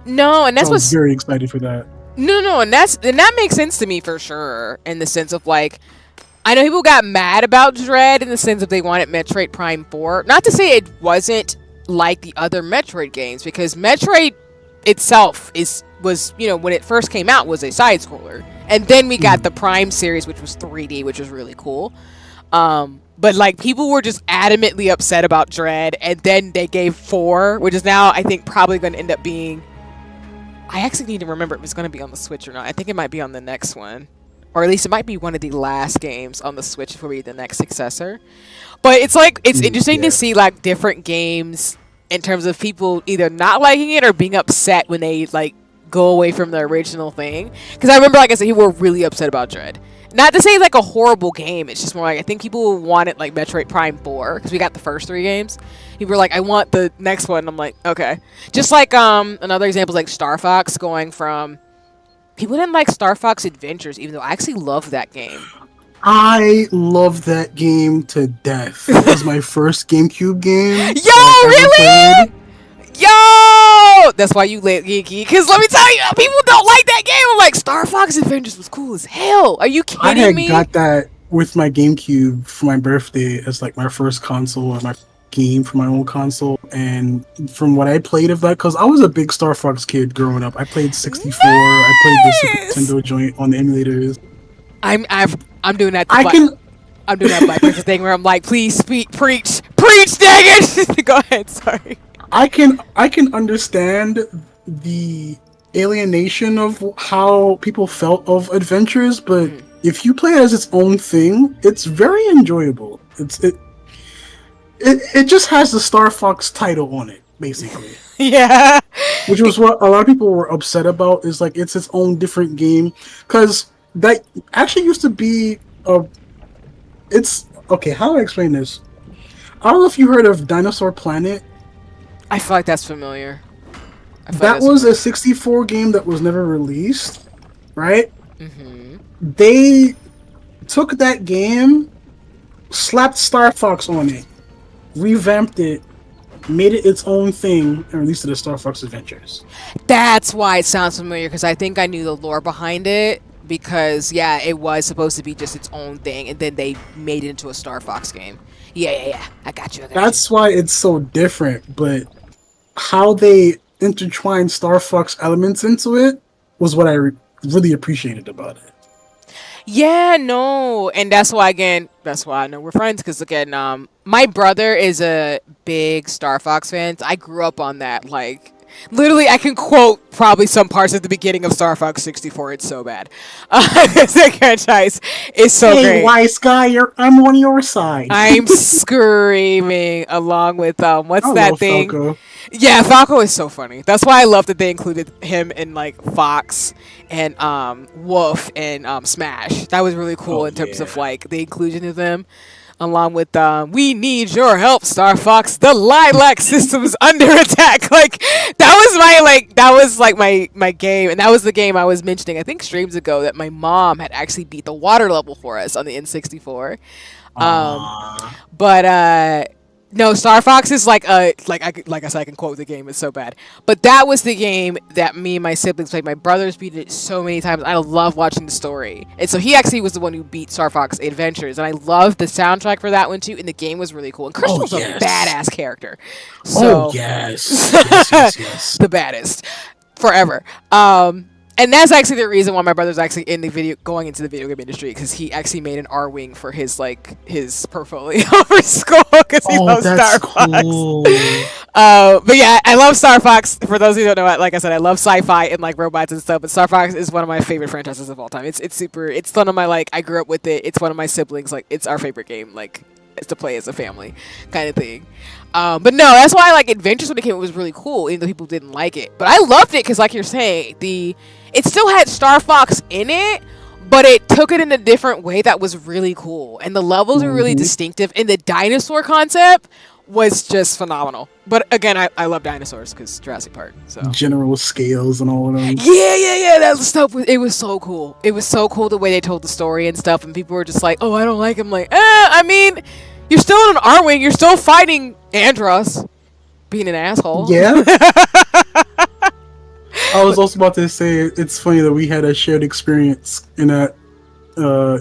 No, and that's I was very excited for that. No, and that makes sense to me for sure, in the sense of like, I know people got mad about Dread in the sense of they wanted Metroid Prime 4. Not to say it wasn't like the other Metroid games, because Metroid itself was, you know, when it first came out, was a side scroller, and then we got the Prime series, which was 3D, which was really cool. But like, people were just adamantly upset about Dread, and then they gave 4, which is now I think probably going to end up being, I actually need to remember if it's going to be on the Switch or not. I think it might be on the next one, or at least it might be one of the last games on the Switch for the next successor. But it's like, it's interesting to see like different games in terms of people either not liking it or being upset when they like go away from the original thing. Because I remember, like I said, people were really upset about Dread. Not to say like a horrible game, it's just more like, I think people wanted like Metroid Prime 4, because we got the first 3 games. People were like, I want the next one. I'm like, okay. Just like another example is like Star Fox, going from, people didn't like Star Fox Adventures, even though I actually loved that game. I love that game to death. It was my first GameCube game. Yo, really? Yo! That's why you lit, geeky. Because let me tell you, people don't like that game. I'm like, Star Fox Adventures was cool as hell. Are you kidding me? I got that with my GameCube for my birthday as like my first console, or my game for my own console. And from what I played of that, because I was a big Star Fox kid growing up. I played 64. Nice! I played the Super Nintendo joint on the emulators. I'm doing that. I'm doing that Black Panther thing where I'm like, please preach, dang it. Go ahead, sorry. I can understand the alienation of how people felt of Adventures, but if you play it as its own thing, it's very enjoyable. It just has the Star Fox title on it, basically. Yeah. Which was what a lot of people were upset about, is like it's its own different game, because that actually used to be it's okay, how do I explain this? I don't know if you heard of Dinosaur Planet. I feel like that's familiar. That was a 64 game that was never released, right? They took that game, slapped Star Fox on it, revamped it, made it its own thing, and released it as Star Fox Adventures. That's why it sounds familiar, because I think I knew the lore behind it, because yeah, it was supposed to be just its own thing, and then they made it into a Star Fox game. Yeah. I got you. That's why it's so different, but how they intertwined Star Fox elements into it was what I really appreciated about it. Yeah, no, and that's why I know we're friends because again, my brother is a big Star Fox fan. I grew up on that. Like, literally, I can quote probably some parts at the beginning of Star Fox 64. It's so bad. The franchise is so Hey, great. Wise Guy, I'm on your side. I'm screaming along with what's I that love thing? Falco. Yeah, Falco is so funny. That's why I love that they included him in like Fox and Wolf and Smash. That was really cool Oh, in terms of yeah. like the inclusion of them, along with "We need your help, Star Fox. The Lilac system's under attack." Like that was like my game, and that was the game I was mentioning I think streams ago that my mom had actually beat the water level for us on the N64. But no, Star Fox is like like I said, I can quote the game. It's so bad, but that was the game that me and my siblings played. My brothers beat it so many times. I love watching the story, and so he actually was the one who beat Star Fox Adventures, and I love the soundtrack for that one too. And the game was really cool. And Crystal's a badass character. So, yes, yes. the baddest forever. And that's actually the reason why my brother's actually in the going into the video game industry because he actually made an R wing for his portfolio for school because he loves Star Fox. Cool. But yeah, I love Star Fox. For those who don't know, like I said, I love sci-fi and like robots and stuff. But Star Fox is one of my favorite franchises of all time. It's super. It's one of my like. I grew up with it. It's one of my siblings. Like it's our favorite game. Like it's to play as a family kind of thing. But no, that's why like Adventures when it came out was really cool, even though people didn't like it. But I loved it because, like you're saying, it still had Star Fox in it, but it took it in a different way that was really cool. And the levels are really distinctive, and the dinosaur concept was just phenomenal. But again, I love dinosaurs because Jurassic Park. So General scales and all of them. yeah. That stuff it was so cool. It was so cool the way they told the story and stuff. And people were just like, "Oh, I don't like him." Like, I mean, you're still in an R-wing. You're still fighting Andros, being an asshole. Yeah. I was also about to say it's funny that we had a shared experience in that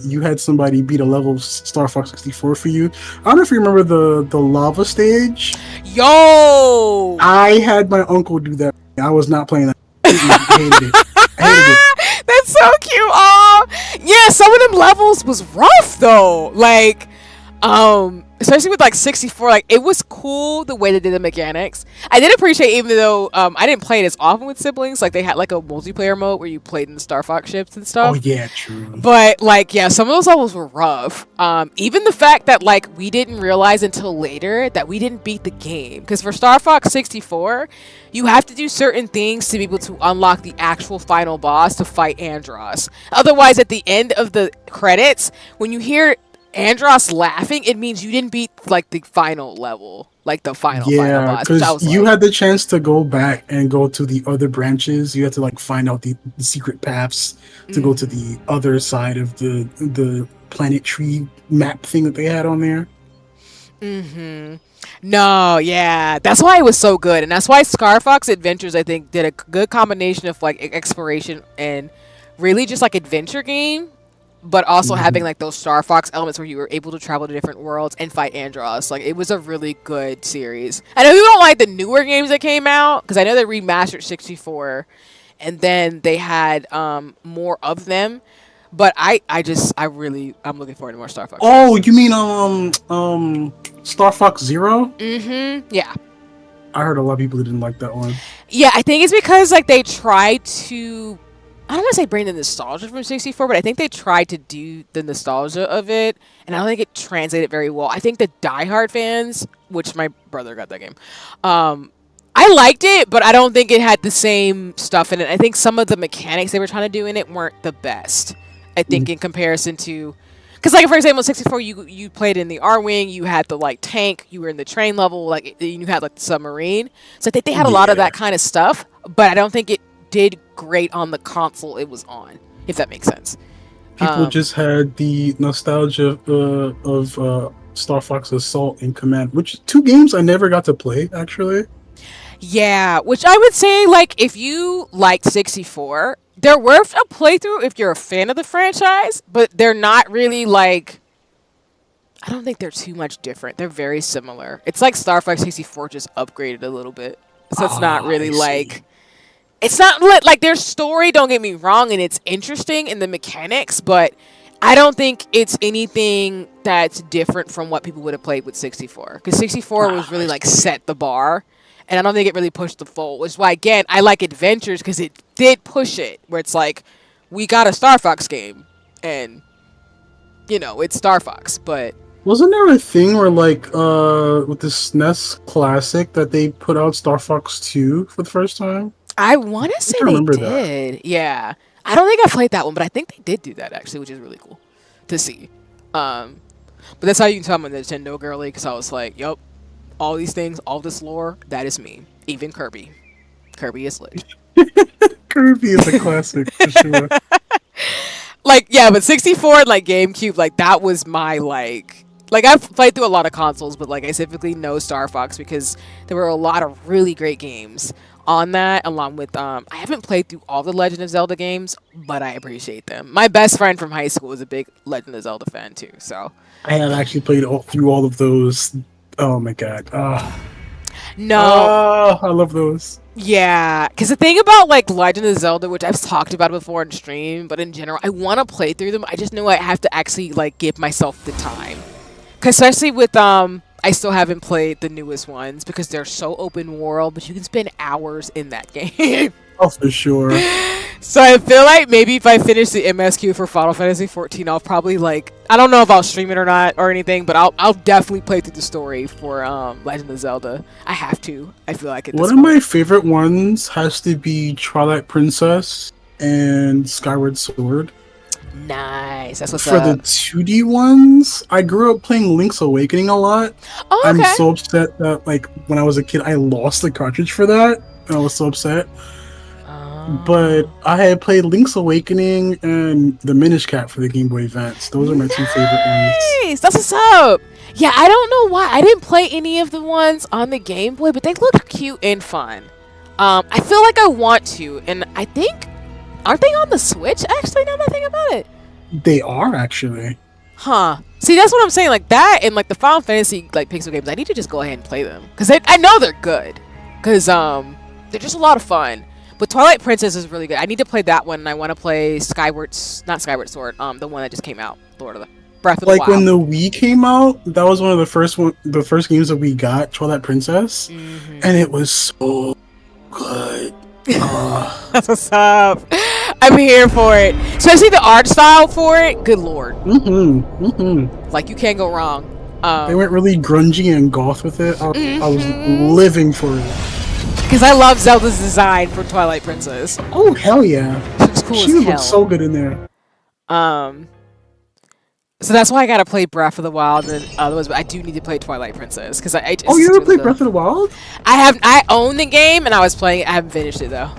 you had somebody beat a level of Star Fox 64 for you. I don't know if you remember the lava stage. Yo! I had my uncle do that. I was not playing that. I hated it. That's so cute. Aw. Yeah, some of them levels was rough though. Like, especially with like 64, like it was cool the way they did the mechanics. I did appreciate, even though I didn't play it as often with siblings, like they had like a multiplayer mode where you played in the Star Fox ships and stuff. Oh yeah, true. But like, yeah, some of those levels were rough. Even the fact that like we didn't realize until later that we didn't beat the game, because for Star Fox 64 you have to do certain things to be able to unlock the actual final boss to fight Andros. Otherwise, at the end of the credits, when you hear Andros laughing, it means you didn't beat like the final level, like the final boss. Because you had the chance to go back and go to the other branches. You had to like find out the secret paths to go to the other side of the planet tree map thing that they had on there. No, yeah, that's why it was so good, and that's why Star Fox Adventures I think did a good combination of like exploration and really just like adventure game, but also having like those Star Fox elements where you were able to travel to different worlds and fight Andros. Like it was a really good series. I know you don't like the newer games that came out because I know they remastered 64 and then they had more of them, but I'm looking forward to more Star Fox. Oh, you mean Star Fox Zero? Yeah. I heard a lot of people didn't like that one. Yeah, I think it's because like they tried to, I don't want to say bring the nostalgia from 64, but I think they tried to do the nostalgia of it, and I don't think it translated very well. I think the diehard fans, which my brother got that game, I liked it, but I don't think it had the same stuff in it. I think some of the mechanics they were trying to do in it weren't the best. I think in comparison to, because like for example, 64, you played in the R-wing, you had the like tank, you were in the train level, like you had like the submarine. So I think they had a lot of that kind of stuff, but I don't think it did great on the console it was on, if that makes sense. People just had the nostalgia of Star Fox Assault and Command, which two games I never got to play actually. Yeah, which I would say like if you liked 64, they're worth a playthrough if you're a fan of the franchise, but they're not really like, I don't think they're too much different. They're very similar. It's like Star Fox 64 just upgraded a little bit. So it's not really like, it's not like their story, don't get me wrong, and it's interesting in the mechanics, but I don't think it's anything that's different from what people would have played with 64. Because 64 was really like set the bar. And I don't think it really pushed the fold. Which is why, again, I like Adventures because it did push it. Where it's like, we got a Star Fox game. And, you know, it's Star Fox. But wasn't there a thing where, like, with the SNES Classic that they put out Star Fox 2 for the first time? I want to say they did. That. Yeah. I don't think I played that one, but I think they did do that, actually, which is really cool to see. But that's how you can tell I'm a Nintendo girly, because I was like, yup, all these things, all this lore, that is me. Even Kirby. Kirby is lit. Kirby is a classic, for sure. Like, yeah, but 64 and, like, GameCube, like, that was my, like, I've played through a lot of consoles, but, like, I typically know Star Fox because there were a lot of really great games on that, along with I haven't played through all the Legend of Zelda games, but I appreciate them. My best friend from high school was a big Legend of Zelda fan too, so I have actually played through all of those. Oh my god. No, I love those. Yeah, because the thing about like Legend of Zelda, which I've talked about before in stream, but in general I want to play through them. I just know I have to actually like give myself the time, because especially with I still haven't played the newest ones because they're so open world, but you can spend hours in that game. Oh, for sure. So I feel like maybe if I finish the MSQ for Final Fantasy 14, I'll probably like, I don't know if I'll stream it or not or anything, but I'll definitely play through the story for Legend of Zelda. I have to. I feel like it. One of my favorite ones has to be Twilight Princess and Skyward Sword. Nice. That's what's up. For the 2D ones, I grew up playing Link's Awakening a lot. Oh, okay. I'm so upset that like when I was a kid, I lost the cartridge for that. And I was so upset. But I had played Link's Awakening and the Minish Cap for the Game Boy Advance. Those are my two favorite ones. Nice. That's what's up. Yeah, I don't know why I didn't play any of the ones on the Game Boy, but they look cute and fun. I feel like I want to, and I think, aren't they on the Switch, actually, now that I think about it? They are, actually. Huh. See, that's what I'm saying. Like, that and, like, the Final Fantasy, like, pixel games, I need to just go ahead and play them. Because I know they're good. Because, they're just a lot of fun. But Twilight Princess is really good. I need to play that one, and I want to play not Skyward Sword, the one that just came out. Breath of the Wild. Like, when the Wii came out, that was one of the first games that we got, Twilight Princess. Mm-hmm. And it was so good. That's what's up. I'm here for it. Especially the art style for it. Good lord. Like, you can't go wrong. They went really grungy and goth with it. I was living for it. Because I love Zelda's design for Twilight Princess. Oh, hell yeah. She was cool as hell. She looks so good in there. So that's why I gotta play Breath of the Wild, and otherwise I do need to play Twilight Princess because I just. Oh, you ever played Breath of the Wild? I own the game and I was playing it. I haven't finished it though.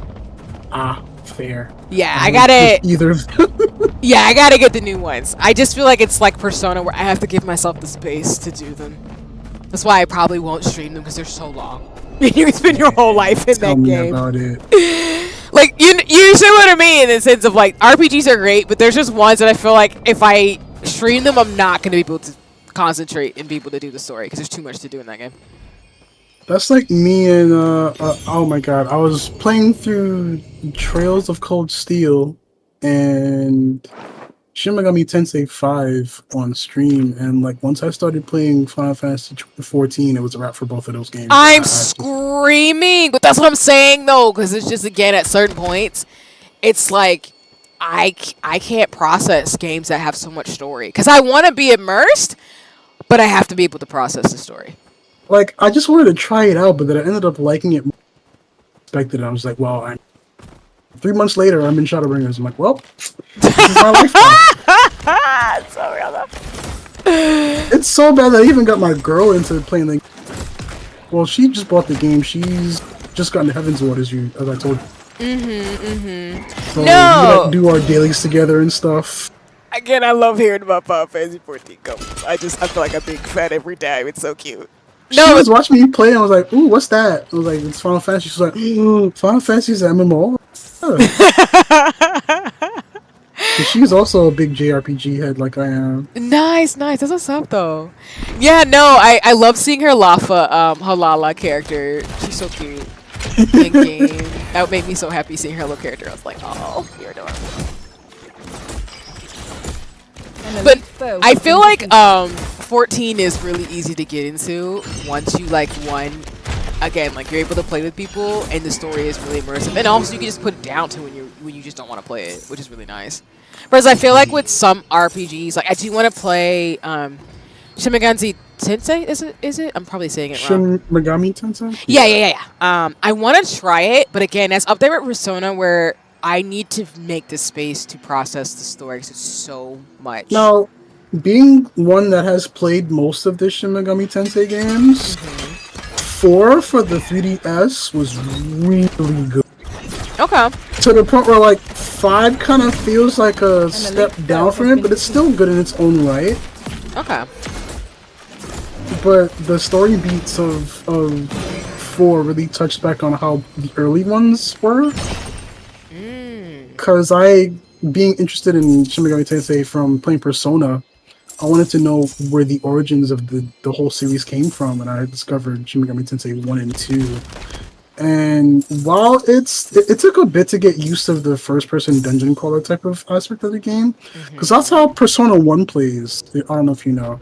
Ah, fair. Yeah, I gotta. Either of them. Yeah, I gotta get the new ones. I just feel like it's like Persona where I have to give myself the space to do them. That's why I probably won't stream them because they're so long. You spend your whole life in that game. Tell me about it. Like you see what I mean in the sense of like RPGs are great, but there's just ones that I feel like if I stream them, I'm not going to be able to concentrate and be able to do the story because there's too much to do in that game. That's like me and oh my god, I was playing through Trails of Cold Steel and Shin Megami Tensei 5 on stream, and like once I started playing Final Fantasy 14, it was a wrap for both of those games. I'm screaming, but that's what I'm saying though, because it's just again at certain points, it's like I can't process games that have so much story because I want to be immersed, but I have to be able to process the story. Like I just wanted to try it out, but then I ended up liking it more than expected. I was like, well, 3 months later, I'm in Shadowbringers. I'm like, well, this is my life now. It's so real though. It's so bad that I even got my girl into playing the. Well, she just bought the game. She's just gotten Heaven's Ward, as I told you. So No. we do our dailies together and stuff. Again, I love hearing about Final Fantasy 14 couples. I feel like a big fan every time. It's so cute. She was watching me play, and I was like, "Ooh, what's that?" I was like, "It's Final Fantasy." She's like, "Ooh, Final Fantasy's an MMO." She's also a big JRPG head, like I am. Nice. That's what's up, though. Yeah, no, I love seeing her Halala character. She's so cute. In game. That would make me so happy seeing her little character. I was like, oh, you're adorable. But I feel like 14 is really easy to get into once you like again, like you're able to play with people and the story is really immersive. And also you can just put it down to when you just don't want to play it, which is really nice. Whereas I feel like with some RPGs, like I do want to play Shin Megami Tensei, is it? I'm probably saying it wrong. Shin Megami Tensei? Yeah. I want to try it, but again, that's up there with Persona where I need to make the space to process the story because it's so much. Now, being one that has played most of the Shin Megami Tensei games, 4 for the 3DS was really good. Okay. To the point where like 5 kind of feels like a step down from it, but it's still good in its own right. Okay. But the story beats of 4 really touched back on how the early ones were. Because being interested in Shin Megami Tensei from playing Persona, I wanted to know where the origins of the whole series came from, and I discovered Shin Megami Tensei 1 and 2. And while it took a bit to get used to the first-person dungeon crawler type of aspect of the game, because that's how Persona 1 plays. I don't know if you know.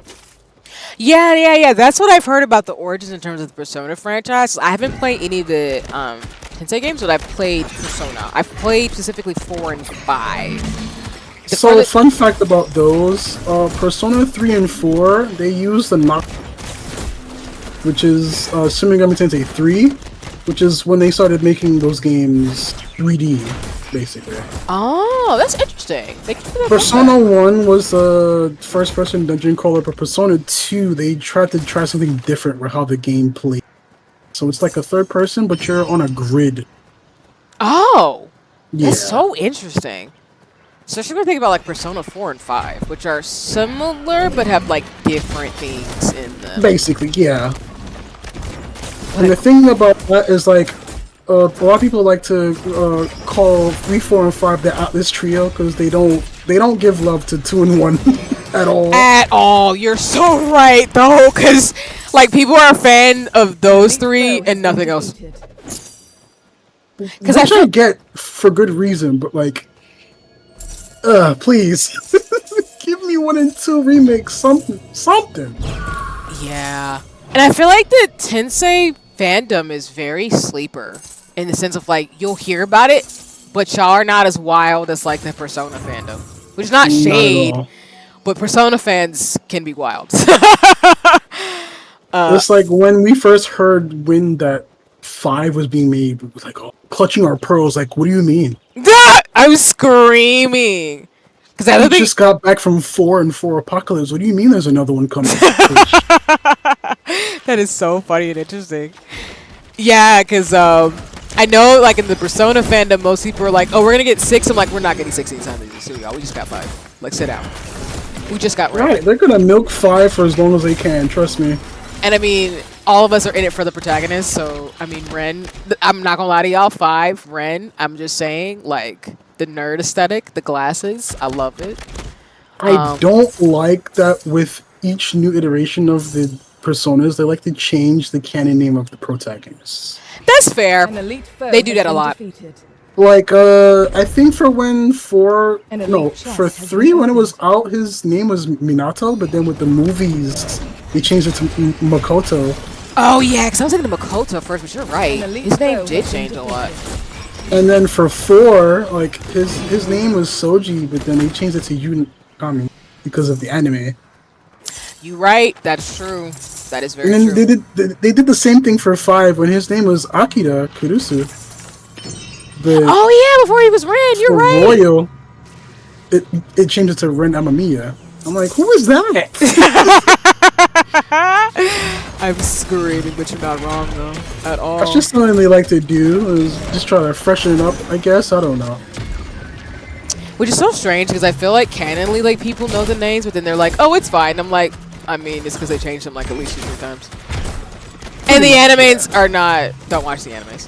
Yeah. That's what I've heard about the origins in terms of the Persona franchise. I haven't played any of the Tensei games, but I've played Persona. I've played specifically 4 and 5. So, fun fact about those, Persona 3 and 4, they use the knock, which is Shin Megami Tensei 3, which is when they started making those games 3D, basically. Oh, that's interesting. Persona 1 was a first-person dungeon crawler, but Persona 2, they tried to try something different with how the game played. So it's like a third person, but you're on a grid. Oh! Yeah. That's so interesting. Especially when I think about like Persona 4 and 5, which are similar but have like different things in them. Basically, yeah. And the thing about that is like, a lot of people like to call 3, 4, and 5 the Atlas Trio because they don't give love to 2 and 1 at all. At all, you're so right though, because like people are a fan of those 3 and nothing else. Because I get for good reason, but like, please give me 1 and 2 remakes, something. Yeah, and I feel like the Tensei fandom is very sleeper in the sense of like you'll hear about it, but y'all are not as wild as like the Persona fandom, which is not shade, but Persona fans can be wild. It's like when we first heard when that 5 was being made, it was like, oh, clutching our pearls. Like, what do you mean? I was screaming because I just got back from 4 and 4 Apocalypse. What do you mean? There's another one coming? That is so funny and interesting. Yeah, because I know, like, in the Persona fandom, most people are like, oh, we're going to get 6. I'm like, we're not getting 6 anytime soon, y'all. We just got 5. Like, sit down. We just got right. They're going to milk 5 for as long as they can. Trust me. And, I mean, all of us are in it for the protagonist. So, I mean, Ren, I'm not going to lie to y'all. 5, Ren, I'm just saying, like, the nerd aesthetic, the glasses, I love it. I don't like that with each new iteration of the Personas, they like to change the canon name of the protagonists. That's fair. They do that a lot. Like, I think for for 3, when it was out, his name was Minato, but then with the movies, they changed it to Makoto. Oh, yeah, because I was thinking of Makoto first, but you're right. His name did change a lot. And then for 4, like, his name was Soji, but then they changed it to Yunami because of the anime. You're right. That's true. That is very true. And then they did the same thing for 5 when his name was Akira Kurusu. Oh yeah, before he was Ren. You're right. Royal, it changed it to Ren Amamiya. I'm like, who is that? I'm screaming, but you're not wrong though at all. That's just something they like to do. Is just try to freshen it up. I guess I don't know. Which is so strange because I feel like canonly, like people know the names, but then they're like, "Oh, it's fine." And I'm like, I mean, it's because they changed them like at least 2 or 3 times. And the animes are not. Don't watch the animes.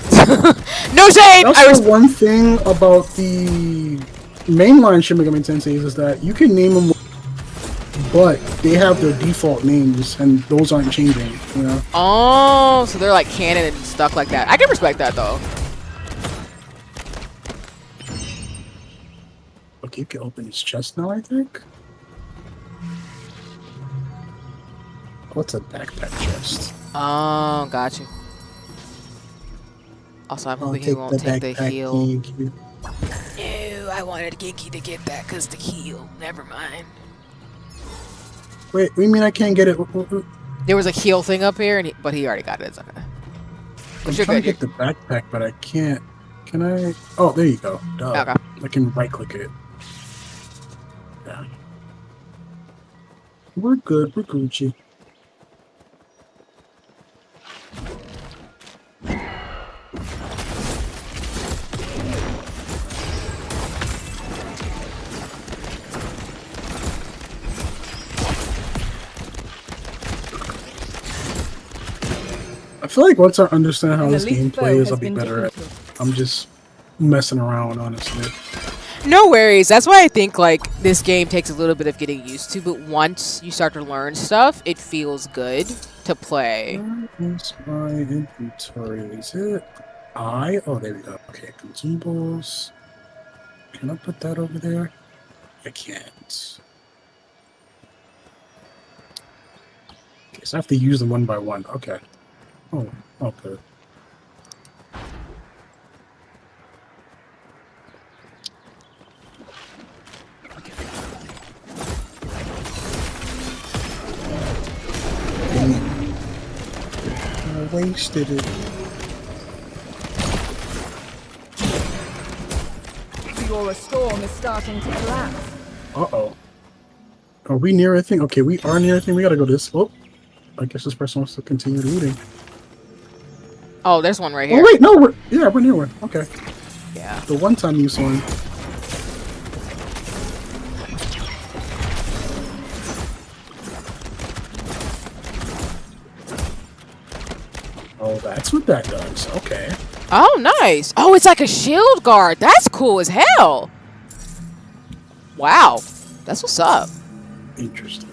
No shade. That's the one thing about the mainline Shin Megami Tensei is that you can name them, but they have their default names, and those aren't changing. You know. Oh, so they're like canon and stuff like that. I can respect that though. Okay, you can open his chest now, I think. What's a backpack chest? Oh, got you. Also, I'm hoping he won't take the heal. No, I wanted Genki to get that because the heal. Never mind. Wait, what do you mean I can't get it? There was a heal thing up here, but he already got it. It's okay. I'm trying to get the backpack, but I can't. Can I? Oh, there you go. Duh. Okay. I can right-click it. Yeah. We're good. We're Gucci. I feel like once I understand how this game plays, I'll be better at it. I'm just messing around, honestly. No worries. That's why I think like this game takes a little bit of getting used to, but once you start to learn stuff, it feels good to play. Where is my inventory? Is it Oh, there we go. Okay, consumables. Can I put that over there? I can't. Okay, so I have to use them one by one. Okay. Oh, okay. I wasted it. The Aurastorm is starting to collapse. Uh-oh. Are we near anything? Okay, we are near anything. We gotta go this. Oh, I guess this person wants to continue looting. Oh, there's one right here. Oh, wait, no, we're near one. Okay. Yeah. The one-time use one. Oh, that's what that does. Okay. Oh, nice. Oh, it's like a shield guard. That's cool as hell. Wow. That's what's up. Interesting.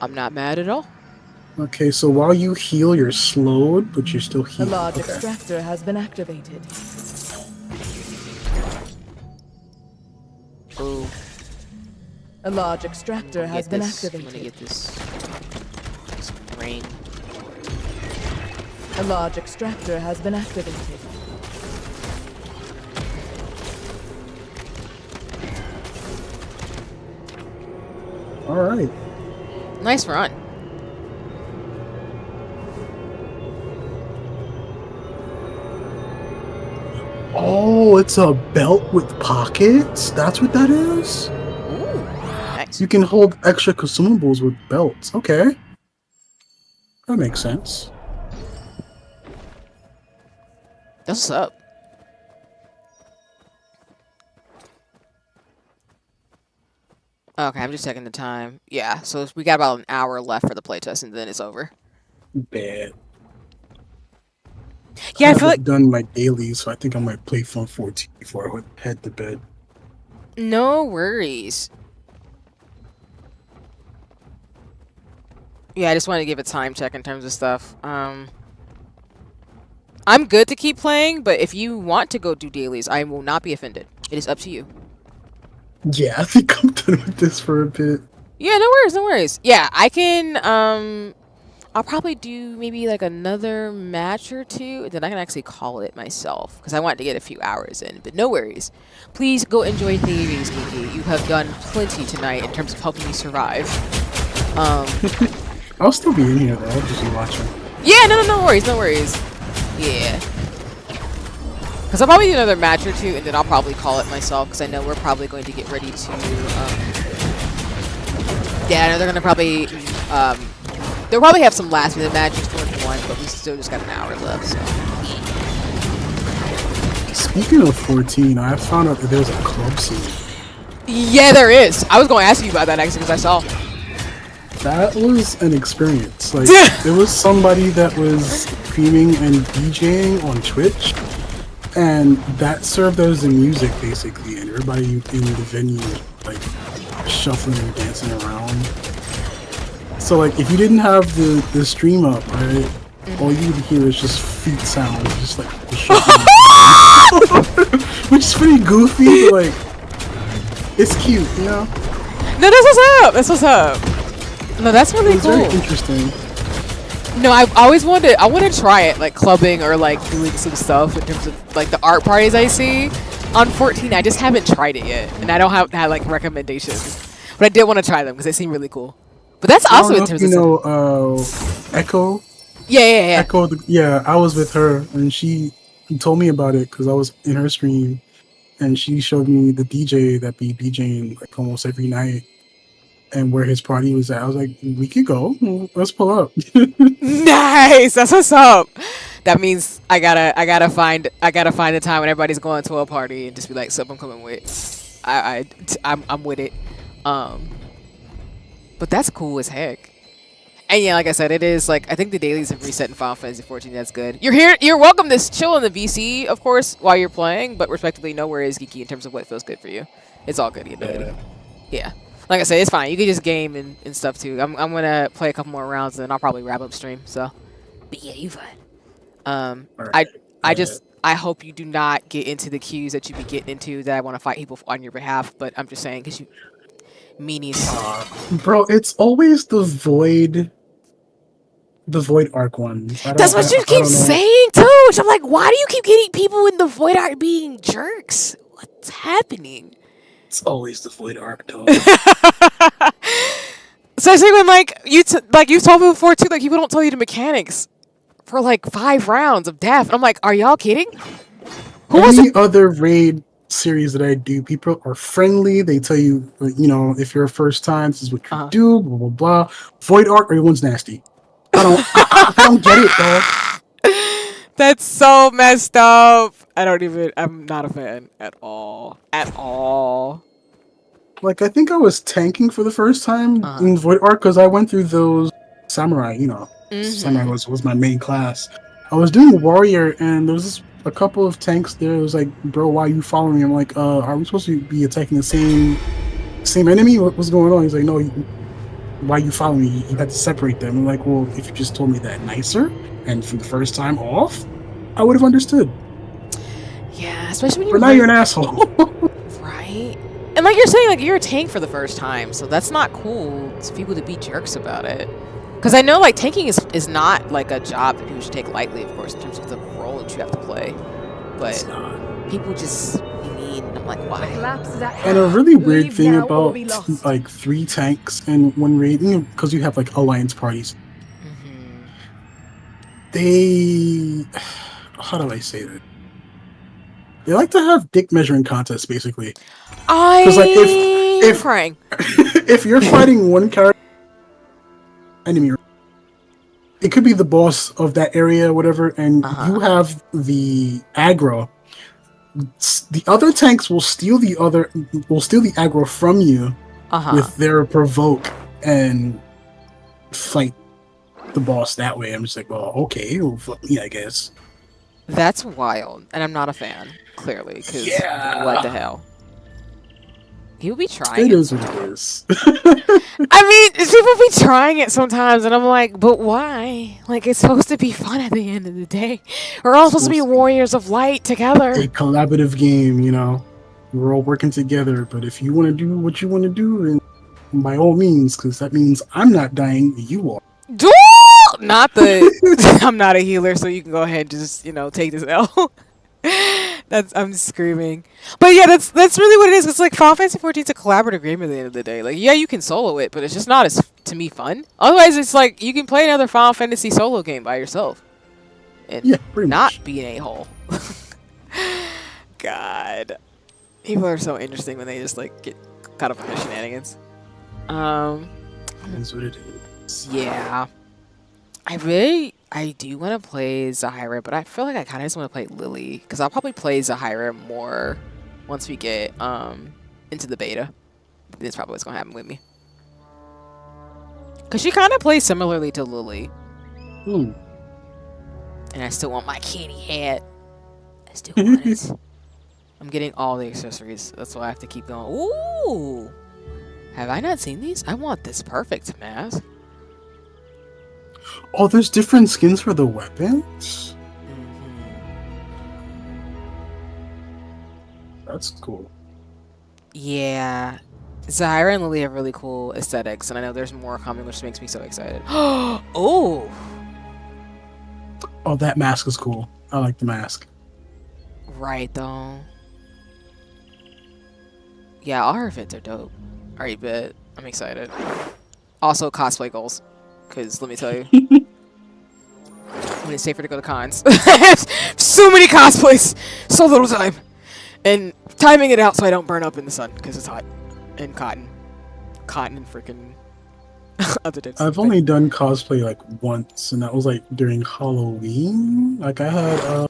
I'm not mad at all. Okay, so while you heal, you're slowed, but you're still A healing. large extractor has been activated. Ooh. A large extractor has been I'm activated. gonna get this ring. A large extractor has been activated. All right. Nice run. Oh, it's a belt with pockets? That's what that is? Ooh. Nice. You can hold extra consumables with belts. Okay. That makes sense. That's what's up. Okay, I'm just checking the time. Yeah, so we got about an hour left for the playtest, and then it's over. Bad. Yeah, I feel haven't like done my dailies, so I think I might play Fun 14 before I would head to bed. no worries. Yeah, I just wanted to give a time check in terms of stuff. I'm good to keep playing, but if you want to go do dailies, I will not be offended. It is up to you. Yeah, I think I'm done with this for a bit. Yeah, no worries, no worries. Yeah, I can, I'll probably do maybe like another match or two, and then I can actually call it myself, because I want to get a few hours in, but no worries. Please go enjoy theories, Kiki. You have done plenty tonight in terms of helping me survive. I'll still be in here, though. I'll just be watching. Yeah, no worries, no worries. Yeah. Because I'll probably do another match or two, and then I'll probably call it myself, because I know we're probably going to get ready to, yeah, I know they're going to probably, they'll probably have some last-minute matches towards one, but we still just got an hour left, so. Speaking of 14, I found out that there's a club scene. Yeah, there is. I was going to ask you about that, actually, because I saw. That was an experience. Like, there was somebody that was streaming and DJing on Twitch, and that served as the music, basically, and everybody in the venue, like, shuffling and dancing around. So, like, if you didn't have the stream up, right, all you would hear is just feet sounds, just, like, the shuffling. Which is pretty goofy, but, like, it's cute, you know? No, that's what's up. That's what's up. No, that's really It's cool. very interesting. No, I always wanted. I want to try it, like clubbing or like doing some stuff in terms of like the art parties I see on 14. I just haven't tried it yet, and I don't have like recommendations. But I did want to try them because they seem really cool. But that's I awesome don't in know terms if you of know Echo. yeah. Echo, yeah, I was with her and she told me about it because I was in her stream and she showed me the DJ that be DJing like almost every night and where his party was at. I was like, we could go. Let's pull up. Nice. That's what's up. That means I gotta find the time when everybody's going to a party and just be like, "Sup, I'm coming with." I'm with it. But that's cool as heck. And yeah, like I said, it is like I think the dailies have reset in Final Fantasy 14. That's good. You're here. You're welcome to chill in the VC, of course, while you're playing. But respectively, know where is geeky in terms of what feels good for you. It's all good, yeah. Like I said, it's fine. You can just game and stuff too. I'm gonna play a couple more rounds and then I'll probably wrap up stream. So, but yeah, you fine. I hope you do not get into the queues that you be getting into that I want to fight people on your behalf. But I'm just saying because you meanies. Bro, it's always the Void arc one. That's what you keep saying too. So I'm like, why do you keep getting people in the Void arc being jerks? What's happening? It's always the Void arc, though. Especially when like you've told me before too, like people don't tell you the mechanics for like 5 rounds of death. I'm like, are y'all kidding? Any other raid series that I do, people are friendly. They tell you, you know, if you're a first time, this is what you do. Blah blah blah. Void arc, everyone's nasty. I don't get it, dog. That's so messed up. I'm not a fan at all. At all. Like, I think I was tanking for the first time in Void Arc because I went through those Samurai, you know. Samurai was my main class. I was doing Warrior and there was a couple of tanks there. It was like, bro, why are you following me? I'm like, are we supposed to be attacking the same enemy? What's going on? He's like, no, why are you following me? You had to separate them. I'm like, well, if you just told me that nicer and for the first time off, I would have understood. Yeah, especially when but now you're an asshole. Right? And like you're saying, like you're a tank for the first time, so that's not cool for people to be jerks about it. Because I know like tanking is not like a job that people should take lightly, of course, in terms of the role that you have to play. But people just be mean. I'm like, why? And a really weird thing about like 3 tanks and one raiding, because you have like alliance parties. They, how do I say that? They like to have dick measuring contests, basically. Because like if crying. if you're fighting one character enemy, it could be the boss of that area, whatever, and you have the aggro. The other tanks will steal the aggro from you with their provoke and fight the boss that way. I'm just like, well, okay, well, fuck me, I guess. That's wild, and I'm not a fan, clearly, because what the hell? People be trying it. It is what it is. I mean, people be trying it sometimes, and I'm like, but why? Like, it's supposed to be fun at the end of the day. We're all supposed to be warriors of light together. A collaborative game, you know. We're all working together, but if you want to do what you want to do, then by all means, because that means I'm not dying, you are. Not the I'm not a healer, so you can go ahead and just, you know, take this L. I'm screaming. But yeah, that's really what it is. It's like Final Fantasy 14 is a collaborative game at the end of the day. Like, yeah, you can solo it, but it's just not as, to me, fun. Otherwise, it's like you can play another Final Fantasy solo game by yourself and not be an a-hole. God, people are so interesting when they just like get caught up in their shenanigans. That's what it is. Yeah. I do want to play Zahira, but I feel like I kind of just want to play Lily, because I'll probably play Zahira more once we get into the beta. That's probably what's going to happen with me. Because she kind of plays similarly to Lily. And I still want my kitty hat. I still want it. I'm getting all the accessories. That's why I have to keep going. Ooh! Have I not seen these? I want this perfect mask. Oh, there's different skins for the weapons? Mm-hmm. That's cool. Yeah. Zahira and Lily have really cool aesthetics, and I know there's more coming, which makes me so excited. Oh! Oh, that mask is cool. I like the mask. Right, though. Yeah, all her fits are dope. Alright, bet. I'm excited. Also, cosplay goals. Because, let me tell you. When it's safer to go to cons. So many cosplays! So little time! And timing it out so I don't burn up in the sun, because it's hot. And cotton. Cotton and freaking other types. I've only done cosplay like once, and that was like during Halloween. Like I had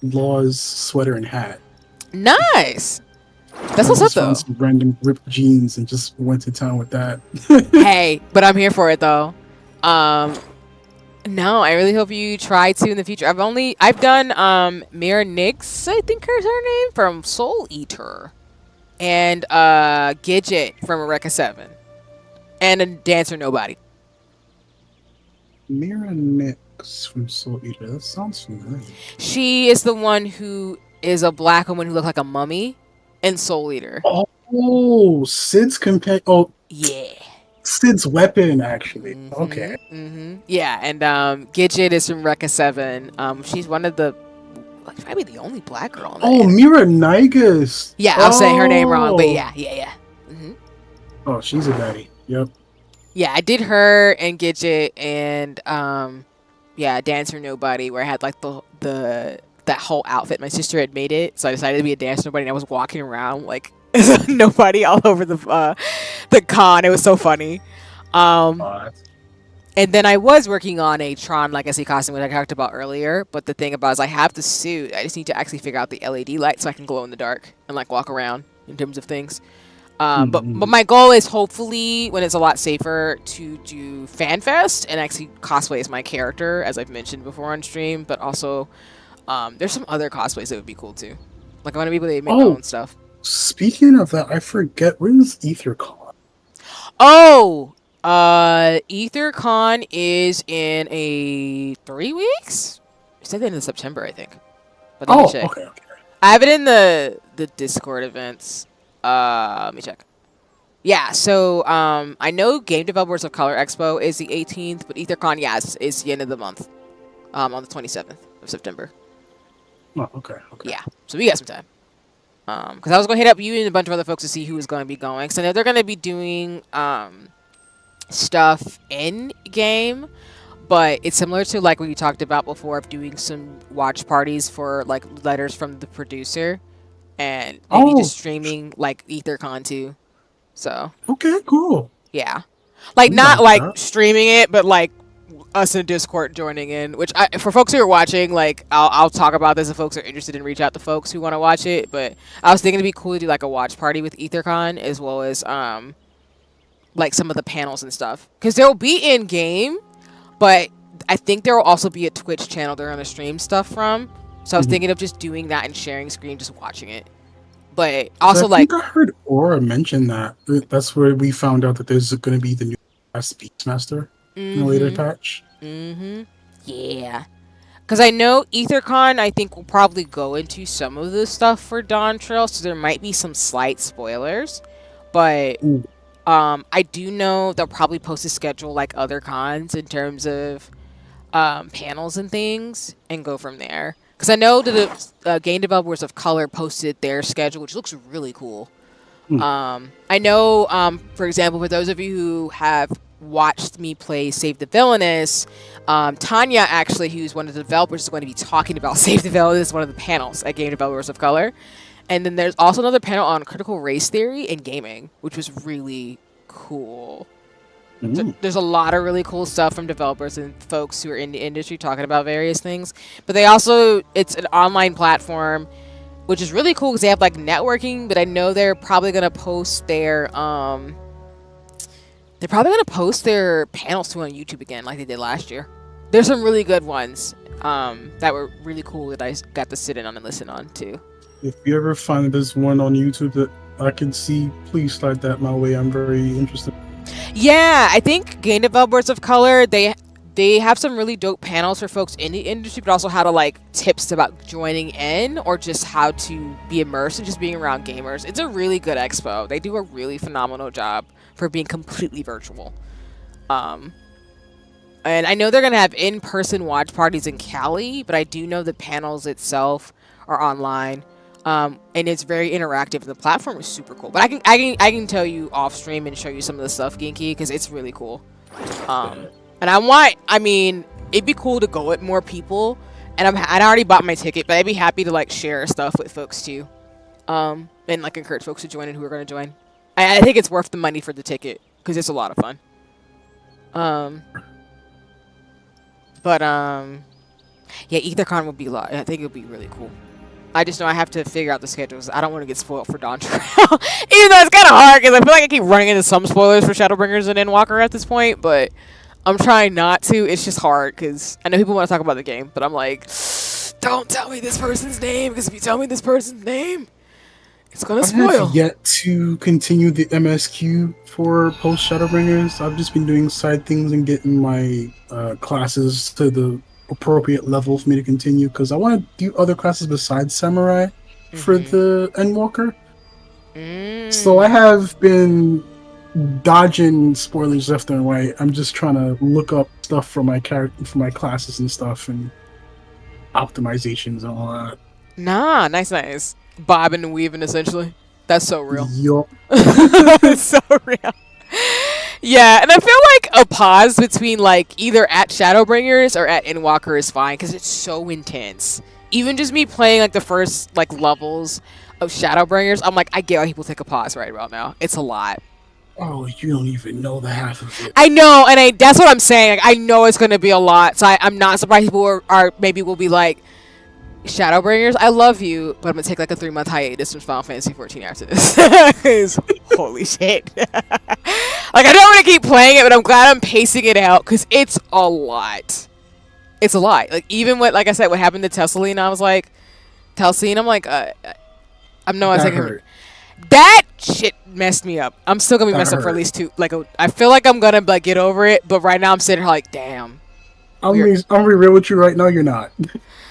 Law's sweater and hat. Nice! That's what's up, though. Some random ripped jeans and just went to town with that. Hey, but I'm here for it, though. No, I really hope you try to in the future. I've done Mira Nix, I think is her name, from Soul Eater. And Gidget from Eureka 7. And a Dancer Nobody. Mira Nix from Soul Eater. That sounds familiar. She is the one who is a black woman who looks like a mummy in Soul Eater. Oh, Sid's companion. Oh, yeah. Sid's weapon, actually. Okay. Yeah, and Gidget is from Eureka 7. She's one of the... Like, probably the only black girl on that. Oh, Mira Nigus. Yeah, I was saying her name wrong, but yeah. Oh, she's a baddie. Yep. Yeah, I did her and Gidget and Dancer Nobody, where I had like that whole outfit. My sister had made it, so I decided to be a Dancer Nobody, and I was walking around like nobody all over the con. It was so funny. And then I was working on a Tron Legacy costume, which I talked about earlier. But the thing about it is I have the suit. I just need to actually figure out the LED light so I can glow in the dark and like walk around in terms of things. But my goal is hopefully when it's a lot safer to do FanFest and actually cosplay as my character, as I've mentioned before on stream. But also, there's some other cosplays that would be cool too. Like I want to be able to make my own stuff. Speaking of that, I forget, where's EtherCon? Oh! EtherCon is in 3 weeks? It's at the end of September, I think. But let me check. Okay. I have it in the Discord events. Let me check. Yeah, so I know Game Developers of Color Expo is the 18th, but EtherCon, yes, is the end of the month. On the 27th of September. Oh, okay. Yeah, so we got some time. Because I was going to hit up you and a bunch of other folks to see who is going to be going. So I know they're going to be doing stuff in game, but it's similar to like what you talked about before of doing some watch parties for like letters from the producer and maybe just streaming like EtherCon too. So okay, cool. Yeah, like not like streaming it, but like us in Discord joining in. Which for folks who are watching, like I'll talk about this if folks are interested and reach out to folks who want to watch it. But I was thinking it'd be cool to do like a watch party with EtherCon as well as like some of the panels and stuff, because they'll be in game, but I think there will also be a Twitch channel they're gonna stream stuff from. So I was thinking of just doing that and sharing screen, just watching it. But also I think I heard Aura mention that. That's where we found out that there's going to be the new Beastmaster in a later patch. Yeah. Because I know EtherCon, I think, will probably go into some of the stuff for Dawn Trail, so there might be some slight spoilers. But I do know they'll probably post a schedule like other cons in terms of panels and things and go from there. Because I know that the Game Developers of Color posted their schedule, which looks really cool. I know, for example, for those of you who have watched me play Save the Villainous, Tanya, actually, who's one of the developers, is going to be talking about Save the Villainous, one of the panels at Game Developers of Color. And then there's also another panel on critical race theory and gaming, which was really cool. So there's a lot of really cool stuff from developers and folks who are in the industry talking about various things. But they also, it's an online platform, which is really cool because they have like networking. But I know they're probably gonna post their panels too on YouTube again, like they did last year. There's some really good ones that were really cool that I got to sit in on and listen on too. If you ever find there's one on YouTube that I can see, please slide that my way. I'm very interested. Yeah, I think Game Developers of Color, they they have some really dope panels for folks in the industry, but also how to like tips about joining in or just how to be immersed in just being around gamers. It's a really good expo. They do a really phenomenal job for being completely virtual. And I know they're gonna have in-person watch parties in Cali, but I do know the panels itself are online. And it's very interactive. The platform is super cool. But I can tell you off stream and show you some of the stuff, Ginky, because it's really cool. And I mean, it'd be cool to go with more people. And I already bought my ticket, but I'd be happy to like share stuff with folks too. And like encourage folks to join and who are going to join. I think it's worth the money for the ticket because it's a lot of fun. Yeah, EtherCon would be a lot. I think it would be really cool. I just know I have to figure out the schedules. I don't want to get spoiled for Dawn Trail. Even though it's kind of hard because I feel like I keep running into some spoilers for Shadowbringers and Endwalker at this point, but I'm trying not to. It's just hard because I know people want to talk about the game, but I'm like, don't tell me this person's name because if you tell me this person's name, it's going to spoil. I have yet to continue the MSQ for post Shadowbringers. I've just been doing side things and getting my classes to the appropriate level for me to continue because I want to do other classes besides Samurai for the Endwalker. So I have been dodging spoilers left and right. I'm just trying to look up stuff for my character, for my classes and stuff, and optimizations and all that. Nah, nice. Bobbing and weaving, essentially. That's so real. Yup. It's so real. Yeah, and I feel like a pause between like either at Shadowbringers or at Endwalker is fine because it's so intense. Even just me playing like the first like levels of Shadowbringers, I'm like, I get why people take a pause right about now. It's a lot. Oh, you don't even know the half of it. I know, and that's what I'm saying. Like, I know it's going to be a lot, so I'm not surprised people are maybe will be like, Shadowbringers, I love you, but I'm gonna take like a 3-month hiatus from Final Fantasy 14 after this. Holy shit. Like, I don't want to keep playing it, but I'm glad I'm pacing it out because it's a lot. It's a lot. Like, even what, like I said, what happened to Tesseline, I was like, I'm like, I'm no, I was like, that shit messed me up. I'm still gonna be messed up for at least 2. Like, I feel like I'm gonna like get over it, but right now I'm sitting here like, damn. I'm gonna be real with you right now. You're not.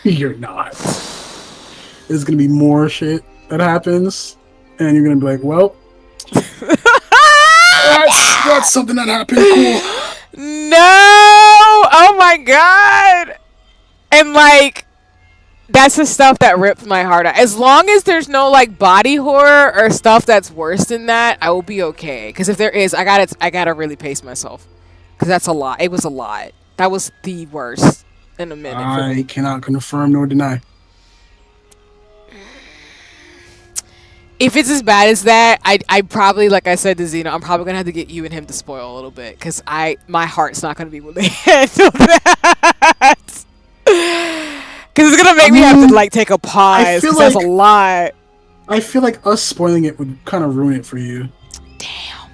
You're not. There's gonna be more shit that happens, and you're gonna be like, well, that's something that happened. Cool. No! Oh my god! And like, that's the stuff that ripped my heart out. As long as there's no like body horror or stuff that's worse than that, I will be okay. Because if there is, I gotta really pace myself. Because that's a lot. It was a lot. That was the worst in a minute. I cannot confirm nor deny. If it's as bad as that, I probably, like I said to Xeno, I'm probably gonna have to get you and him to spoil a little bit because my heart's not gonna be able to handle that. Because it's gonna make me have to like take a pause. Because that's a lot. I feel like us spoiling it would kind of ruin it for you. Damn.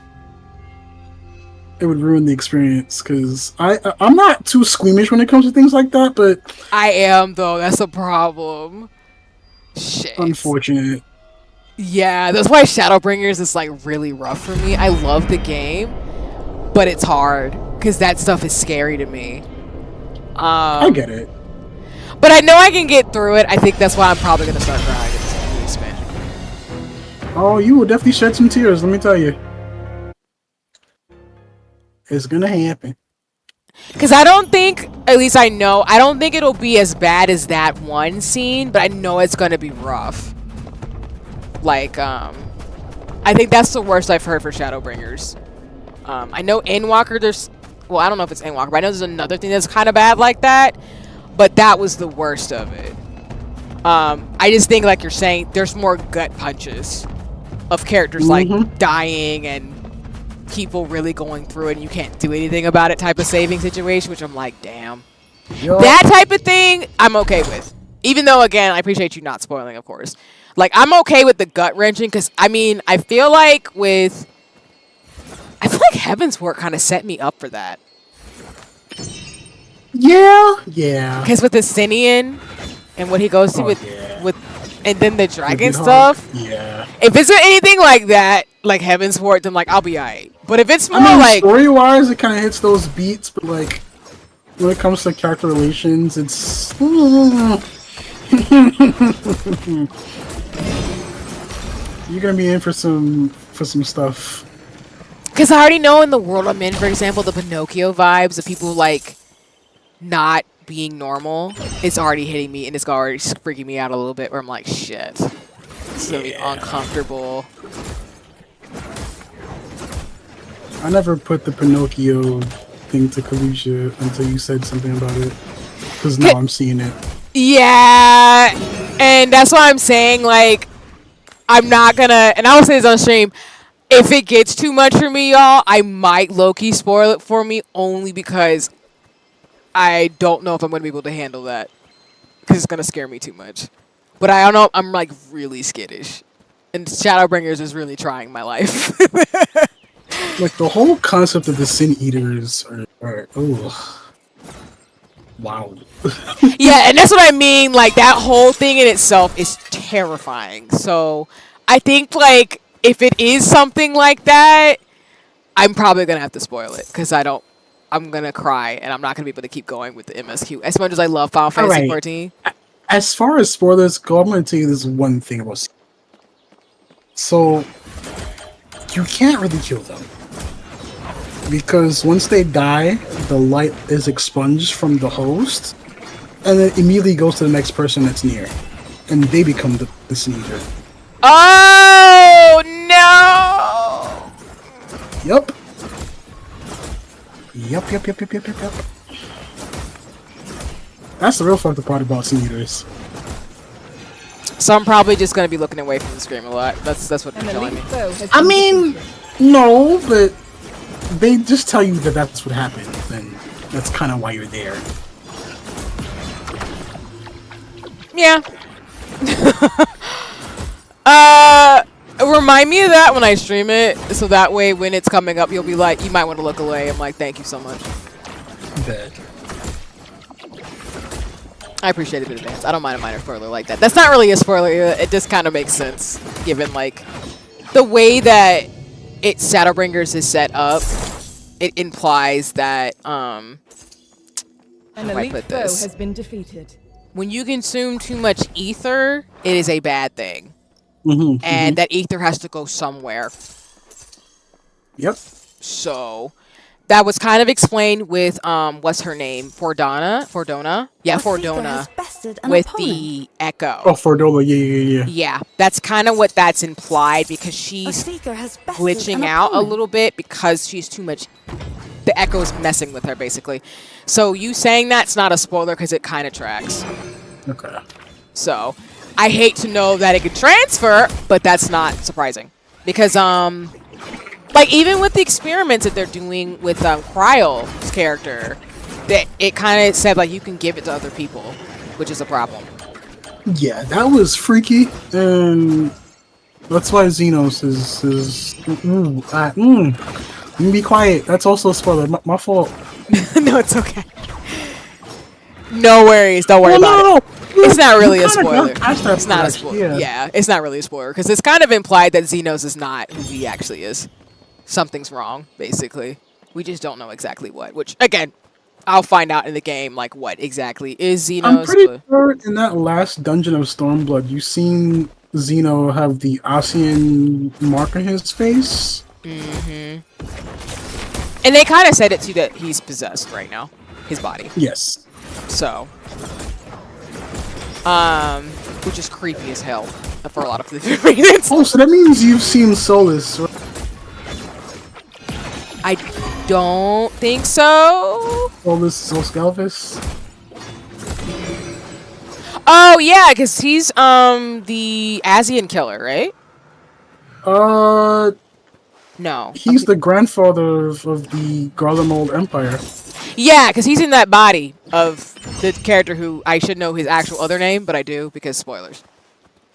It would ruin the experience because I'm not too squeamish when it comes to things like that, but I am though. That's a problem. Shit. Unfortunate. Yeah, that's why Shadowbringers is like really rough for me. I love the game, but it's hard because that stuff is scary to me. I get it. But I know I can get through it. I think that's why I'm probably gonna start grinding this expansion. Oh, you will definitely shed some tears. Let me tell you, it's gonna happen. Because I don't think, at least I don't think it'll be as bad as that one scene, but I know it's gonna be rough. Like, I think that's the worst I've heard for Shadowbringers. I know Endwalker, well, I don't know if it's Endwalker, but I know there's another thing that's kind of bad like that, but that was the worst of it. I just think, like you're saying, there's more gut punches of characters, like, dying and people really going through it and you can't do anything about it type of saving situation, which I'm like, damn. Yo. That type of thing, I'm okay with. Even though, again, I appreciate you not spoiling, of course. Like, I'm okay with the gut-wrenching, because, I mean, I feel like Heaven's Work kind of set me up for that. Yeah. Because with the Sinian and what he goes through and then the dragon stuff. Yeah. If it's anything like that, like Heaven's Work, then, like, I'll be alright. But if it's more, like... story-wise, it kind of hits those beats, but, like... when it comes to character relations, it's you're gonna be in for some stuff. Because I already know in the world I'm in, for example, the Pinocchio vibes of people like not being normal, it's already hitting me and it's already freaking me out a little bit where I'm like, shit. This is gonna be uncomfortable. I never put the Pinocchio thing to Kalisha until you said something about it. Because now I'm seeing it. Yeah, and that's why I'm saying, like, I'm not gonna, and I will say this on stream, if it gets too much for me, y'all, I might low-key spoil it for me only because I don't know if I'm gonna be able to handle that. Because it's gonna scare me too much. But I don't know, I'm like really skittish. And Shadowbringers is really trying my life. Like the whole concept of the Sin Eaters are oh. Wow. Yeah, and that's what I mean. Like, that whole thing in itself is terrifying. So, I think, like, if it is something like that, I'm probably going to have to spoil it. Because I'm going to cry, and I'm not going to be able to keep going with the MSQ. As much as I love Final Fantasy 14. As far as spoilers go, I'm going to tell you this one thing about. So, you can't really kill them. Because once they die, the light is expunged from the host, and it immediately goes to the next person that's near, and they become the sneaker. Oh no! Yep. That's the real fucked up part about sneakers. So I'm probably just gonna be looking away from the screen a lot. That's what they're telling me. I mean, no, but they just tell you that that's what happened, and that's kind of why you're there. Yeah. Remind me of that when I stream it, so that way when it's coming up, you'll be like, you might want to look away. I'm like, thank you so much. Bad. I appreciate it in advance. I don't mind a minor spoiler like that. That's not really a spoiler. It just kind of makes sense, given like the way that Shadowbringers is set up. It implies that an elite foe has been defeated. When you consume too much ether, it is a bad thing. And that ether has to go somewhere. Yep. So that was kind of explained with what's her name? Fordona? Yeah, Fordona. With the Echo. Oh, Fordona, yeah. Yeah, that's kind of what that's implied because she's glitching out a little bit because she's too much. The Echo's messing with her, basically. So you saying that's not a spoiler because it kind of tracks. Okay. So I hate to know that it could transfer, but that's not surprising. Because, like, even with the experiments that they're doing with Cryle's character, that it kind of said, like, you can give it to other people, which is a problem. Yeah, that was freaky, and that's why Xenos is be quiet. That's also a spoiler. My fault. No, it's okay. No worries. Don't worry about it. It's not really a spoiler. It's not a spoiler. Yeah, it's not really a spoiler because it's kind of implied that Xenos is not who he actually is. Something's wrong, basically. We just don't know exactly what. Which, again, I'll find out in the game, like, what exactly is Xenos. I'm pretty sure in that last dungeon of Stormblood, you've seen Xeno have the Ossian mark on his face. And they kind of said it, too, that he's possessed right now. His body. Yes. So. Which is creepy as hell for a lot of different reasons. Oh, so that means you've seen Solus, right? I don't think so. Solus Galvis. Oh yeah, because he's the Asian killer, right? No. He's the grandfather of the Garlemald Empire. Yeah, because he's in that body of the character who I should know his actual other name, but I do because spoilers.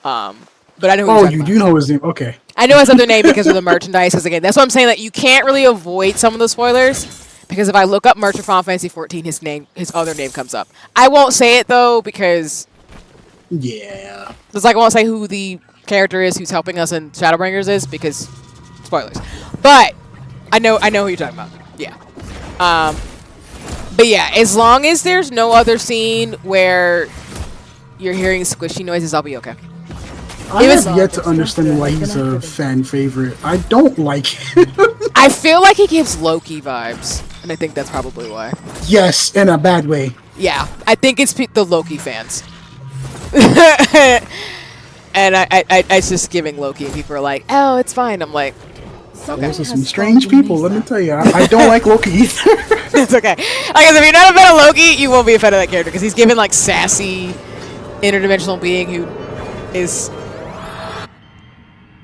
But I know who you do know his name. Okay. I know his other name because of the merchandise. Because again, that's what I'm saying. That you can't really avoid some of the spoilers because if I look up merch of Final Fantasy 14, his other name comes up. I won't say it though because yeah, it's like I won't say who the character is who's helping us in Shadowbringers is because spoilers. But I know who you're talking about. Yeah. But yeah, as long as there's no other scene where you're hearing squishy noises, I'll be okay. I have yet to understand why he's a fan favorite. I don't like him. I feel like he gives Loki vibes, and I think that's probably why. Yes, in a bad way. Yeah, I think it's the Loki fans. And it's just giving Loki, and people are like, "Oh, it's fine." I'm like, okay. Those are some strange people. Let me tell you, I don't like Loki either. It's okay. I guess if you're not a fan of Loki, you won't be a fan of that character because he's given like sassy, interdimensional being who is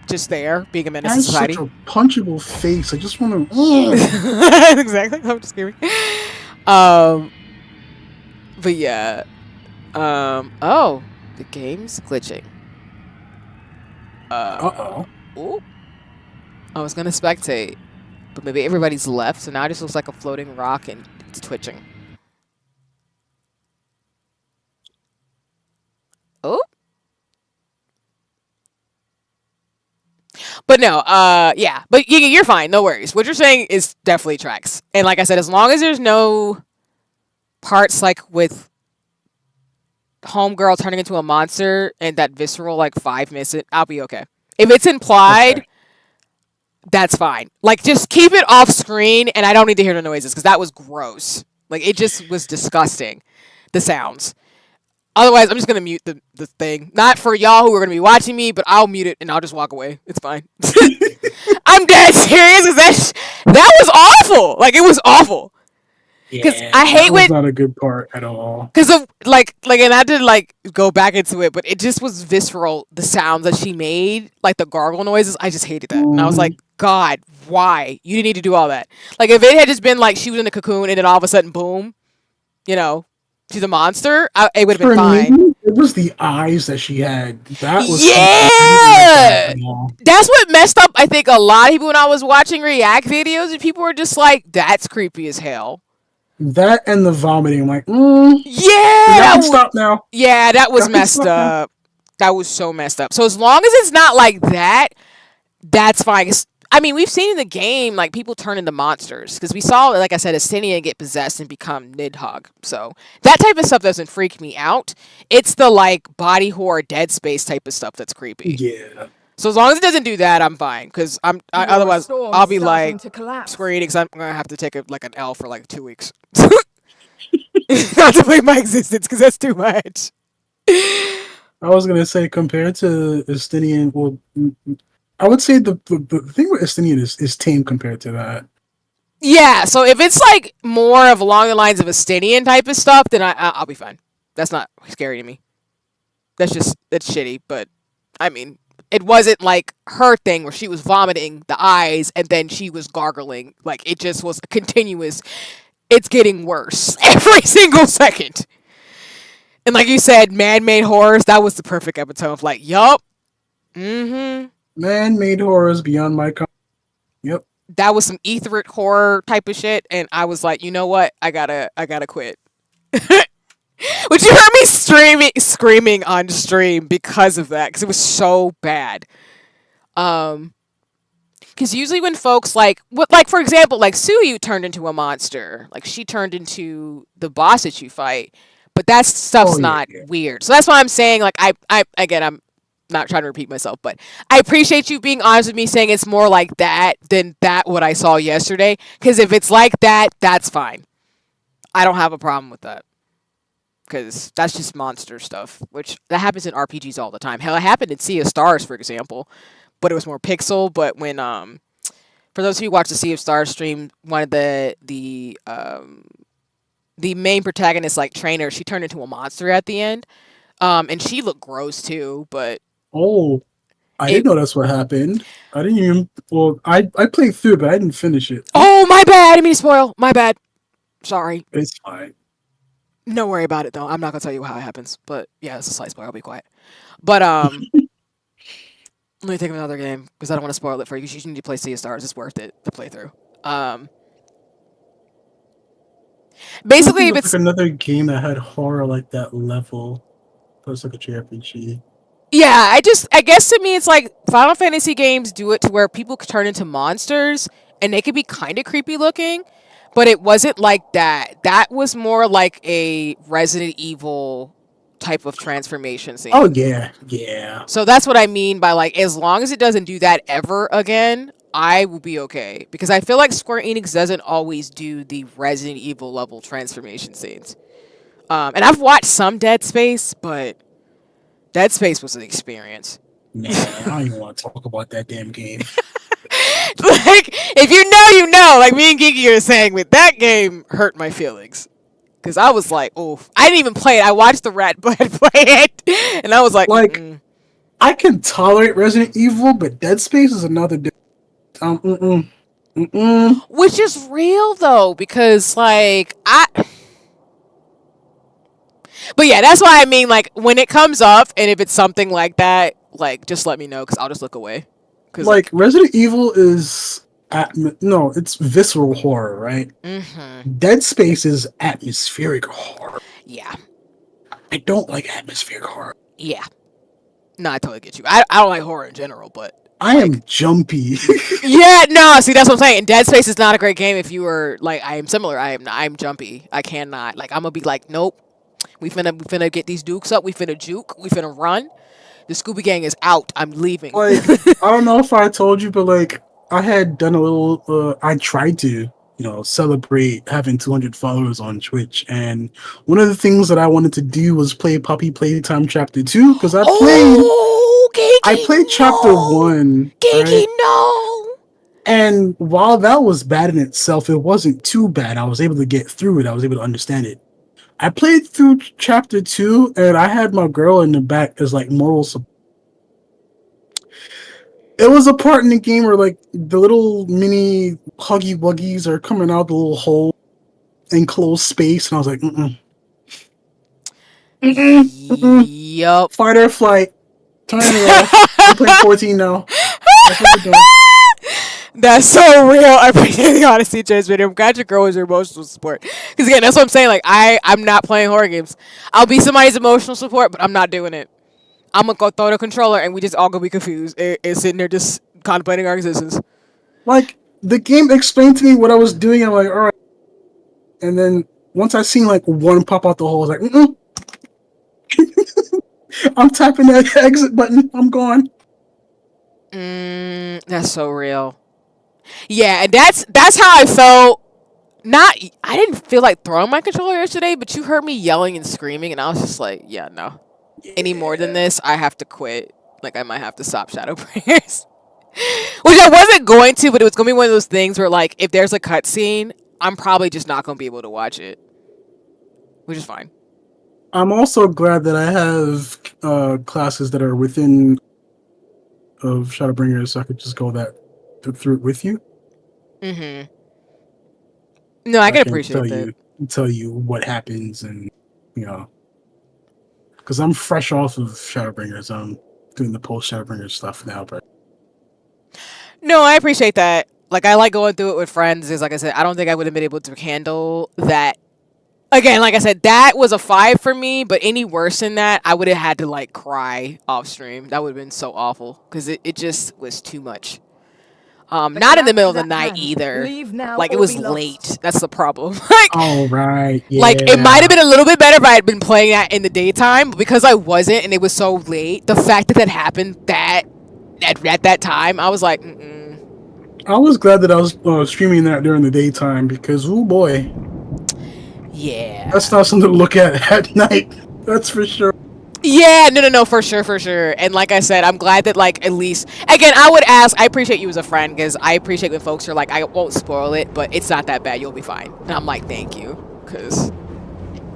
just there, being a menace to society. Such a punchable face. I just want to. Exactly. I'm just kidding. But yeah. Oh, the game's glitching. Uh-oh. Ooh. I was gonna spectate, but maybe everybody's left, so now it just looks like a floating rock and it's twitching. Oh. But no, yeah. But you're fine, no worries. What you're saying is definitely tracks. And like I said, as long as there's no parts like with Homegirl turning into a monster and that visceral like 5 minutes, I'll be okay. If it's implied, okay, that's fine. Like, just keep it off screen, and I don't need to hear the noises, because that was gross. Like, it just was disgusting, the sounds. Otherwise, I'm just going to mute the thing. Not for y'all who are going to be watching me, but I'll mute it, and I'll just walk away. It's fine. I'm dead serious, because that was awful. Like, it was awful. Because yeah, I hate when not a good part at all. Because of like, and I did like go back into it, but it just was visceral. The sounds that she made, like the gargle noises, I just hated that, and I was like, God, why? You didn't need to do all that. Like, if it had just been like she was in a cocoon and then all of a sudden, boom, you know, she's a monster, it would have been fine. It was the eyes that she had. That was that's what messed up. I think a lot of people when I was watching react videos, and people were just like, "That's creepy as hell." That and the vomiting, I'm like, yeah, stop now. Yeah, that was messed up. That was so messed up. So as long as it's not like that, that's fine. I mean, we've seen in the game like people turn into monsters because we saw, like I said, Astinia get possessed and become Nidhogg. So that type of stuff doesn't freak me out. It's the like body horror, Dead Space type of stuff that's creepy. Yeah. So as long as it doesn't do that, I'm fine. Because otherwise I'll be like screaming because I'm gonna have to take an L for like 2 weeks. Not to play my existence because that's too much. I was gonna say compared to Estinian, well, I would say the thing with Estinian is tame compared to that. Yeah, so if it's like more of along the lines of Estinian type of stuff, then I'll be fine. That's not scary to me. That's shitty, but I mean, it wasn't like her thing where she was vomiting the eyes and then she was gargling. Like, it just was continuous. It's getting worse every single second. And like you said, man-made horrors, that was the perfect epitome of like, yup. Mm-hmm. Man-made horrors beyond my yep. That was some etheric horror type of shit, and I was like, you know what? I gotta quit. Which you heard me screaming on stream because of that, because it was so bad. Because usually when folks like for example, like Suyu turned into a monster, like she turned into the boss that you fight, but that stuff's not weird. So that's why I'm saying, like, I'm not trying to repeat myself, but I appreciate you being honest with me, saying it's more like that than what I saw yesterday. Because if it's like that, that's fine. I don't have a problem with that. Because that's just monster stuff, which that happens in RPGs all the time. Hell, it happened in Sea of Stars, for example, but it was more pixel. But when, for those of you who watch the Sea of Stars stream, one of the main protagonist, like trainer, she turned into a monster at the end, and she looked gross too. But I didn't know that's what happened. I didn't even. Well, I played through, but I didn't finish it. Oh, my bad. I didn't mean to spoil. My bad. Sorry. It's fine. Don't worry about it, though. I'm not going to tell you how it happens. But, yeah, it's a slight spoiler. I'll be quiet. But, let me think of another game, because I don't want to spoil it for you. You need to play Sea of Stars. It's worth it to play through. Basically, if it's like another game that had horror like that level, it was like a JRPG. Yeah, I guess to me, it's like Final Fantasy games do it to where people could turn into monsters, and they could be kind of creepy looking. But it wasn't like that. That was more like a Resident Evil type of transformation scene. Oh yeah, yeah. So that's what I mean by like, as long as it doesn't do that ever again, I will be okay. Because I feel like Square Enix doesn't always do the Resident Evil level transformation scenes. And I've watched some Dead Space, but Dead Space was an experience. Man, I don't even want to talk about that damn game. Like, if you know, you know. Like me and Kiki are saying, with that game hurt my feelings. Because I was like, oh, I didn't even play it. I watched the Rat Blood play it, and I was like, I can tolerate Resident Evil, but Dead Space is another. Which is real though, because like But yeah, that's why I mean, like, when it comes up, and if it's something like that, like, just let me know, because I'll just look away. Cause, like, Resident Evil is it's visceral horror, right? Mm-hmm. Dead Space is atmospheric horror. Yeah. I don't like atmospheric horror. Yeah. No, I totally get you. I don't like horror in general, but I am jumpy. Yeah, no, see, that's what I'm saying. Dead Space is not a great game if you were like, I am similar. I'm jumpy. I cannot. Like, I'm gonna be like, nope. We finna get these dukes up. We finna juke. We finna run. The Scooby Gang is out. I'm leaving. Like, I don't know if I told you, but like, I had done a little. I tried to, celebrate having 200 followers on Twitch, and one of the things that I wanted to do was play Puppy Playtime Chapter 2 because I played Chapter 1. Kiki, right? no. And while that was bad in itself, it wasn't too bad. I was able to get through it. I was able to understand it. I played through Chapter 2, and I had my girl in the back as, like, moral support. It was a part in the game where, like, the little mini Huggy Wuggies are coming out the little hole, enclosed space, and I was like, Yup. Fight or flight. Turn it off. We're playing 14 now. That's what we're doing. That's so real. I appreciate the honesty, Chase video. I'm glad your girl was your emotional support. Because again, that's what I'm saying. Like, I'm not playing horror games. I'll be somebody's emotional support, but I'm not doing it. I'm gonna go throw the controller and we just all gonna be confused and sitting there just contemplating our existence. Like, the game explained to me what I was doing. I'm like, all right. And then once I seen like one pop out the hole, I was like, I'm tapping that exit button. I'm gone. That's so real. Yeah, and that's how I felt. I didn't feel like throwing my controller yesterday, but you heard me yelling and screaming, and I was just like, yeah, no. Yeah. Any more than this, I have to quit. Like, I might have to stop Shadow Prayers. Which I wasn't going to, but it was going to be one of those things where, like, if there's a cutscene, I'm probably just not going to be able to watch it. Which is fine. I'm also glad that I have classes that are within of Shadowbringers, so I could just go through it with you. Mm-hmm. No, I can appreciate that. Tell you what happens, and because I'm fresh off of Shadowbringers. I'm doing the post Shadowbringers stuff now, but no, I appreciate that. Like, I like going through it with friends. Because, like I said, I don't think I would have been able to handle that. Again, like I said, that was a 5 for me, but any worse than that, I would have had to, like, cry off stream. That would have been so awful, because it just was too much. Not in the middle of the night either. Like, it was late. That's the problem. Like, all right. Yeah. Like, it might have been a little bit better if I had been playing that in the daytime, but because I wasn't and it was so late, the fact that happened at that time, I was like, I was glad that I was streaming that during the daytime, because, oh boy. Yeah. That's not something to look at night. That's for sure. Yeah, no, for sure. And like I said, I'm glad that, like, at least, again, I appreciate you as a friend, because I appreciate when folks are like, I won't spoil it, but it's not that bad, you'll be fine. And I'm like, thank you, because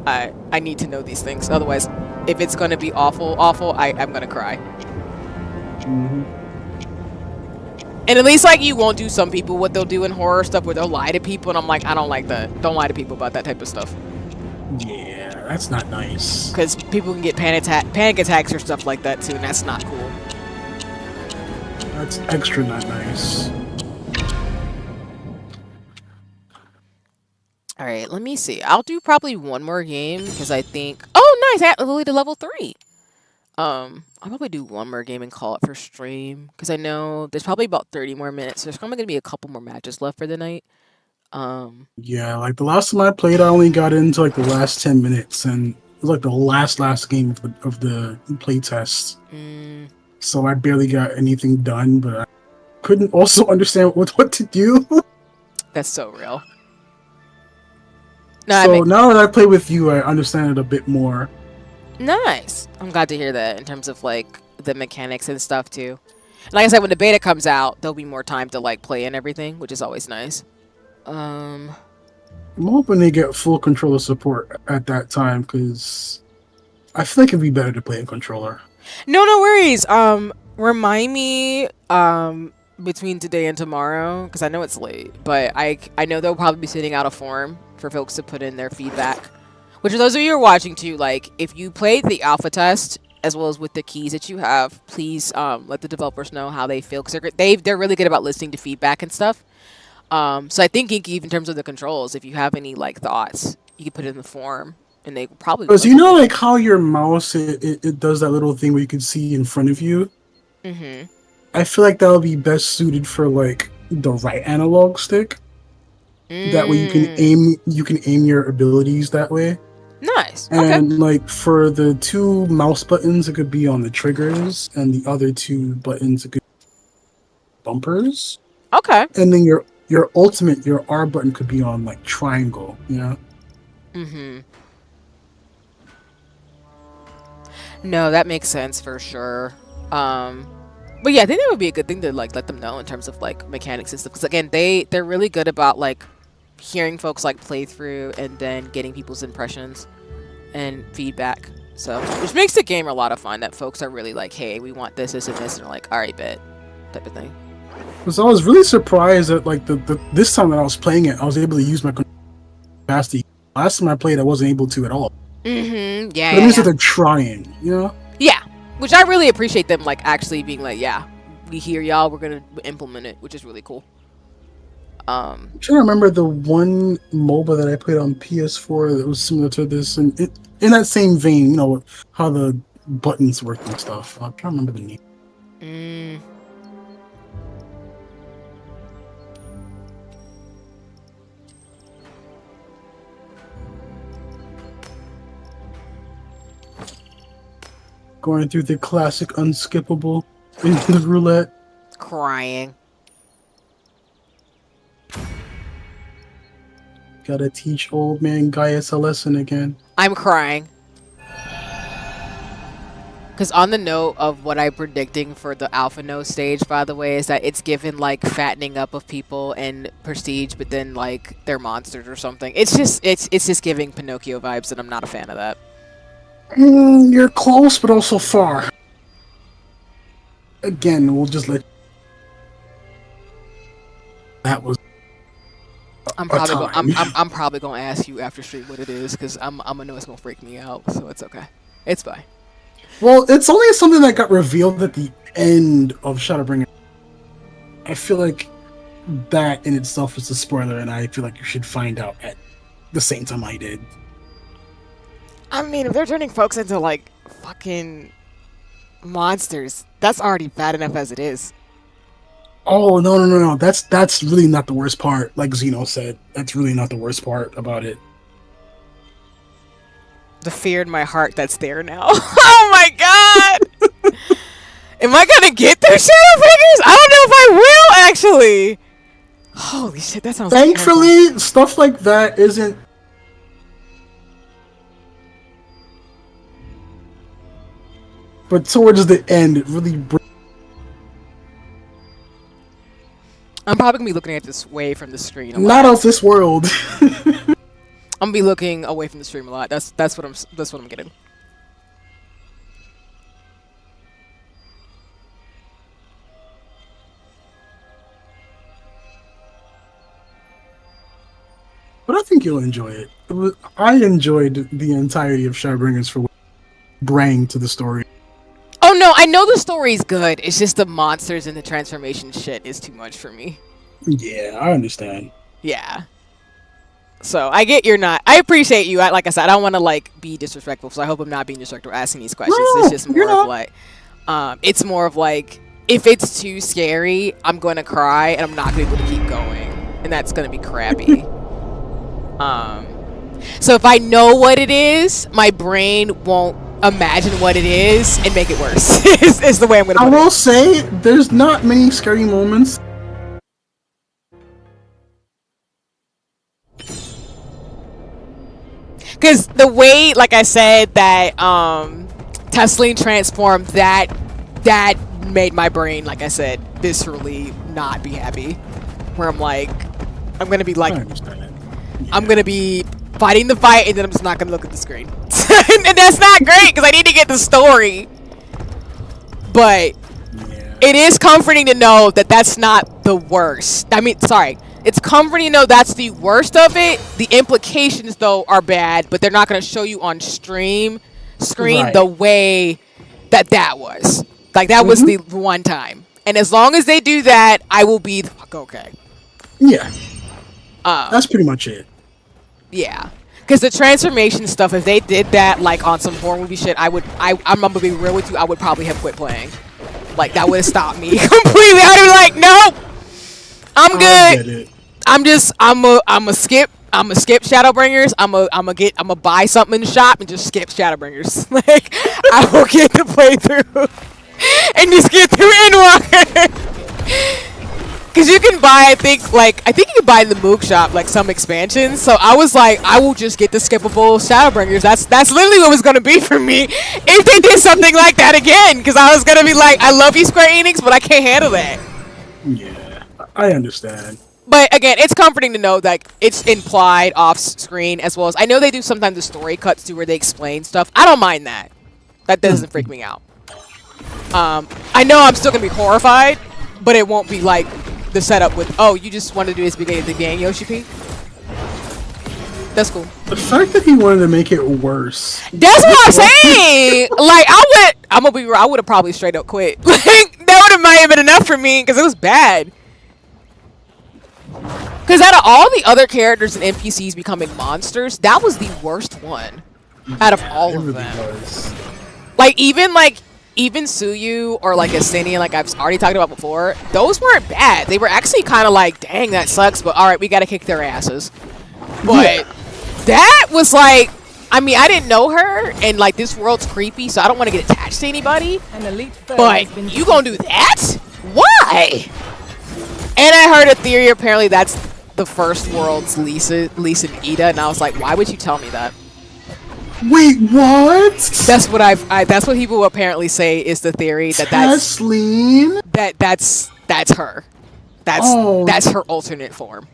I need to know these things. Otherwise, if it's going to be awful, I'm going to cry. Mm-hmm. And at least, like, you won't do some people what they'll do in horror stuff where they'll lie to people, and I'm like, I don't like that. Don't lie to people about that type of stuff. Yeah, that's not nice. Because people can get panic attacks or stuff like that too, and that's not cool. That's extra not nice. Alright, let me see. I'll do probably one more game, because I think... Oh, nice! I got to level 3! I'll probably do one more game and call it for stream, because I know there's probably about 30 more minutes. So there's probably going to be a couple more matches left for the night. Yeah, like the last time I played, I only got into like the last 10 minutes, and it was like the last game of the playtest. So I barely got anything done, but I couldn't also understand what to do. That's so real. No, so now that I play with you, I understand it a bit more. Nice. I'm glad to hear that in terms of like the mechanics and stuff too. And like I said, when the beta comes out, there'll be more time to like play and everything, which is always nice. I'm hoping they get full controller support at that time, because I feel like it'd be better to play in controller. No worries. Remind me between today and tomorrow, because I know it's late, but I know they'll probably be sending out a form for folks to put in their feedback. Which, for those of you who are watching too, like if you played the alpha test as well as with the keys that you have, please let the developers know how they feel, because they're really good about listening to feedback and stuff. So I think even in terms of the controls, if you have any like thoughts, you can put it in the form, and they probably. Because you know, like how your mouse it does that little thing where you can see in front of you. I feel like that would be best suited for like the right analog stick. That way you can aim your abilities that way. Nice. And like for the 2 mouse buttons, it could be on the triggers, and the other 2 buttons it could be bumpers. Okay. And then your ultimate, your R button could be on like triangle, you know? No, that makes sense for sure. But yeah, I think that would be a good thing to like let them know in terms of like mechanics and stuff. Because again, they're really good about like hearing folks like play through and then getting people's impressions and feedback. So, which makes the game a lot of fun, that folks are really like, hey, we want this, this, and this, and they're like, all right, bet, type of thing. Because I was really surprised that like this time that I was playing it, I was able to use my capacity. Last time I played, I wasn't able to at all. Yeah. But it means that they're trying, you know? Yeah, which I really appreciate them like actually being like, yeah, we hear y'all, we're gonna implement it, which is really cool. I'm trying to remember the one MOBA that I played on PS4 that was similar to this, and in that same vein, you know, how the buttons work and stuff. I'm trying to remember the name. Going through the classic unskippable in the roulette. Crying. Gotta teach old man Gaius a lesson again. I'm crying. Because on the note of what I'm predicting for the Alpha No stage, by the way, is that it's given like fattening up of people and prestige, but then like they're monsters or something. It's just giving Pinocchio vibes, and I'm not a fan of that. You're close, but also far. Again, we'll just let. That was. I'm probably gonna ask you after stream what it is, because I'm gonna know it's gonna freak me out. So it's okay. It's fine. Well, it's only something that got revealed at the end of Shadowbringer. I feel like that in itself is a spoiler, and I feel like you should find out at the same time I did. I mean, if they're turning folks into like fucking monsters, that's already bad enough as it is. Oh, no. That's really not the worst part. Like Zeno said, that's really not the worst part about it. The fear in my heart that's there now. Oh my god! Am I gonna get through Shadowbringers? I don't know if I will, actually. Holy shit, that sounds Thankfully, terrible. Stuff like that isn't... But towards the end, it really... I'm probably gonna be looking at this way from the screen. Not of this world. I'm gonna be looking away from the stream a lot. That's what I'm getting. But I think you'll enjoy it. I enjoyed the entirety of Shadowbringers for bring to the story. Oh no, I know the story's good. It's just the monsters and the transformation shit is too much for me. Yeah, I understand. Yeah. So I get you're not. I appreciate you. Like I said, I don't want to like be disrespectful. So I hope I'm not being disrespectful asking these questions. No, it's just more of like, it's more of like, if it's too scary, I'm going to cry and I'm not going to be able to keep going. and that's gonna be crappy. So if I know what it is, my brain won't imagine what it is and make it worse. is the way I'm gonna put it. I will say, there's not many scary moments. Because the way, like I said, that Tesseline transformed, that made my brain, like I said, viscerally not be happy. Where I'm like, I'm gonna be like, I understand it. Yeah. I'm gonna be fighting the fight, and then I'm just not gonna look at the screen. And that's not great because I need to get the story. But Yeah. it is comforting to know that that's not the worst. I mean, sorry. It's comforting to know that's the worst of it. The implications, though, are bad, but they're not going to show you on screen Right. the way that was. Like, that was the one time. And as long as they do that, I will be the fuck okay. Yeah. That's pretty much it. Yeah. Because the transformation stuff, if they did that, like, on some horror movie shit, I'm going to be real with you, I would probably have quit playing. Like, that would have stopped me completely. I would have been like, nope! I'm good. I'm a skip Shadowbringers. I'm a buy something in the shop and just skip Shadowbringers. Like, I will get the playthrough and just get through Endwalker. Cause you can buy, I think you can buy in the Moog shop like some expansions. So I was like, I will just get the skippable Shadowbringers. That's literally what it was gonna be for me if they did something like that again. Cause I was gonna be like, I love you, Square Enix, but I can't handle that. Yeah, I understand. But again, it's comforting to know that it's implied off screen, as well as I know they do sometimes the story cuts too where they explain stuff. I don't mind that. That doesn't freak me out. I know I'm still gonna be horrified, but it won't be like the setup with, oh, you just wanted to do this beginning of the game, Yoshi P. That's cool. The fact that he wanted to make it worse. That's what I'm saying. Like, I'm gonna be real, I would have probably straight up quit. Like, that might have been enough for me because it was bad. Because out of all the other characters and NPCs becoming monsters, that was the worst one out of all of them. Was. Like even Suyu or like Ascension, like I've already talked about before, those weren't bad. They were actually kind of like, dang, that sucks, but all right, we gotta kick their asses. But that was like, I mean, I didn't know her, and like this world's creepy, so I don't want to get attached to anybody. But you gonna do that? Why? And I heard a theory, apparently that's the first world's Lisa and Ida, and I was like, why would you tell me that? Wait, what? That's what that's what people apparently say is the theory that's her. That's her alternate form.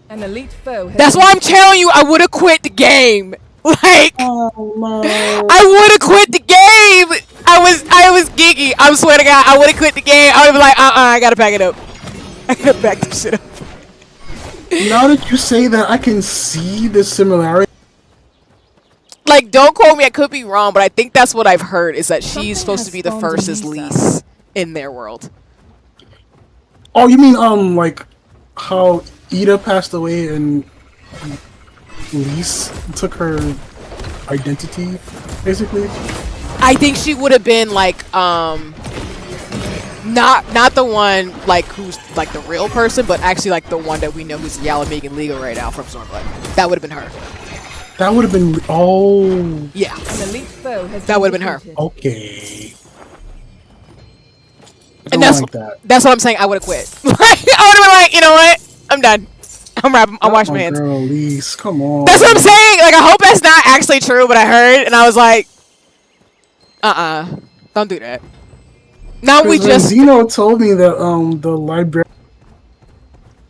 An elite foe. That's why I'm telling you, I would have quit the game. Like, oh no. I would have quit the game. I was geeky. I swear to God, I would have quit the game. I would be like, I gotta pack it up. I gotta back this shit up. Now that you say that, I can see the similarity. Like, don't quote me, I could be wrong, but I think that's what I've heard, is that she's supposed to be the first as Lise in their world. Oh, you mean, like, how Ida passed away and Lise took her identity, basically? I think she would have been, like, not the one, like, who's, like, the real person, but actually, like, the one that we know who's Yala and Legal right now from Stormblood. That would have been her. That would have been, oh. Yeah. That would have been her. Okay. And that's what I'm saying, I would have quit. I would have been like, you know what? I'm done. I'm washing my hands. Girl, Lise, come on. That's what I'm saying. Like, I hope that's not actually true, but I heard, and I was like, don't do that. Now we just. Zeno told me that the library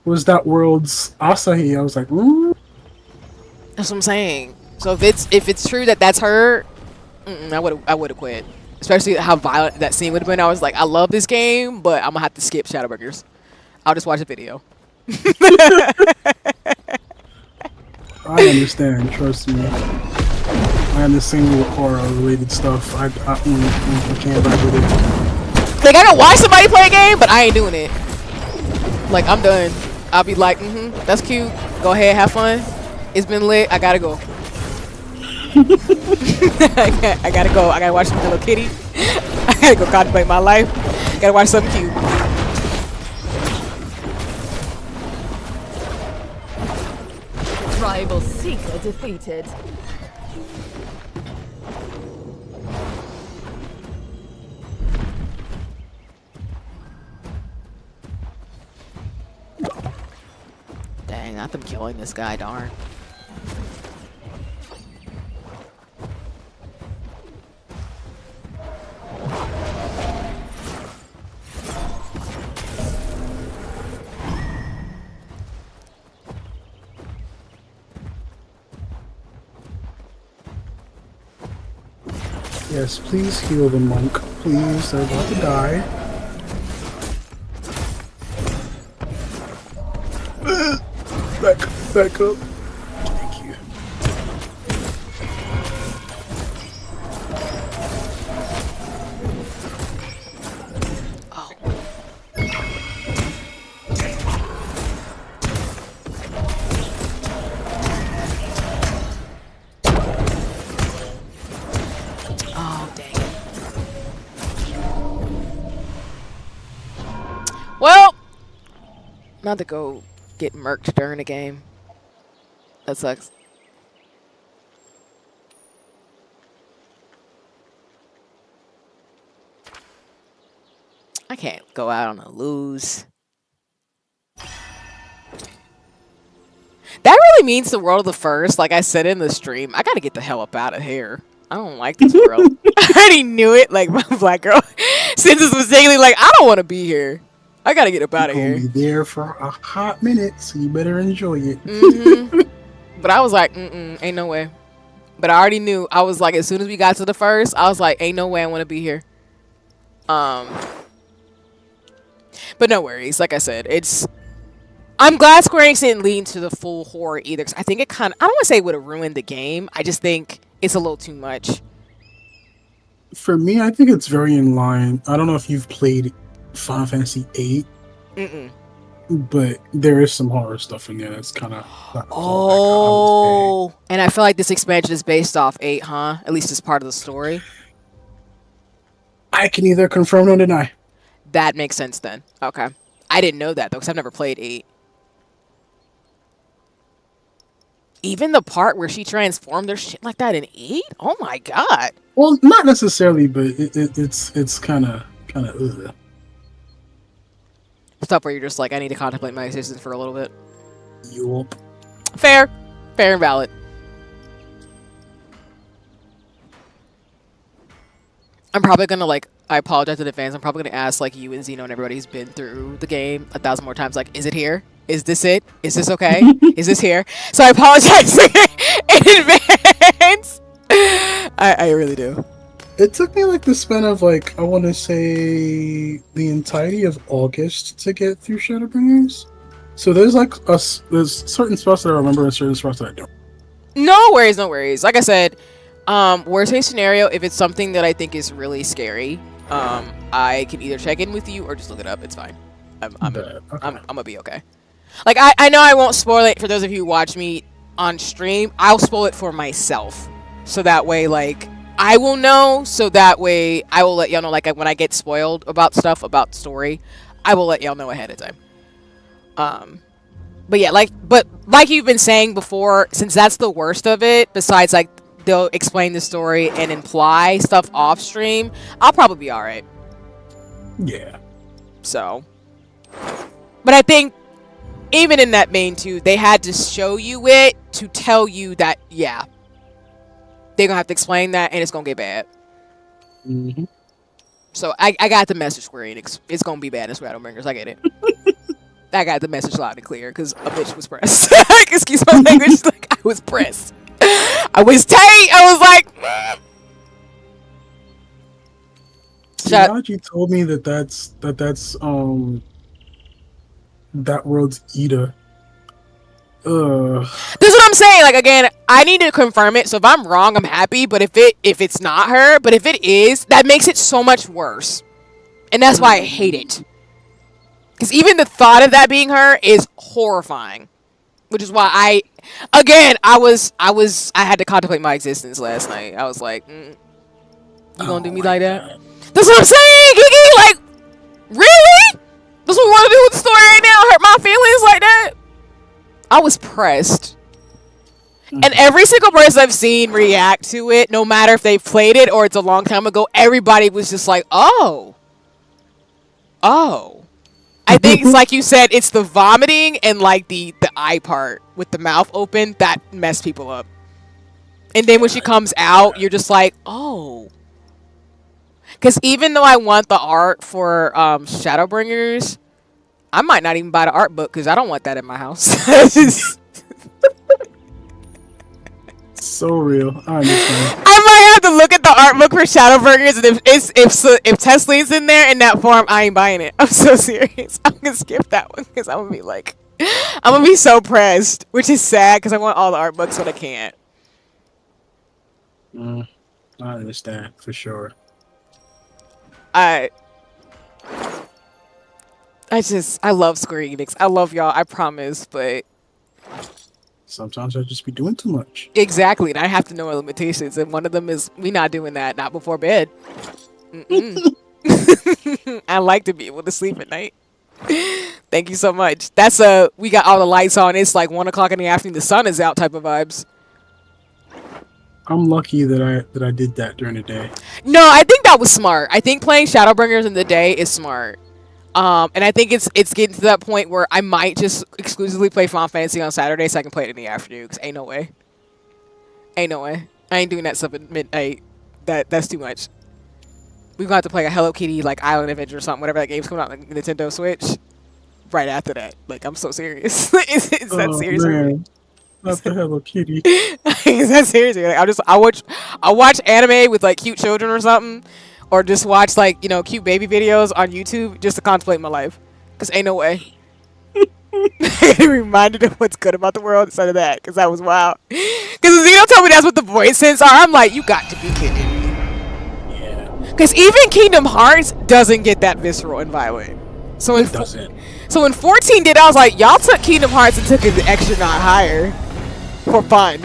was that world's Asahi. I was like, That's what I'm saying. So if it's true that that's her, I would have quit. Especially how violent that scene would have been. I was like, I love this game, but I'm gonna have to skip Shadowbringers. I'll just watch the video. I understand. Trust me. I am the same with horror-related stuff. I can't vibe with it. Like, I can watch somebody play a game, but I ain't doing it. Like, I'm done. I'll be like, that's cute. Go ahead, have fun. It's been lit. I gotta go. I gotta go. I gotta watch some Hello Kitty. I gotta go contemplate my life. I gotta watch something cute. Rival Seeker defeated. Dang, not them killing this guy, darn. Yes, please heal the monk. Please, they're about to die. Back up. Thank you. Oh. Oh, dang it. Well, not to go get murked during the game. That sucks. I can't go out on a lose. That really means the world of the first. Like I said in the stream, I gotta get the hell up out of here. I don't like this world. I already knew it, like my black girl. Since it's mistakenly like, I don't want to be here. I gotta get up out of here. You'll be there for a hot minute, so you better enjoy it. But I was like, ain't no way. But I already knew. I was like, as soon as we got to the first, I was like, ain't no way I want to be here. But no worries. Like I said, I'm glad Square Enix didn't lean to the full horror either. 'Cause I think it kind of, I don't want to say it would have ruined the game. I just think it's a little too much. For me, I think it's very in line. I don't know if you've played Final Fantasy VIII. But there is some horror stuff in there that's kind of... Oh, and I feel like this expansion is based off 8, huh? At least as part of the story. I can neither confirm nor deny. That makes sense then. Okay. I didn't know that, though, because I've never played 8. Even the part where she transformed her shit like that in 8? Oh my god. Well, not necessarily, but it's kind of ugh. Stuff where you're just like, I need to contemplate my existence for a little bit. Yup. Fair. Fair and valid. I'm probably gonna, like, I apologize to the fans. I'm probably gonna ask, like, you and Zeno and everybody who's been through the game 1,000 more times, like, is it here? Is this it? Is this okay? Is this here? So I apologize in advance. I really do. It took me like the span of like, I want to say the entirety of August to get through Shadowbringers. So there's like there's certain spots that I remember and certain spots that I don't. No worries, no worries. Like I said, worst case scenario, if it's something that I think is really scary, I can either check in with you or just look it up. It's fine. I'm gonna be okay. Like I know I won't spoil it for those of you who watch me on stream. I'll spoil it for myself, so that way like I will know. So that way I will let y'all know. Like when I get spoiled about stuff about story, I will let y'all know ahead of time. But yeah, like you've been saying before, since that's the worst of it. Besides like they'll explain the story and imply stuff off stream, I'll probably be all right. Yeah. So, but I think even in that main too, they had to show you it to tell you that, yeah, they're gonna have to explain that and it's gonna get bad. So I got the message, Square Enix. It's gonna be bad in Shadowbringers. I get it. I got the message loud and clear because a bitch was pressed. Excuse my language. Like I was pressed. I was tight. I was like. Now that you told me that's that world's Ida. This is what I'm saying. Like again, I need to confirm it. So if I'm wrong, I'm happy. But if it's not her, but if it is, that makes it so much worse. And that's why I hate it. Because even the thought of that being her is horrifying. Which is why I had to contemplate my existence last night. I was like, you gonna do me like that? That's what I'm saying, Gigi. Like, really? That's what we want to do with the story right now? Hurt my feelings like that? I was pressed. And every single person I've seen react to it, no matter if they've played it or it's a long time ago, everybody was just like, oh. I think it's like you said, it's the vomiting and like the eye part with the mouth open that messed people up. And then when she comes out, you're just like, oh. Because even though I want the art for Shadowbringers, I might not even buy the art book because I don't want that in my house. So real. I understand. I might have to look at the art book for Shadowbringers, and if Tesla's in there in that form, I ain't buying it. I'm so serious. I'm gonna skip that one because I'm gonna be like, I'm gonna be so pressed, which is sad because I want all the art books, but I can't. I understand for sure. I love Square Enix. I love y'all. I promise, but sometimes I just be doing too much. Exactly, and I have to know our limitations, and one of them is we not doing that, not before bed. I like to be able to sleep at night. Thank you so much. That's we got all the lights on. It's like 1 o'clock in the afternoon. The sun is out type of vibes. I'm lucky that I did that during the day. No, I think that was smart. I think playing Shadowbringers in the day is smart. And I think it's getting to that point where I might just exclusively play Final Fantasy on Saturday so I can play it in the afternoon. Cause ain't no way. Ain't no way. I ain't doing that stuff at midnight. That's too much. We're gonna have to play a Hello Kitty like Island Adventure or something, whatever that game's coming out on the Nintendo Switch. Right after that. Like, I'm so serious. Is that serious? Man. Not the Hello Kitty. Is that serious? Like, I watch anime with like cute children or something. Or just watch like, you know, cute baby videos on YouTube just to contemplate my life. Cause ain't no way. Reminded of what's good about the world instead of that. Cause that was wild. Cause Zeno told me that's what the voices are. I'm like, you got to be kidding me. Yeah. Cause even Kingdom Hearts doesn't get that visceral and violent. So it doesn't. So when 14 did, I was like, y'all took Kingdom Hearts and took it the extra knot higher for fun.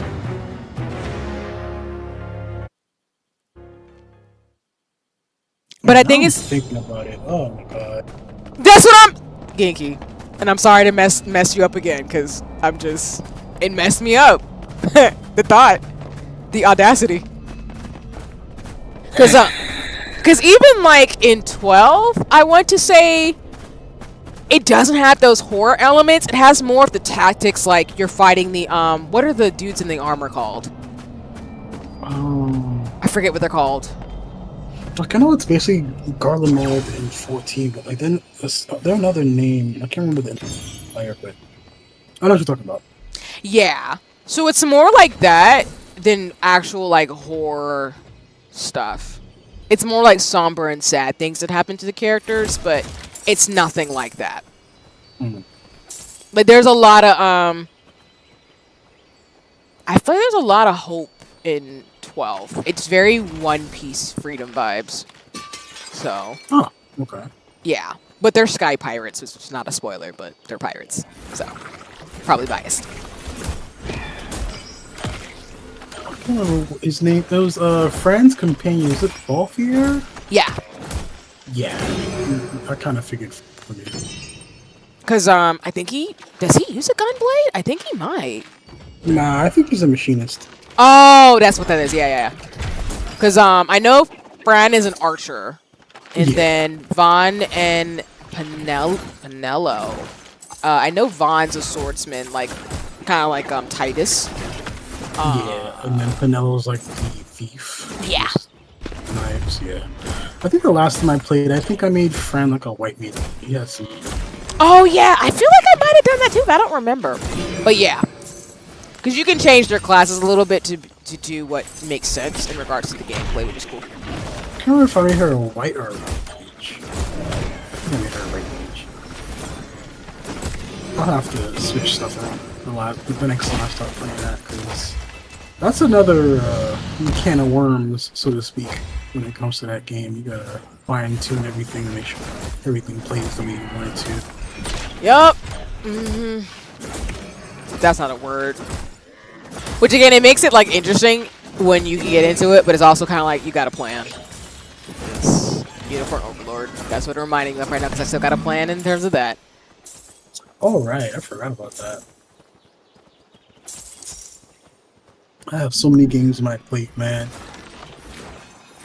But I think it's thinking about it. Oh my god. That's what I'm Genki. And I'm sorry to mess you up again, cause I'm just it messed me up. The thought. The audacity. Cause even like in 12, I want to say it doesn't have those horror elements. It has more of the tactics, like you're fighting the what are the dudes in the armor called? I forget what they're called. Like, I know it's basically Garland mode in 14, but like then they're another name. I can't remember the player, but I know what you're talking about. Yeah. So it's more like that than actual like horror stuff. It's more like somber and sad things that happen to the characters, but it's nothing like that. But there's a lot of I feel like there's a lot of hope in 12. It's very One Piece freedom vibes. So. Oh, okay. Yeah. But they're sky pirates, which is not a spoiler, but they're pirates. So, probably biased. Oh, his name, those friends, companions, is it Balfier? Yeah. Yeah. I kind of figured for me. Because, I think does he use a gunblade? I think he might. Nah, I think he's a machinist. Oh, that's what that is. Yeah. Because I know Fran is an archer, and then Vaughn and Penello. I know Vaughn's a swordsman, like kind of like Titus. And then Penello's like the thief. Yeah. Knives. Yeah. I think the last time I played, I think I made Fran like a white maiden. He had some. Oh yeah, I feel like I might have done that too, but I don't remember. But yeah. Because you can change their classes a little bit to do what makes sense in regards to the gameplay, which is cool. I can't remember if I made her a white or a red mage. I think I made her a white mage. I'll have to switch stuff out the next time I start playing that, because that's another can of worms, so to speak, when it comes to that game. You gotta fine-tune everything to make sure everything plays the way you want it to. Yup. That's not a word. Which again, it makes it like interesting when you can get into it, but it's also kind of like you got a plan. It's Unicorn Overlord. That's what I'm reminding me of right now, because I still got a plan in terms of that. Oh right, I forgot about that. I have so many games on my plate, man.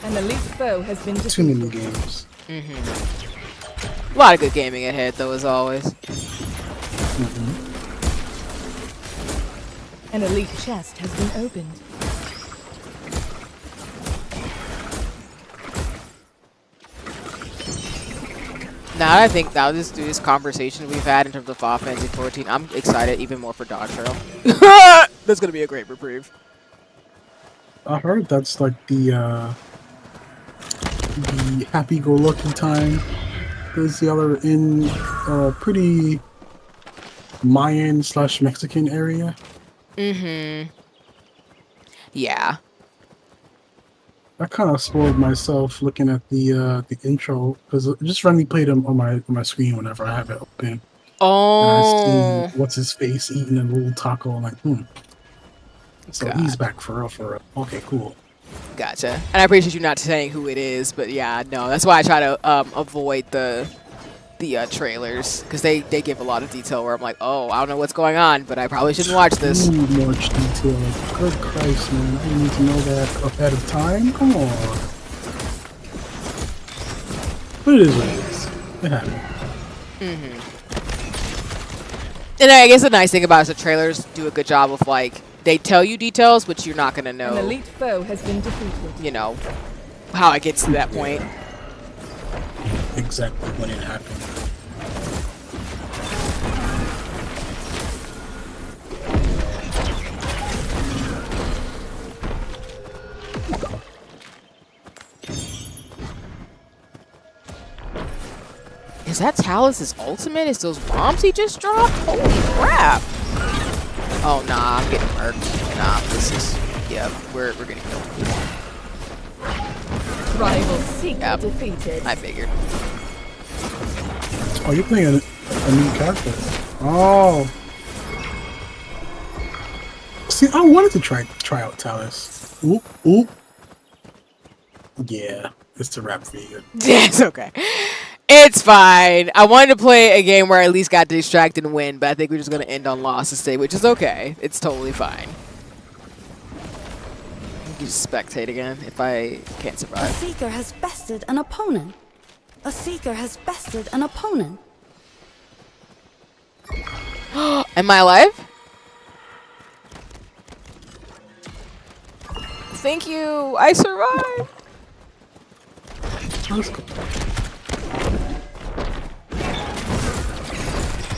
An elite foe has been Too defeated. many games. A lot of good gaming ahead, though, as always. An elite chest has been opened. Now I think now this through this conversation we've had in terms of Final Fantasy 14, I'm excited even more for Dog Trail. That's gonna be a great reprieve. I heard that's like the happy-go-lucky time, because y'all are in a pretty Mayan/Mexican area. Yeah. I kind of spoiled myself looking at the intro, because I just randomly played them on my screen whenever I have it open. And I see what's his face eating a little taco. I'm like, So he's back for real. Okay, cool. Gotcha. And I appreciate you not saying who it is, but yeah, no, that's why I try to avoid the trailers, because they give a lot of detail where I'm like, oh, I don't know what's going on, but I probably shouldn't watch this. Too much detail. Like, good Christ, man. I need to know that ahead of time? Come on. But it is what it is. It happened. And I guess the nice thing about it is the trailers do a good job of, like, they tell you details, but you're not going to know, An elite foe has been defeated. you know, how it gets to that point. Exactly when it happened. Is that Talus's ultimate? Is those bombs he just dropped? Holy crap! Oh nah, I'm getting murked. Nah, this is we're getting killed. Rival Seeker defeated. I figured. Oh, you're playing a new character. Oh. See, I wanted to try out Talus. Ooh. Yeah, it's a rap for you. It's okay. It's fine. I wanted to play a game where I at least got to distract and win, but I think we're just going to end on losses today, which is okay. It's totally fine. You can just spectate again if I can't survive. A Seeker has bested an opponent. A Seeker has bested an opponent. Am I alive? Thank you. I survived. Let's go.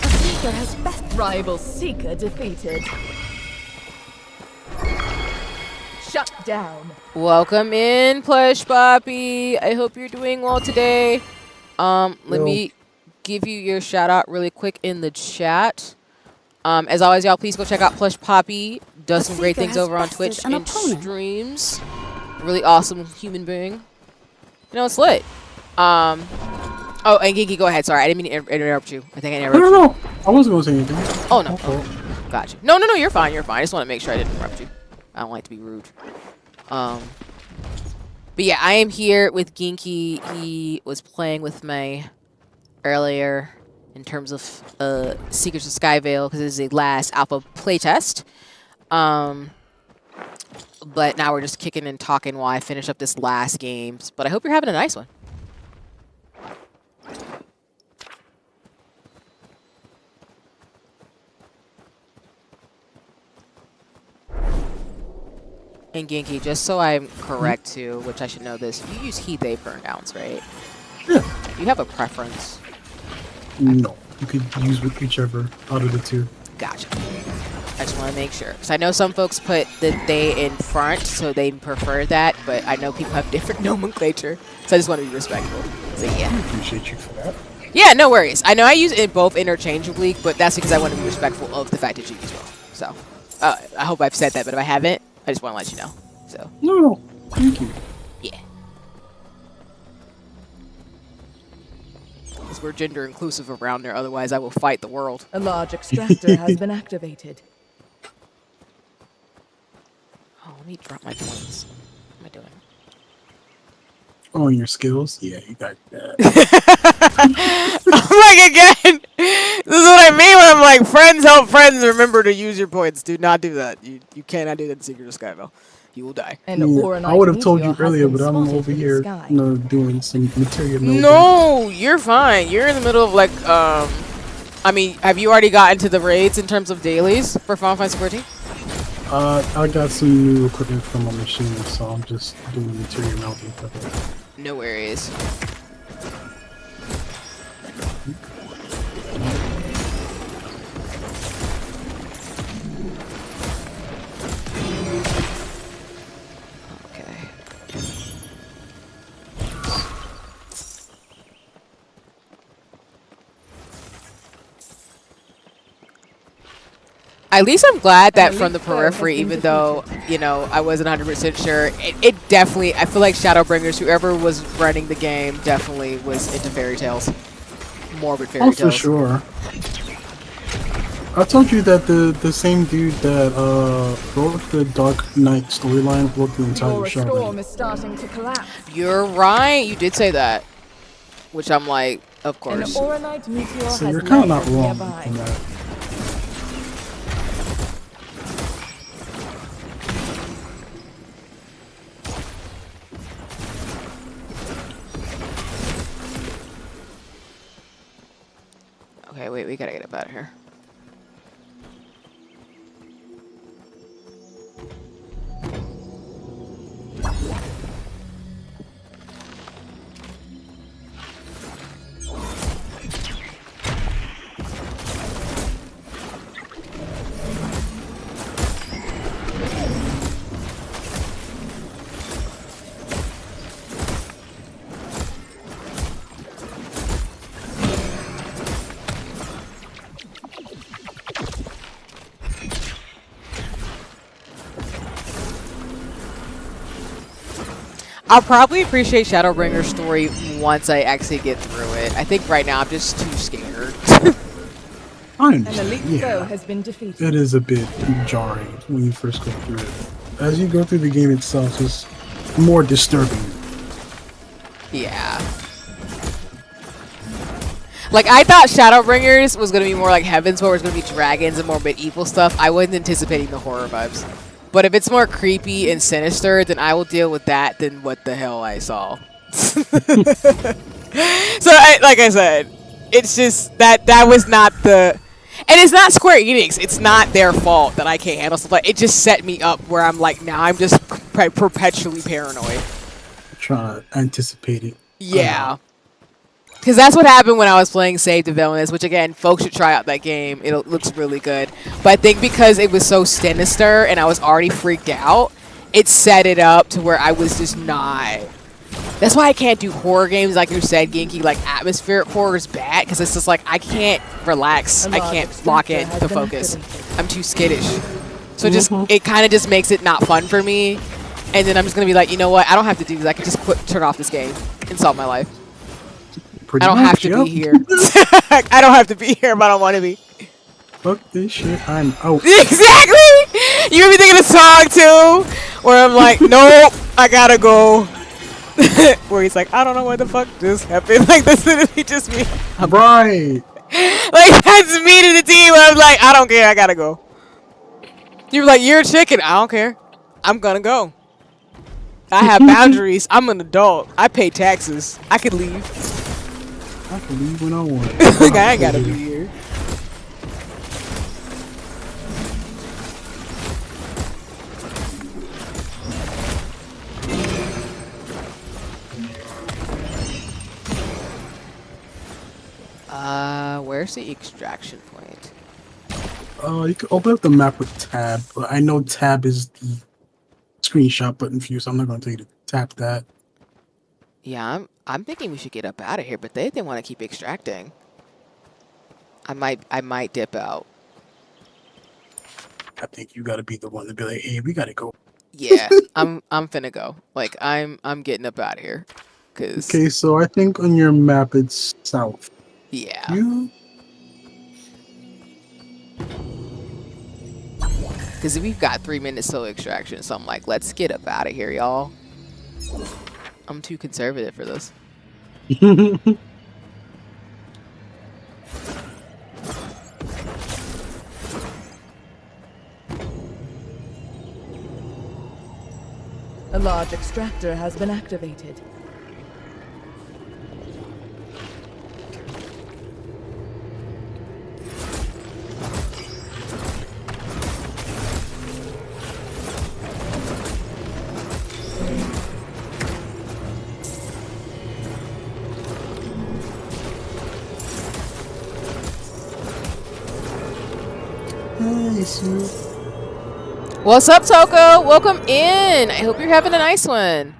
A Seeker has bested. Rival Seeker defeated. Shut down. Welcome in, Plush Poppy. I hope you're doing well today. Let me give you your shout out really quick in the chat. As always, y'all, please go check out Plush Poppy. Does some great things over on Twitch and streams. Really awesome human being. You know, it's lit. Oh, and Gigi, go ahead. Sorry, I didn't mean to interrupt you. I think I interrupted you. No. I wasn't going to say anything. Oh, no. Gotcha. No, you're fine. You're fine. I just want to make sure I didn't interrupt you. I don't like to be rude. But yeah, I am here with Ginky. He was playing with me earlier in terms of Seekers of Skyveil, because this is a last alpha playtest. But now we're just kicking and talking while I finish up this last game. But I hope you're having a nice one. And Genki, just so I'm correct too, which I should know this, you use he/they pronouns, right? Yeah. Do you have a preference? No. You could use whichever out of the two. Gotcha. I just want to make sure. Because I know some folks put the they in front, so they prefer that, but I know people have different nomenclature. So I just want to be respectful. So yeah. I appreciate you for that. Yeah, no worries. I know I use it both interchangeably, but that's because I want to be respectful of the fact that you use both. So I hope I've said that, but if I haven't, I just want to let you know. So No. Thank you. yeah. Because we're gender inclusive around there, otherwise I will fight the world. A large extractor has been activated. Oh, let me drop my points. What am I doing? Oh, your skills? Yeah, you got that. I'm like, again, this is what I mean when I'm like, friend friends help friends. Remember to use your points. Do not do that. You cannot do that in Seekers of Skyveil. You will die. An I Oranite would have told you meteor has earlier, been but I'm spotted over in the here, sky. doing some material. No, you're fine. You're in the middle of like I mean, have you already gotten to the raids in terms of dailies for Final Fantasy 14? I got some new equipment from my machine, so I'm just doing material melting for that. No worries. At least I'm glad that from the periphery, even though, you know, I wasn't 100% sure, it definitely, I feel like Shadowbringers, whoever was running the game, definitely was into fairy tales. Morbid fairy tales. Oh, for sure. I told you that the same dude that wrote the Dark Knight storyline wrote the entire show. Aurastorm is starting to collapse. You're right, you did say that. Which I'm like, of course. An Oranite meteor So has you're kind of not landed wrong nearby. in that. Okay, wait, we gotta get up out of here. I'll probably appreciate Shadowbringer's story once I actually get through it. I think right now I'm just too scared. I An elite understand. foe Yeah, has been defeated. it is a bit jarring when you first go through it. As you go through the game itself, it's more disturbing. Yeah. Like, I thought Shadowbringers was going to be more like Heaven's where it was going to be dragons and more medieval stuff. I wasn't anticipating the horror vibes. But if it's more creepy and sinister, then I will deal with that than what the hell I saw. So, like I said, it's just that was not the... And it's not Square Enix. It's not their fault that I can't handle stuff like it. Just set me up where I'm like, now I'm just perpetually paranoid. Trying to anticipate it. Yeah. Because that's what happened when I was playing Save the Villainous, which again, folks should try out that game. It looks really good. But I think because it was so sinister and I was already freaked out, it set it up to where I was just not. That's why I can't do horror games like you said, Genki. Like, atmospheric horror is bad because it's just like I can't relax. I can't lock in to focus. I'm too skittish. So just it kind of just makes it not fun for me. And then I'm just going to be like, you know what? I don't have to do this. I can just turn off this game and solve my life. Pretty I don't much, have to be here. I don't have to be here, but I don't want to be. Fuck this shit, I'm out. Exactly! You made me think of a song, too, where I'm like, nope, I gotta go. Where he's like, I don't know what the fuck just happened. Like, that's literally just me. Right. Like, that's me to the team. I'm like, I don't care, I gotta go. You're like, you're a chicken. I don't care. I'm gonna go. I have boundaries. I'm an adult. I pay taxes. I could leave. I can leave when I want. Like, I ain't gotta be here. Where's the extraction point? You can open up the map with tab, but I know tab is the screenshot button for you, so I'm not going to tell you to tap that. Yeah, I'm thinking we should get up out of here, but they want to keep extracting. I might dip out. I think you got to be the one to be like, hey, we got to go. Yeah, I'm finna go. Like, I'm getting up out of here. Cause Okay, so I think on your map it's south. yeah. You? Because we've got 3 minutes till extraction, so I'm like, let's get up out of here, y'all. I'm too conservative for this. A large extractor has been activated. Nice. What's up, Toko? Welcome in. I hope you're having a nice one.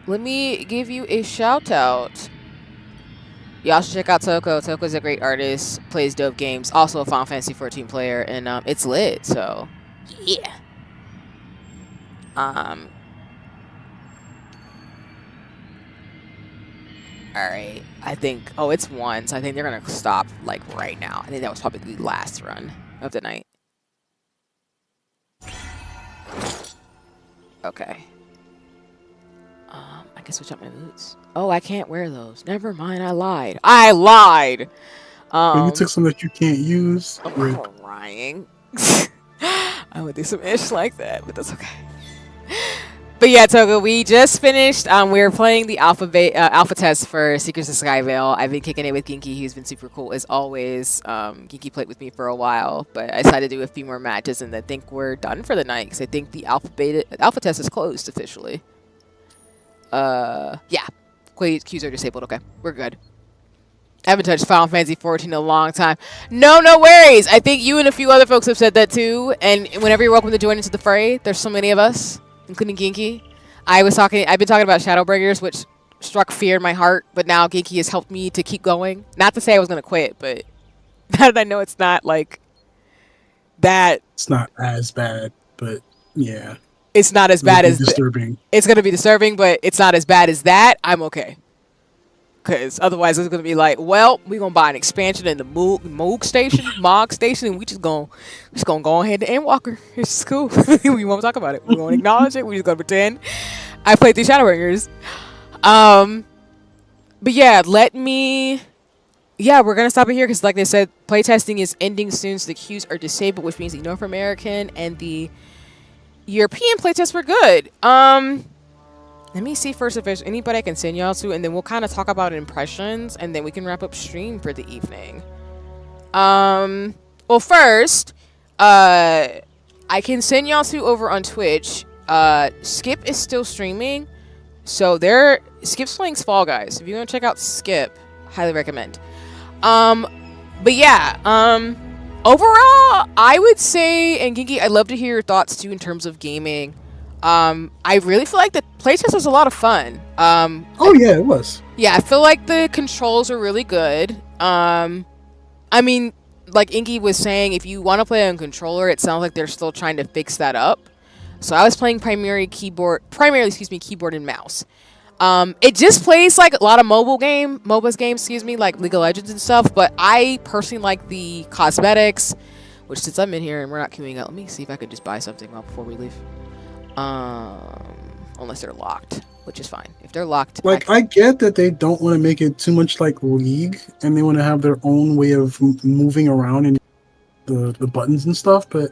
Let me give you a shout out. Y'all should check out Toko. Toko's a great artist, plays dope games, also a Final Fantasy 14 player, and it's lit. So, yeah. All right. I think. Oh, it's 1. So I think they're gonna stop like right now. I think that was probably the last run of the night. Okay. I can switch up my boots. Oh, I can't wear those. Never mind, I lied. I lied! You took some that you can't use. I'm crying. I would do some ish like that, but that's okay. But yeah, Toga, we just finished. We were playing the alpha test for Seekers of Skyveil. I've been kicking it with Ginky. He's been super cool as always. Ginky played with me for a while, but I decided to do a few more matches, and I think we're done for the night because I think the alpha test is closed officially. Yeah, queues are disabled. Okay, we're good. I haven't touched Final Fantasy 14 in a long time. No worries. I think you and a few other folks have said that too. And whenever you're welcome to join into the fray, there's so many of us, including Ginky. I've been talking about Shadowbringers, which struck fear in my heart, but now Ginky has helped me to keep going. Not to say I was gonna quit, but now that I know it's not like that. It's not as bad, but yeah. It's not as bad as disturbing. It's gonna be disturbing, but it's not as bad as that. I'm okay. Because otherwise it's going to be like, well, we're going to buy an expansion in the Moog station, and we just going to go ahead and Endwalker. It's just cool. We won't talk about it. We won't acknowledge it. We just going to pretend I played these Shadowbringers. But yeah, we're going to stop it here because like they said, playtesting is ending soon, so the queues are disabled, which means the North American and the European playtests were good. Let me see first if there's anybody I can send y'all to, and then we'll kind of talk about impressions, and then we can wrap up stream for the evening. Well, first, I can send y'all to over on Twitch. Skip is still streaming, so Skip's playing Fall Guys. If you want to check out Skip, highly recommend. But yeah, overall, I would say, and Ginky, I'd love to hear your thoughts too in terms of gaming. I really feel like the playtest was a lot of fun. Oh yeah, it was. Yeah, I feel like the controls are really good. I mean, like Inky was saying, if you want to play on controller, it sounds like they're still trying to fix that up. So I was playing primarily keyboard and mouse. It just plays like a lot of MOBAs games, like League of Legends and stuff. But I personally like the cosmetics, which since I'm in here and we're not queuing out, let me see if I could just buy something before we leave. Unless they're locked, which is fine. If they're locked, like I get that they don't want to make it too much like League, and they want to have their own way of moving around and the buttons and stuff. But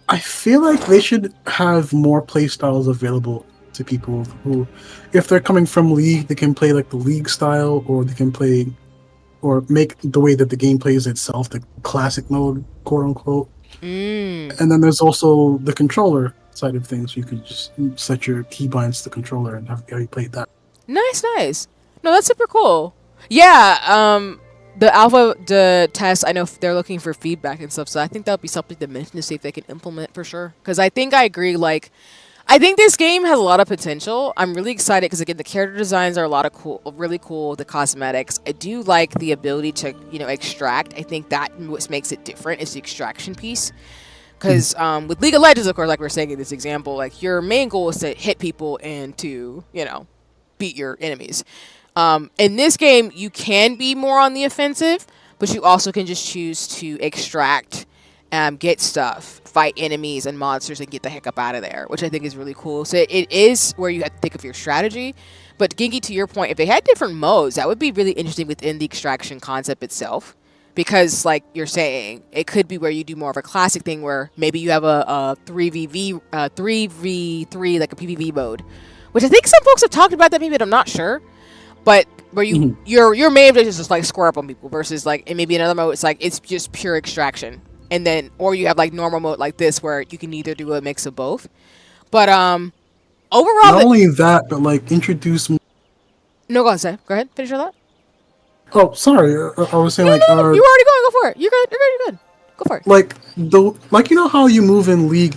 I feel like they should have more play styles available to people who, if they're coming from League, they can play like the League style, or they can play or make the way that the game plays itself, the classic mode, quote unquote. And then there's also the controller side of things. You could just set your keybinds to the controller and have you play that. Nice. No, that's super cool. Yeah, the test, I know they're looking for feedback and stuff, so I think that'll be something to mention to see if they can implement for sure. Because I think I agree, like, I think this game has a lot of potential. I'm really excited because, again, the character designs are really cool. The cosmetics. I do like the ability to, extract. I think that what makes it different is the extraction piece. Because with League of Legends, of course, like we're saying in this example, like your main goal is to hit people and to, beat your enemies. In this game, you can be more on the offensive, but you also can just choose to extract, get stuff, fight enemies and monsters, and get the heck up out of there, which I think is really cool. So it is where you have to think of your strategy. But Ginky, to your point, if they had different modes, that would be really interesting within the extraction concept itself. because like you're saying, it could be where you do more of a classic thing where maybe you have a 3v3 like a PvP mode, which I think some folks have talked about that maybe, but I'm not sure. But where your main objective is just like square up on people versus like, and maybe another mode it's like it's just pure extraction, and then or you have like normal mode like this where you can either do a mix of both. But overall, not only that, but like introduce. No, go ahead. Go ahead. Finish your thought. Oh, sorry. I was saying No, like you were already going. Go for it. You're good. You're good. Go for it. Like you know how you move in League.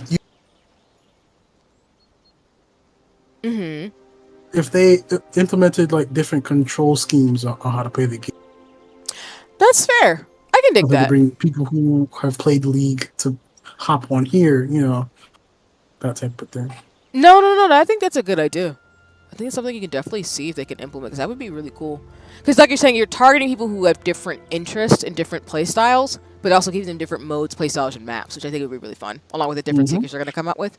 If they implemented like different control schemes on how to play the game. That's fair. I can dig that. Bring people who have played League to hop on here, you know, that type of thing. No. I think that's a good idea. I think it's something you can definitely see if they can implement, because that would be really cool. Because like you're saying, you're targeting people who have different interests and different play styles, but also giving them different modes, play styles, and maps, which I think would be really fun, along with the different Seekers they're going to come out with.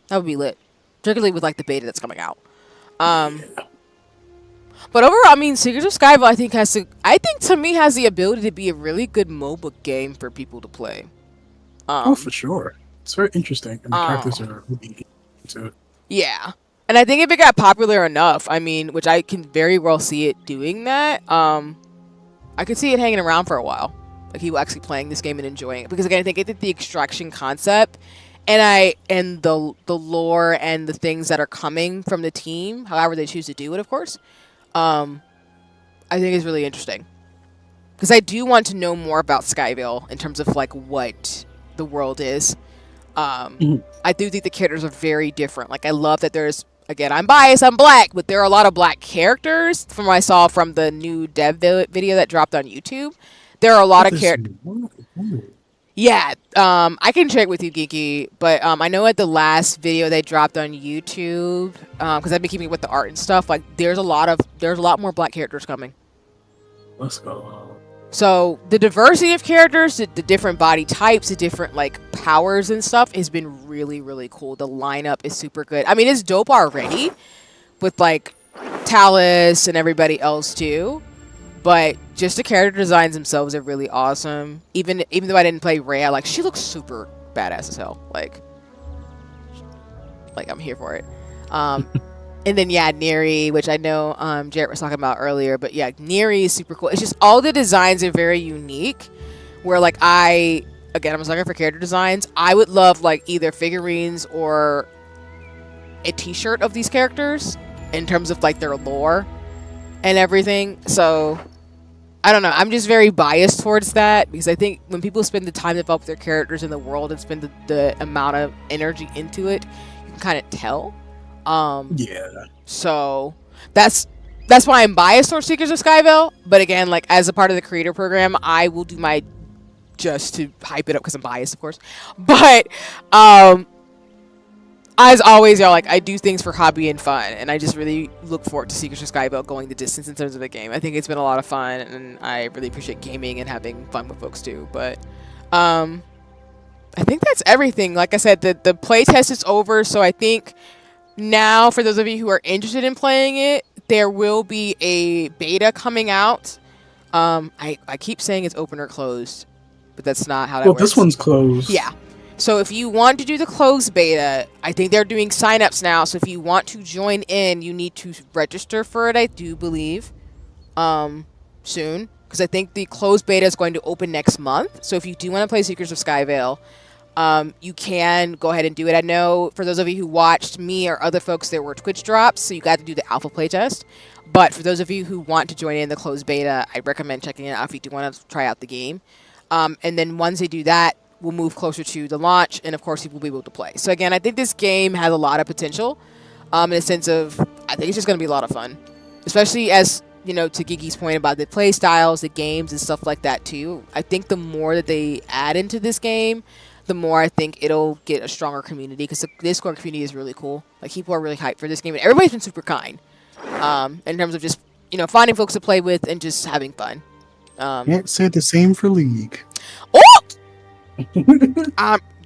That would be lit. Particularly with like the beta that's coming out. But overall, I mean, Seekers of Skyveil, I think to me has the ability to be a really good mobile game for people to play. Oh, for sure. It's very interesting, and the characters are really into it. Yeah. And I think if it got popular enough, I mean, which I can very well see it doing that, I could see it hanging around for a while. Like people actually playing this game and enjoying it. Because again, I think the extraction concept and the lore and the things that are coming from the team, however they choose to do it, of course, I think is really interesting. Because I do want to know more about Skyveil in terms of like what the world is. I do think the characters are very different. Like I love that there's, again, I'm biased, I'm black, but there are a lot of black characters from what I saw from the new dev video that dropped on YouTube. There are a lot of characters. Yeah, I can share it with you, Geeky, but I know at the last video they dropped on YouTube, because I've been keeping with the art and stuff, like there's a lot more black characters coming. Let's go. So the diversity of characters, the different body types, the different like powers and stuff has been really, really cool. The lineup is super good. I mean, it's dope already with like Talus and everybody else too. But just the character designs themselves are really awesome. Even though I didn't play Rhea, like she looks super badass as hell. Like I'm here for it. And then yeah, Neri, which I know Jarrett was talking about earlier, but yeah, Neri is super cool. It's just all the designs are very unique. Where like I'm just looking for character designs. I would love like either figurines or a T-shirt of these characters in terms of like their lore and everything. So I don't know. I'm just very biased towards that because I think when people spend the time to develop their characters in the world and spend the amount of energy into it, you can kind of tell. Yeah. So that's why I'm biased towards Seekers of Skyveil. But again, like as a part of the creator program, I will do my just to hype it up because I'm biased, of course. But as always, y'all, like I do things for hobby and fun, and I just really look forward to Seekers of Skyveil going the distance in terms of the game. I think it's been a lot of fun, and I really appreciate gaming and having fun with folks too. But I think that's everything. Like I said, the playtest is over, so I think now for those of you who are interested in playing it, there will be a beta coming out. I keep saying it's open or closed, but that's not how that works. Well, this one's closed. Yeah. So if you want to do the closed beta, I think they're doing signups now. So if you want to join in, you need to register for it, I do believe, soon. Because I think the closed beta is going to open next month. So if you do want to play Seekers of Skyveil, you can go ahead and do it. I know for those of you who watched me or other folks, there were Twitch drops, so you got to do the alpha playtest. But for those of you who want to join in the closed beta, I recommend checking it out if you do want to try out the game. And then once they do that, we'll move closer to the launch, and of course, you will be able to play. So again, I think this game has a lot of potential, in a sense of, I think it's just going to be a lot of fun. Especially as, you know, to Gigi's point about the play styles, the games, and stuff like that too. I think the more that they add into this game, the more I think it'll get a stronger community, because the Discord community is really cool. Like, people are really hyped for this game, and everybody's been super kind, in terms of just, you know, finding folks to play with and just having fun. Can't say the same for League. Oh!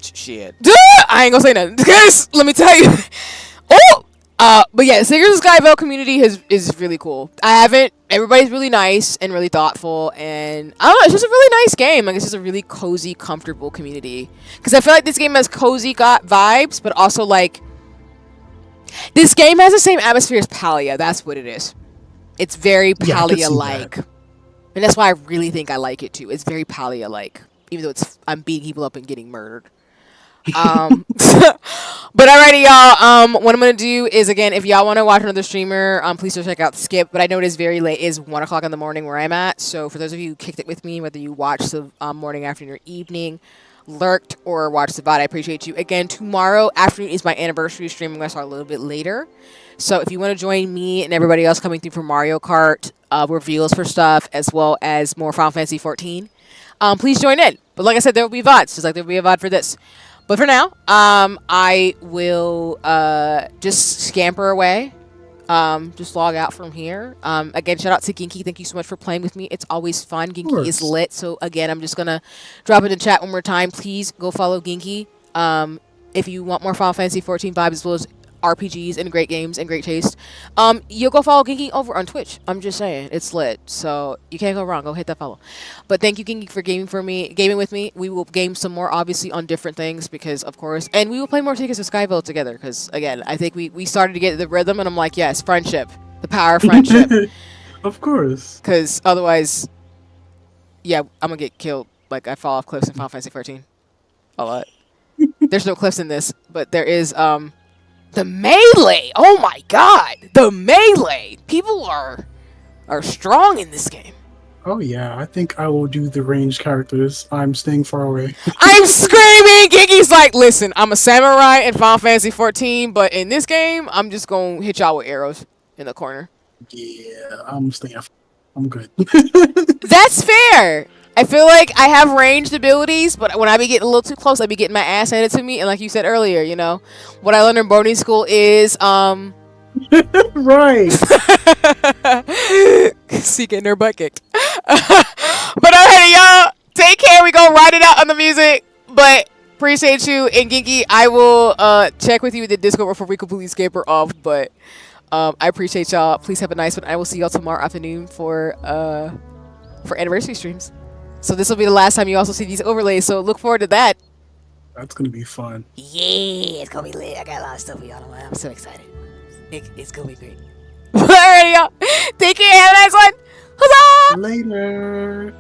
Shit. I ain't gonna say nothing, because let me tell you. Oh! But yeah, Seekers of Skyveil community is really cool. Everybody's really nice and really thoughtful, and I don't know, it's just a really nice game. Like, it's just a really cozy, comfortable community. Because I feel like this game has cozy vibes, but also like, this game has the same atmosphere as Palia. That's what it is. It's very Palia-like. And that's why I really think I like it too. It's very Palia-like. Even though I'm beating people up and getting murdered. But alrighty, y'all. What I'm gonna do is, again, if y'all want to watch another streamer, please do check out Skip. But I know it is very late. It's 1 o'clock in the morning where I'm at. So for those of you who kicked it with me, whether you watched the morning, afternoon, or evening, lurked, or watched the VOD, I appreciate you. Again, tomorrow afternoon is my anniversary stream. I'm gonna start a little bit later. So if you want to join me and everybody else coming through for Mario Kart, reveals for stuff, as well as more Final Fantasy 14, please join in. But like I said, there will be VODs, just like there will be a VOD for this. But for now, I will just scamper away. Just log out from here. Again, shout out to Ginky. Thank you so much for playing with me. It's always fun. Ginky is lit. So again, I'm just going to drop it in chat one more time. Please go follow Ginky. If you want more Final Fantasy 14 vibes as well as RPGs and great games and great taste, you'll go follow Ginky over on Twitch. I'm just saying, it's lit, so you can't go wrong. Go hit that follow. But thank you, Ginky, for gaming with me. We will game some more, obviously, on different things, because of course, and we will play more Seekers of Skyveil together, because again, I think we started to get the rhythm, and I'm like, yes, friendship, the power of friendship. Of course, because otherwise, yeah, I'm gonna get killed. Like, I fall off cliffs in Final Fantasy 14 a lot. There's no cliffs in this, but there is the melee. Oh my god, the melee. People are strong in this game. Oh yeah, I think I will do the ranged characters. I'm staying far away. I'm screaming. Gigi's like, listen, I'm a samurai in Final Fantasy 14, but in this game, I'm just gonna hit y'all with arrows in the corner. Yeah, I'm staying. I'm good. That's fair. I feel like I have ranged abilities, but when I be getting a little too close, I be getting my ass handed to me. And like you said earlier, you know, what I learned in boarding school is, right. Seeking their butt kicked. But alright, y'all, take care. We gonna ride it out on the music. But appreciate you. And Ginky, I will check with you in the Discord before we completely scamper off. But I appreciate y'all. Please have a nice one. I will see y'all tomorrow afternoon for anniversary streams. So this will be the last time you also see these overlays, so look forward to that. That's gonna be fun. Yeah, it's gonna be lit. I got a lot of stuff for y'all. I'm so excited. It's gonna be great. Alrighty, y'all. Take care. Have a nice one. Huzzah! Later.